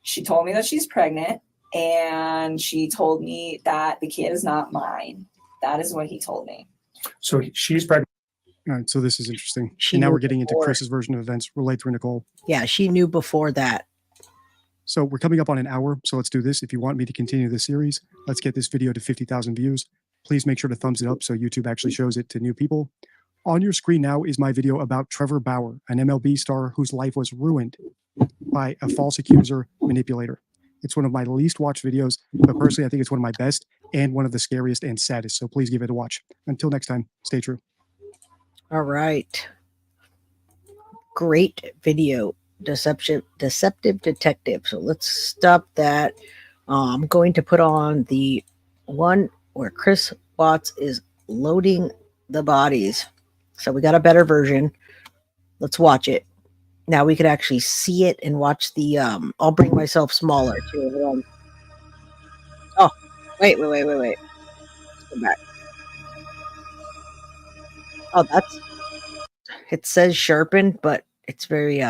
she told me that she's pregnant, and she told me that the kid is not mine. That is what he told me. So she's pregnant. All right, so this is interesting. She And now knew we're getting into before. Chris's version of events relayed through Nicole. Yeah, she knew before that. So we're coming up on an hour, so let's do this. If you want me to continue this series, let's get this video to 50,000 views. Please make sure to thumbs it up so YouTube actually shows it to new people. On your screen now is my video about Trevor Bauer, an MLB star whose life was ruined by a false accuser manipulator. It's one of my least watched videos, but personally, I think it's one of my best and one of the scariest and saddest. So please give it a watch. Until next time, stay true. All right. Great video. Deceptive detective. So let's stop that. I'm going to put on the one where Chris Watts is loading the bodies. So we got a better version. Let's watch it. Now we could actually see it and watch the I'll bring myself smaller too. Hold on. Oh, wait. Let's go back. Oh, it says sharpened, but it's very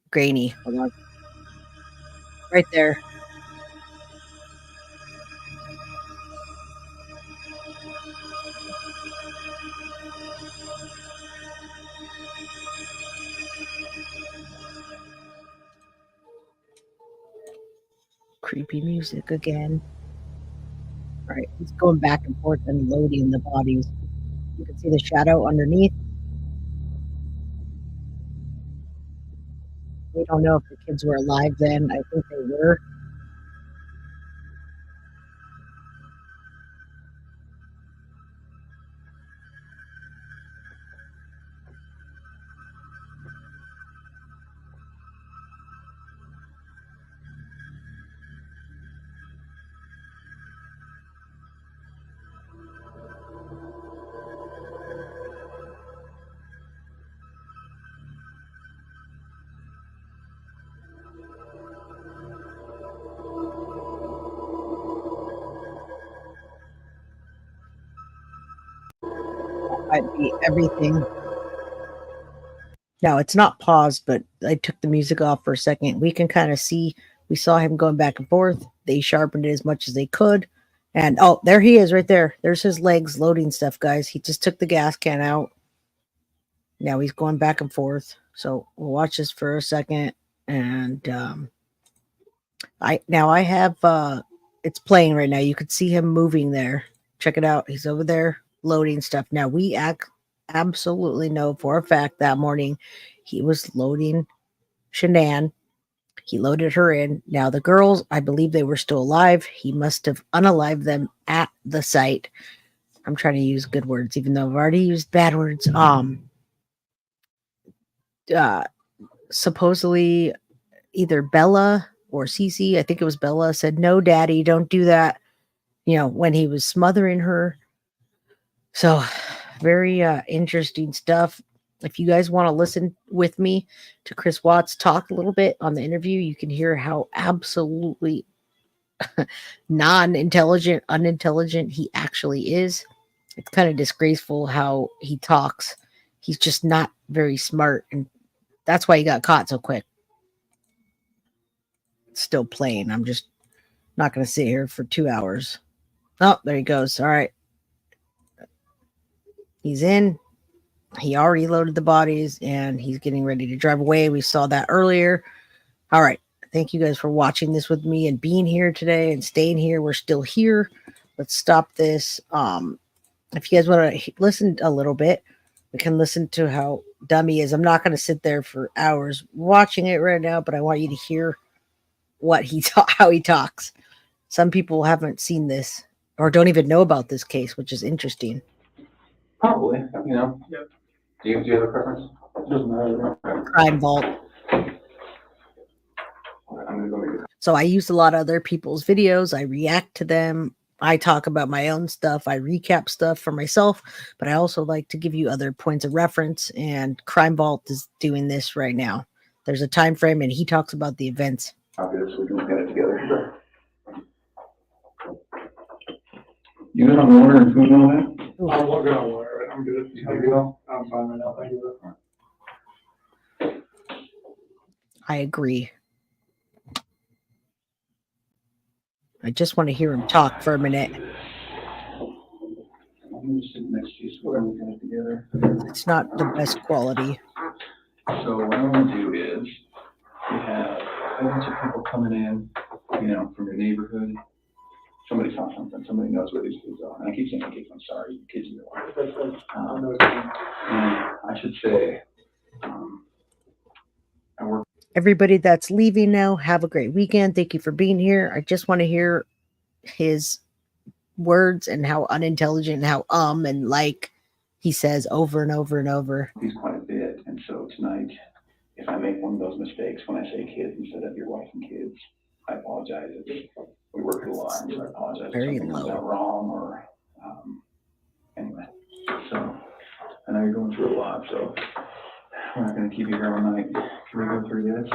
grainy. Hold on. Right there. Creepy music again. All right, it's going back and forth and loading the bodies. You can see the shadow underneath. We don't know if the kids were alive then. I think they were. Might be everything. No, it's not paused, but I took the music off for a second. We can kind of see, we saw him going back and forth. They sharpened it as much as they could. And oh, there he is right there. There's his legs loading stuff, guys. He just took the gas can out. Now he's going back and forth. So we'll watch this for a second. And I have it's playing right now. You could see him moving there. Check it out. He's over there loading stuff. Now we absolutely know for a fact that morning he was loading Shanann. He loaded her in. Now the girls, I believe they were still alive. He must have unalived them at the site. I'm trying to use good words, even though I've already used bad words. Supposedly either Bella or Cece, I think it was Bella, said, "No, Daddy, don't do that," when he was smothering her. So very interesting stuff. If you guys want to listen with me to Chris Watts talk a little bit on the interview, you can hear how absolutely non-intelligent, unintelligent he actually is. It's kind of disgraceful how he talks. He's just not very smart, and that's why he got caught so quick. It's still playing. I'm just not going to sit here for 2 hours. Oh, there he goes. All right. He's in. He already loaded the bodies, and he's getting ready to drive away. We saw that earlier. All right. Thank you guys for watching this with me and being here today and staying here. We're still here. Let's stop this. If you guys want to listen a little bit, we can listen to how dumb he is. I'm not going to sit there for hours watching it right now, but I want you to hear what how he talks. Some people haven't seen this or don't even know about this case, which is interesting. Probably, Yep. Do you have a preference? Doesn't matter. Crime Vault. I'm gonna go make it. So I use a lot of other people's videos. I react to them. I talk about my own stuff. I recap stuff for myself, but I also like to give you other points of reference. And Crime Vault is doing this right now. There's a time frame, and he talks about the events. I'll do this. We can look at it together. Sure. You good on water and food and all that? I'm good on water. I'm good. How you go? I'm fine right now. Thank you. I agree. I just want to hear him talk for a minute. I'm gonna sit next to you, so we're looking at it together. It's not the best quality. So what I want to do is we have a bunch of people coming in, from your neighborhood. Somebody saw something. Somebody knows where these kids are. And I keep saying kids. I'm sorry, kids in your life. And I should say, I work. Everybody that's leaving now, have a great weekend. Thank you for being here. I just want to hear his words and how unintelligent and how and like he says over and over and over. He's quite a bit. And so tonight, if I make one of those mistakes when I say kids instead of your wife and kids, I apologize. We work a lot, and so I apologize Very if something comes low. out wrong or anyway. So I know you're going through a lot, so we're not going to keep you here all night. Can we go through this?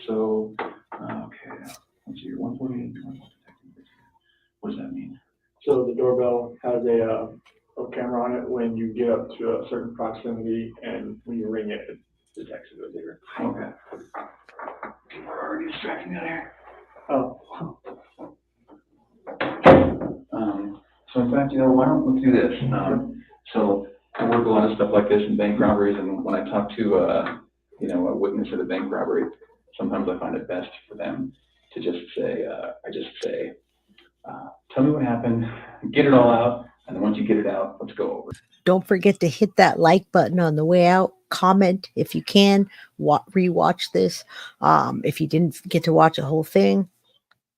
So, okay, let's see, 148. What does that mean? So the doorbell has a camera on it when you get up to a certain proximity, and when you ring it, it detects it here. Okay. People are already distracting me out here. Oh. So in fact, why don't we do this? So I work a lot of stuff like this in bank robberies, and when I talk to a witness at a bank robbery, sometimes I find it best for them to just say, tell me what happened, get it all out, and then once you get it out, let's go over it. Don't forget to hit that like button on the way out. Comment if you can. Rewatch this. If you didn't get to watch the whole thing,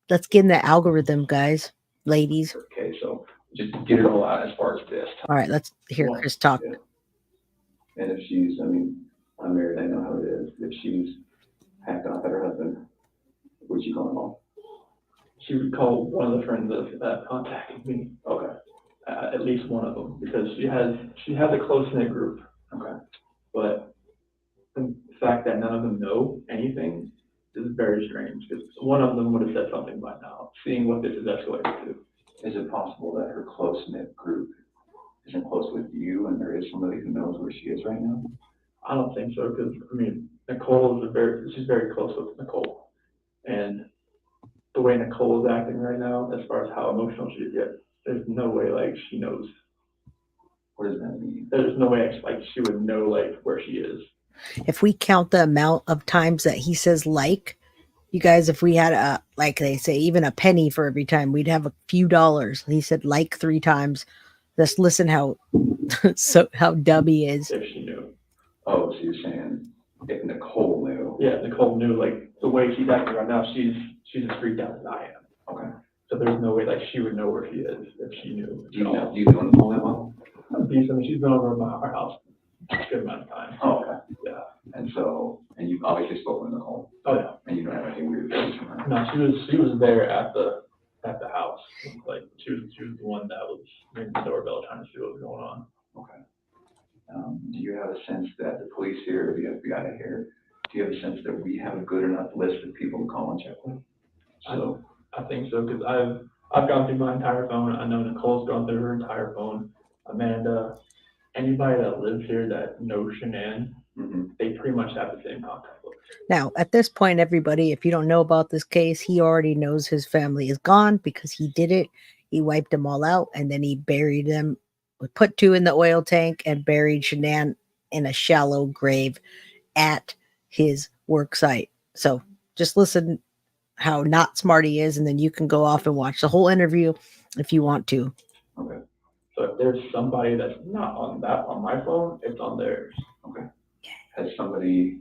let's get in the algorithm, guys, ladies. Okay, so just get it all out as far as this. All right, let's hear Chris talk. Yeah. And if she's, I'm married, I know how it is. If she's hacked off at her husband, would she call him off? She would call one of the friends that contacted me. Okay. At least one of them, because she has a close-knit group. Okay. But the fact that none of them know anything is very strange, because one of them would have said something by now, seeing what this is escalated to. Is it possible that her close-knit group isn't close with you, and there is somebody who knows where she is right now? I don't think so, because Nicole she's very close with Nicole, and the way Nicole is acting right now, as far as how emotional she gets, there's no way she knows. What does that mean? There's no way she would know where she is. If we count the amount of times that he says you guys, if we had like they say, even a penny for every time, we'd have a few dollars. He said 3 times. Just listen how dumb he is. If she knew. Oh, so you're saying if Nicole knew? Yeah, Nicole knew. The way she's acting right now, she's as freaked out as I am. Okay. So there's no way she would know where she is if she knew. Do you know Nicole that well? She's been over at our house a good amount of time. Oh, okay. Yeah. And And you've obviously spoken to Nicole. Oh yeah. And you don't have any weird things from her. No, she was there at the house. Like she was the one that was ringing the doorbell trying to see what was going on. Okay. Do you have a sense that the police here, or the FBI here, do you have a sense that we have a good enough list of people to call and check with? So I think so, because I've gone through my entire phone. I know Nicole's gone through her entire phone. Amanda, anybody that lives here that knows Shanann, they pretty much have the same contact list. Now, at this point, everybody, if you don't know about this case, he already knows his family is gone because he did it. He wiped them all out, and then he buried them. We put 2 in the oil tank and buried Shanann in a shallow grave at his work site. So just listen how not smart he is, and then you can go off and watch the whole interview if you want to. Okay. So if there's somebody that's not on my phone, it's on theirs. Okay. Has somebody,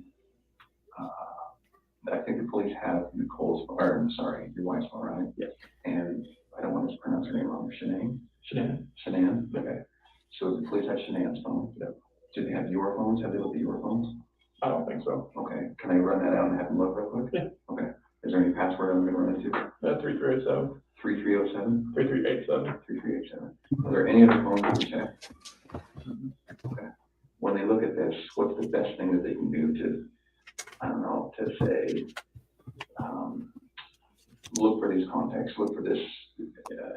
I think the police have Nicole's, or I'm sorry, your wife's phone, right? Yes. And I don't want to pronounce her name wrong, Shanann? Shanann. Okay. So the police have Shanann's phone? Yep. Do they have your phones? Have they looked at your phones? I don't think so. Okay. Can I run that out and have them look real quick? Yeah. Okay. Is there any password I'm going to run into? 3307. 3307? 3387. 3387. Are there any other phones we can check? Okay. When they look at this, what's the best thing that they can do to, I don't know, to say, look for these contacts, look for this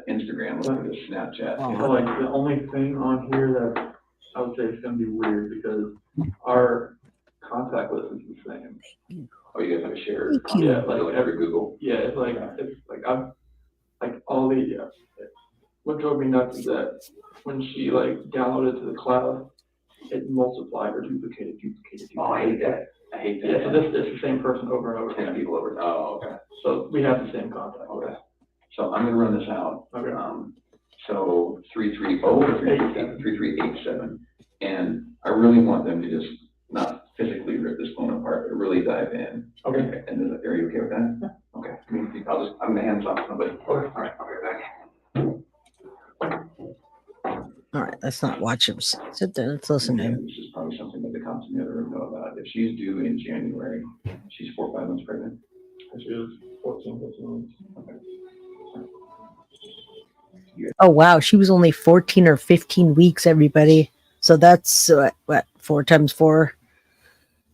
Instagram, look for this Snapchat? You know, like the only thing on here that I would say is going to be weird because our contact list is the same. Oh, you guys have a shared Yeah, contact, like every Google? Yeah, it's like I'm like all the what drove me nuts is that when she like downloaded to the cloud, it multiplied or duplicated. Oh, I hate that. I hate that. Yeah, so this is the same person over and over. 10 people over. Oh, okay. So we have the same contact. Okay. So I'm going to run this out. Okay. So 330 or 3387. And I really want them to just not physically rip this phone apart, but really dive in. Okay. And are you okay with that? Yeah. Okay. I'm going to hand this off to somebody. Okay. All right. I'll be back. All right, let's not watch him sit there. Let's listen to him. This is probably something that the cops in the other room know about. If she's due in January, she's 4 or 5 months pregnant. She was 14, 15 months. Okay. Oh, wow. She was only 14 or 15 weeks, everybody. So that's what 4 times 4,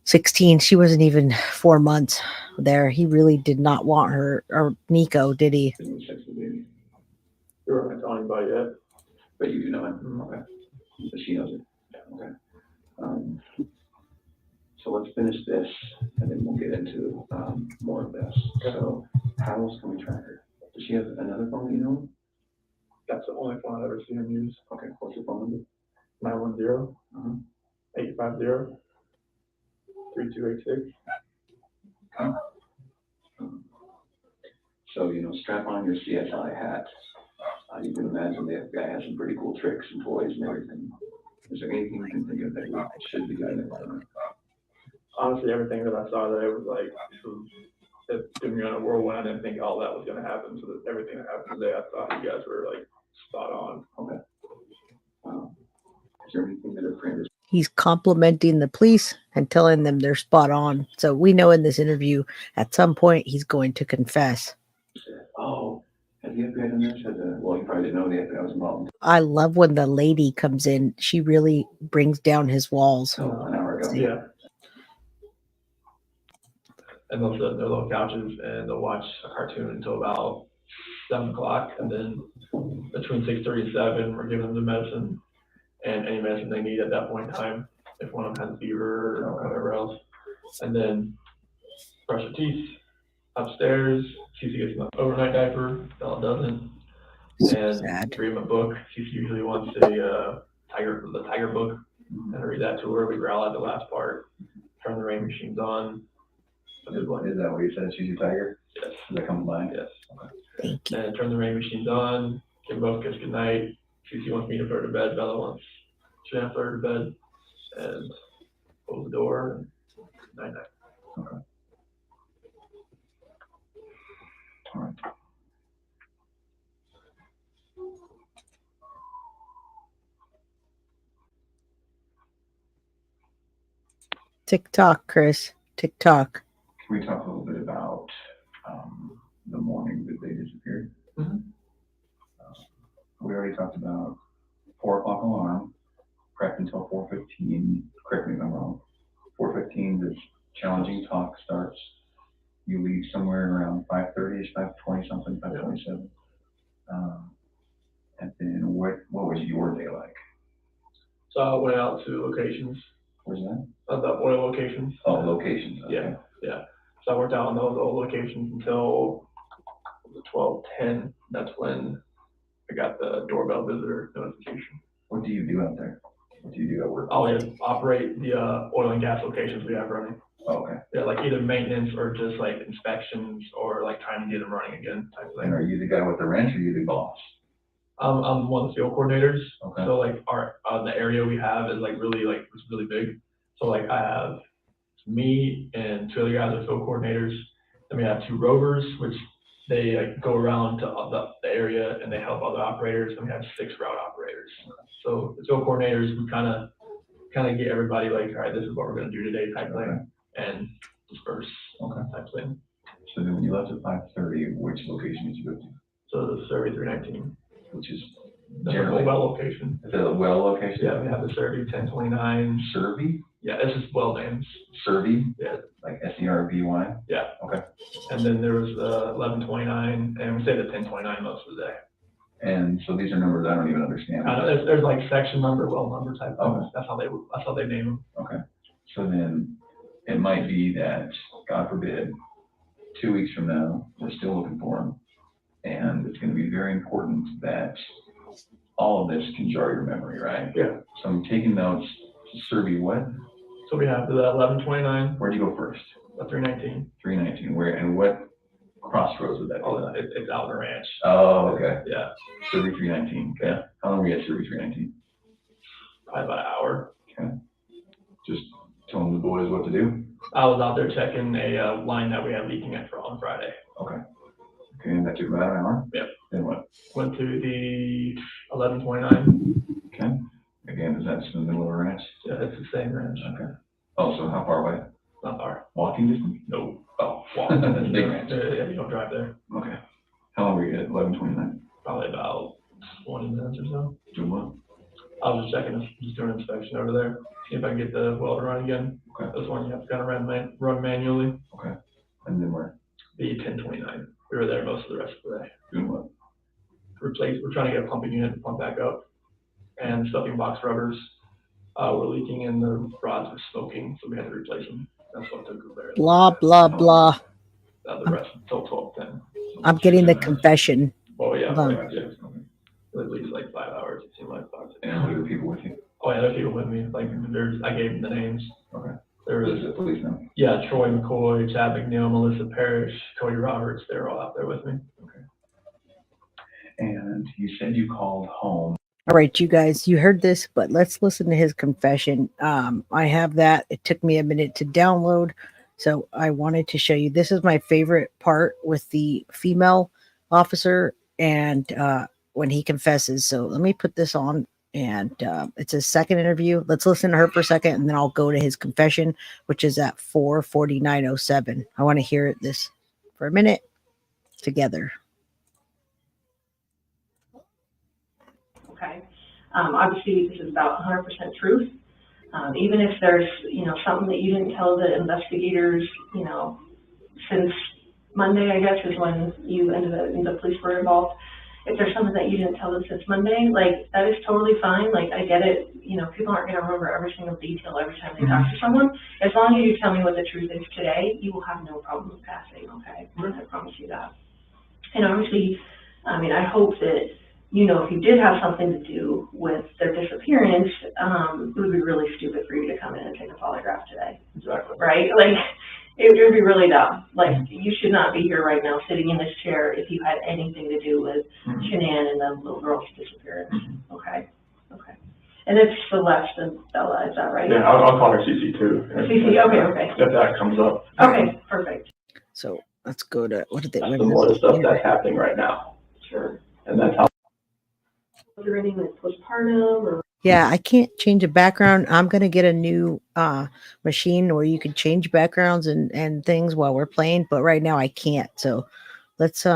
16. She wasn't even 4 months there. He really did not want her, or Nico, did he? You weren't telling anybody yet. But you do know it? Okay. So she knows it? Yeah. Okay. So let's finish this, and then we'll get into more of this. So how else can we track her? Does she have another phone that you know? That's the only phone I've ever seen her use. Okay, what's your phone number? 910 850 3286. Okay. So, strap on your CSI hat. You can imagine the FBI has some pretty cool tricks and toys and everything. Is there anything you can think of that we should be doing it? Honestly, everything that I saw there was like, it threw me on a whirlwind. I didn't think all that was going to happen. So that everything that happened today, I thought you guys were like spot on. Okay. Is there anything that a friend is? He's complimenting the police and telling them they're spot on. So we know in this interview, at some point, he's going to confess. Oh, has the FBI done this? Well, you probably didn't know the FBI was involved. I love when the lady comes in. She really brings down his walls. Oh, an hour ago. Yeah. And they'll sit in their little couches and they'll watch a cartoon until about 7 o'clock. And then between 6:30 and 7, we're giving them the medicine and any medicine they need at that point in time, if one of them has fever or whatever else. And then brush their teeth upstairs. Cece gets an overnight diaper, Bella doesn't. And read them a book. Cece usually wants the tiger book. And I read that to her. We growl at the last part. Turn the rain machines on. Is that what you said? Choose your tiger? Yes. Does that come by? Yes. Okay. Thank you. And turn the rain machines on. Give them both a kiss goodnight. Cece wants me to put her to bed. Bella wants Shanann to put her to bed. And close the door. And night night. Okay. All right. TikTok, Chris. TikTok. Can we talk a little bit about the morning that they disappeared? We already talked about 4 o'clock alarm, prep until 4:15. Correct me if I'm wrong. 4:15, this challenging talk starts. You leave somewhere around 5:30ish, 5:20 something, 5:27. And then what was your day like? So I went out to locations. Where's that? The oil locations. Oh, locations. Okay. Yeah. So I worked out on those oil locations until 12:10. That's when I got the doorbell visitor notification. What do you do out there? What do you do at work? I'll operate the oil and gas locations we have running. Oh, okay. Yeah, like either maintenance or just like inspections or like trying to get them running again type of thing. And are you the guy with the wrench or are you the boss? I'm one of the field coordinators. Okay. So like the area we have is it's really big. So like I have me and 2 other guys are field coordinators. Then we have 2 rovers, which they like go around to the area and they help other operators. And we have 6 route operators. So the field coordinators, we kind of get everybody like, all right, this is what we're going to do today type thing, and disperse type thing. So then when you left at 5:30, which location did you go to? So the Survey 319, which is the generally well location. Is it a well location? Yeah, we have the Survey 1029. Survey? Yeah, it's just well names. Survey? Yeah. Like SERVY? Yeah. Okay. And then there was the 1129, and we say the 1029 most of the day. And so these are numbers I don't even understand. There's like section number, well number type things. Okay. That's how they name them. Okay. So then it might be that, God forbid, 2 weeks from now, we're still looking for them. And it's going to be very important that all of this can jar your memory, right? Yeah. So I'm taking notes. Survey what? So we have the 1129. Where'd you go first? The 319. 319. Where and what crossroads would that be? Oh, it's out in the ranch. Oh, okay. Yeah. Survey 319. Okay. Yeah. How long were you at Survey 319? Probably about an hour. Okay. Just telling the boys what to do? I was out there checking a line that we had leaking on Friday. Okay. Okay, and that took about an hour? Yep. Then what? Went to the 1129. Okay. Again, is that just in the middle of a ranch? Yeah, it's the same ranch. Okay. Oh, so how far away? Not far. Walking distance? No. Oh, walking. Big ranch. Yeah, you don't drive there. Okay. How long were you at 1129? Probably about 20 minutes or so. Doing what? I was just doing an inspection over there. See if I can get the well to run again. Okay. This one you have to kind of run manually. Okay. And then where? The 1029. We were there most of the rest of the day. Doing what? We're trying to get a pumping unit to pump back up. And stuffing box rubbers were leaking and the rods were smoking, so we had to replace them. That's what took there. Blah, blah, blah. The rest until 12:10. I'm getting the confession. Oh, yeah. Hold on. Yeah. At least like 5 hours. It seemed like 5 to 10. And who are the people with you? Oh, yeah, there are people with me. Like, I gave them the names. Okay. There was the police now? Yeah, Troy McCoy, Chad McNeil, Melissa Parrish, Cody Roberts. They were all out there with me. Okay. And you said you called home. All right, you guys, you heard this, but let's listen to his confession. I have that. It took me a minute to download, so I wanted to show you. This is my favorite part with the female officer and when he confesses. So let me put this on, and it's a second interview. Let's listen to her for a second, and then I'll go to his confession, which is at 4:49:07. I want to hear this for a minute together. Okay. Obviously, this is about 100% truth. Even if there's, something that you didn't tell the investigators, since Monday, I guess, is when you ended up, the police were involved. If there's something that you didn't tell them since Monday, that is totally fine. I get it. People aren't going to remember every single detail every time they talk to someone. As long as you tell me what the truth is today, you will have no problem with passing, okay? I promise you that. And obviously, I hope that, if you did have something to do with their disappearance, it would be really stupid for you to come in and take a polygraph today. Exactly. Right? It would be really dumb. You should not be here right now sitting in this chair if you had anything to do with Shanann and the little girl's disappearance. Okay? Okay. And it's Celeste and Bella, is that right? Yeah, I'll call her CC too. CC, okay. If that comes up. Okay, perfect. So let's go to, what did they That's some more of the stuff that's happening right now. Sure. And that's how. Was there anything like postpartum or Yeah, I can't change a background. I'm gonna get a new machine where you can change backgrounds and things while we're playing, but right now I can't. So let's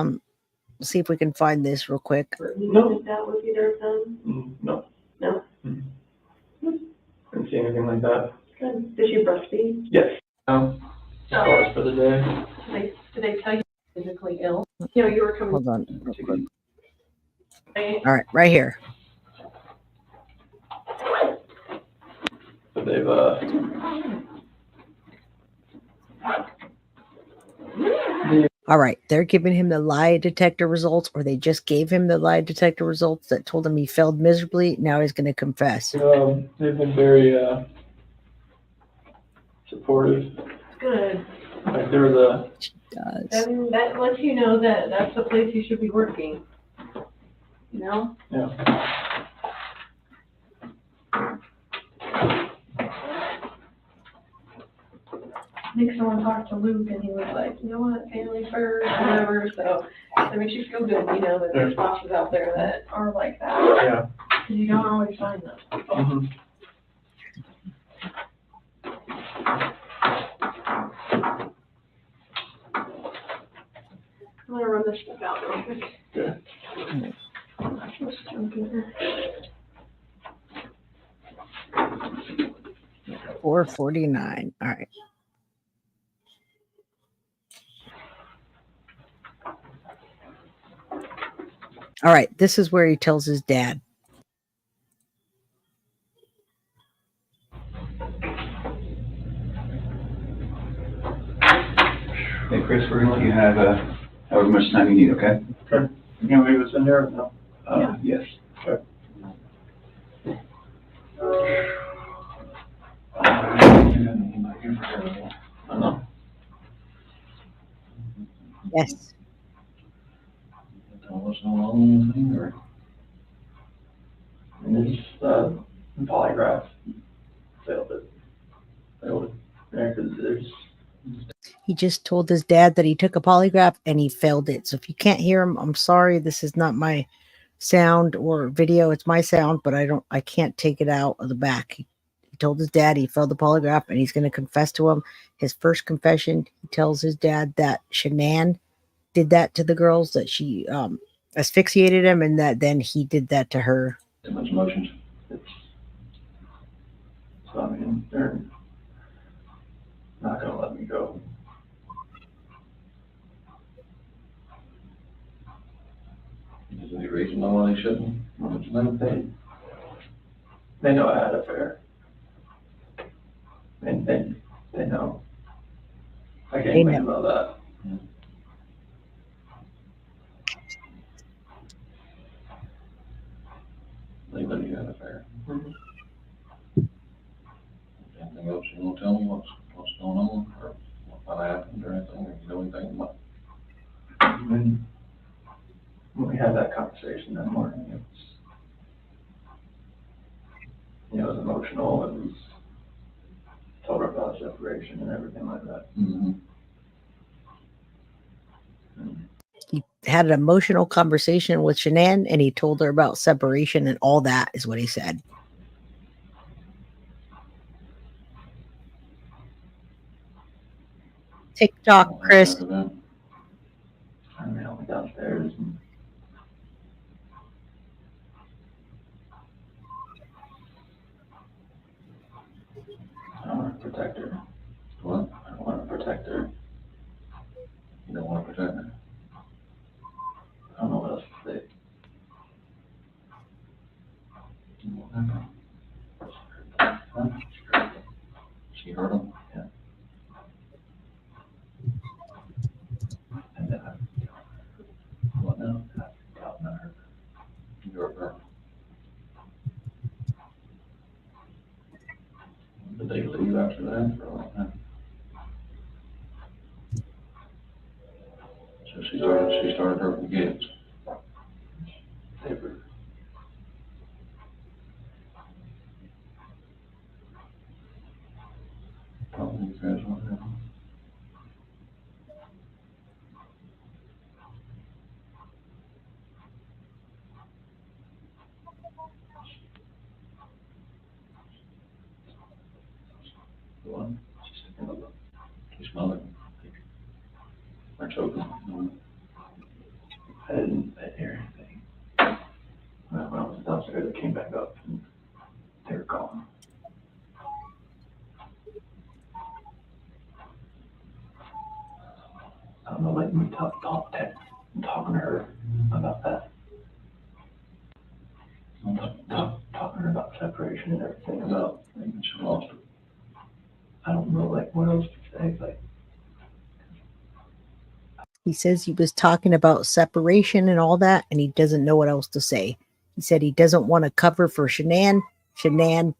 see if we can find this real quick. No. That would be their son? No. No? Didn't see anything like that. Good. Did she breastfeed? Yes. Call us for the day. Did they tell you physically ill? You know, you were coming. Hold on real quick. All right, right here. So they've All right, they're giving him the lie detector results, or they just gave him the lie detector results that told him he failed miserably. Now he's going to confess. they've been very supportive. Good. Like there was a Does. That lets you know that that's the place you should be working. You know? yeah. I think someone talked to Luke and he was like, you know what, family first, whatever. So that makes you feel good, you know, that there's bosses out there that are like that. Yeah. Because you don't always find them. Mm-hmm. I'm gonna run this stuff out real quick. Good. Let's jump in here. 449. All right. All right, this is where he tells his dad. Hey, Chris, we're gonna let you have however much time you need, okay? Okay. You gonna leave us in there or no? Yes. Okay. I know. Yes. Tell us how long thing or? And it's polygraph. Failed it. Yeah, because there's. He just told his dad that he took a polygraph and he failed it. So if you can't hear him, I'm sorry. This is not my sound or video. It's my sound, but I can't take it out of the back. He told his dad he failed the polygraph and he's going to confess to him. His first confession, he tells his dad that Shanann did that to the girls, that she asphyxiated him, and that then he did that to her. Too much emotions. So I mean, they're not gonna let me go. Is there any reason why they shouldn't? They know I had an affair. And they know. I They can't make know. them know that. They know you had an affair. Anything else you want to tell me? What's going on, or what happened, or anything? Or you know anything about? When we had that conversation that morning, it was emotional. It was told her about separation and everything like that. Mm-hmm. He had an emotional conversation with Shanann and he told her about separation and all that is what he said. TikTok, Chris. I mean, I went downstairs and I want to protect her. What? I want to protect her. You don't want to protect her? I don't know what else to say. What happened? Huh? She hurt him? Yeah. And then what now? I got her. You hurt her. Did they leave after that or what? So she started hurting kids. They were. Probably you guys want to. The one, you smell it. Or choking. I didn't hear anything. When I was downstairs, I came back up and they were gone. I don't know, like me talking to her about that. I'm talking to her about separation and everything, about like, she lost. I don't know, like, what else to say, like. He says he was talking about separation and all that, and he doesn't know what else to say. He said he doesn't want to cover for Shanann, and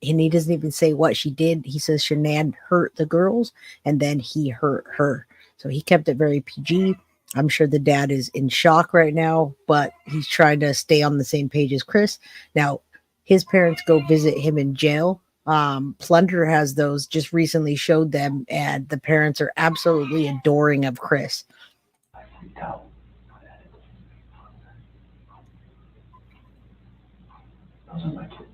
he doesn't even say what she did. He says Shanann hurt the girls, and then he hurt her. So he kept it very PG. I'm sure the dad is in shock right now, but he's trying to stay on the same page as Chris. Now, his parents go visit him in jail. Plunder has those, just recently showed them, and the parents are absolutely adoring of Chris. Those are my kids.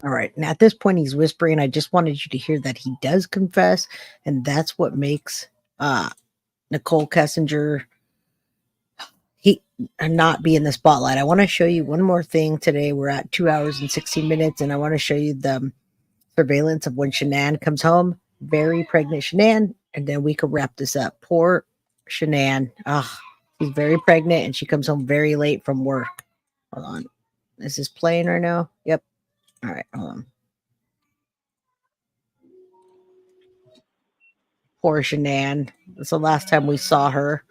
All right. And at this point, he's whispering. I just wanted you to hear that he does confess. And that's what makes Nichol Kessinger not be in the spotlight. I want to show you one more thing today. We're at 2 hours and 16 minutes. And I want to show you the surveillance of when Shanann comes home. Very pregnant Shanann. And then we could wrap this up. Poor Shanann. She's very pregnant and she comes home very late from work. Hold on. Is this playing right now? Yep. All right, hold on. Poor Shanann. That's the last time we saw her.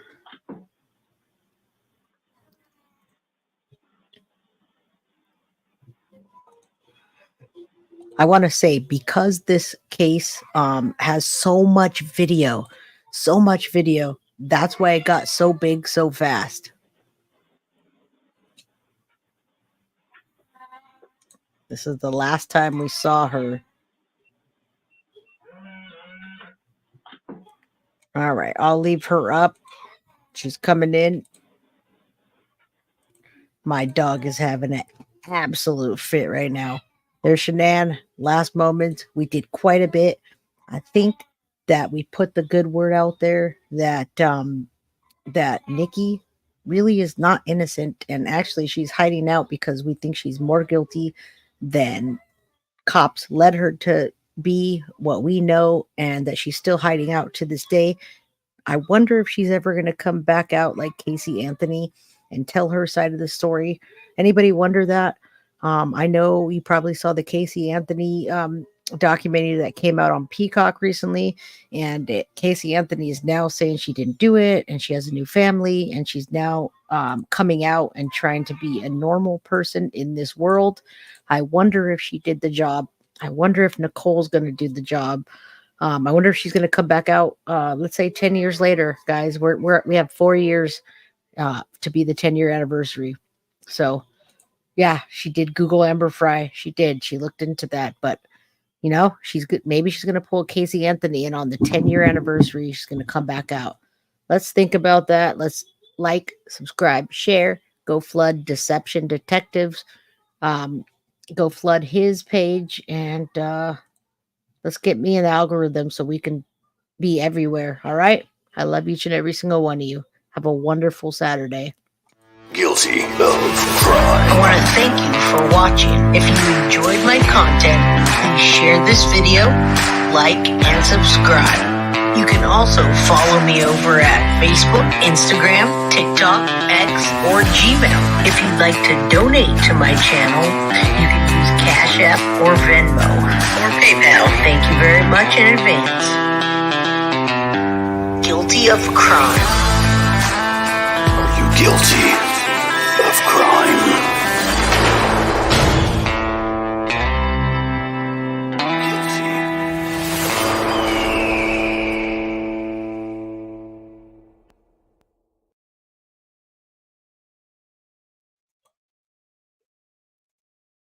I want to say, because this case has so much video, that's why it got so big so fast. This is the last time we saw her. All right, I'll leave her up. She's coming in. My dog is having an absolute fit right now. There's Shanann. Last moments. We did quite a bit. I think that we put the good word out there that that Nikki really is not innocent, and actually she's hiding out because we think she's more guilty than cops led her to be, what we know, and that she's still hiding out to this day. I wonder if she's ever going to come back out like Casey Anthony and tell her side of the story. Anybody wonder that? I know you probably saw the Casey Anthony documentary that came out on Peacock recently, and Casey Anthony is now saying she didn't do it, and she has a new family, and she's now coming out and trying to be a normal person in this world. I wonder if she did the job. I wonder if Nicole's going to do the job. I wonder if she's going to come back out, let's say 10 years later, guys. We have 4 years to be the 10-year anniversary. So, yeah, she did Google Amber Fry. She did. She looked into that. But, you know, she's good. Maybe she's going to pull Casey Anthony, and on the 10-year anniversary, she's going to come back out. Let's think about that. Let's like, subscribe, share. Go flood Deception Detectives. Go flood his page, and let's get me an algorithm so we can be everywhere. All right? I love each and every single one of you. Have a wonderful Saturday. Guilty of crime. I want to thank you for watching. If you enjoyed my content, please share this video, like, and subscribe. You can also follow me over at Facebook, Instagram, TikTok, X, or Gmail. If you'd like to donate to my channel, you can use Cash App or Venmo or PayPal. Thank you very much in advance. Guilty of crime. Are you guilty?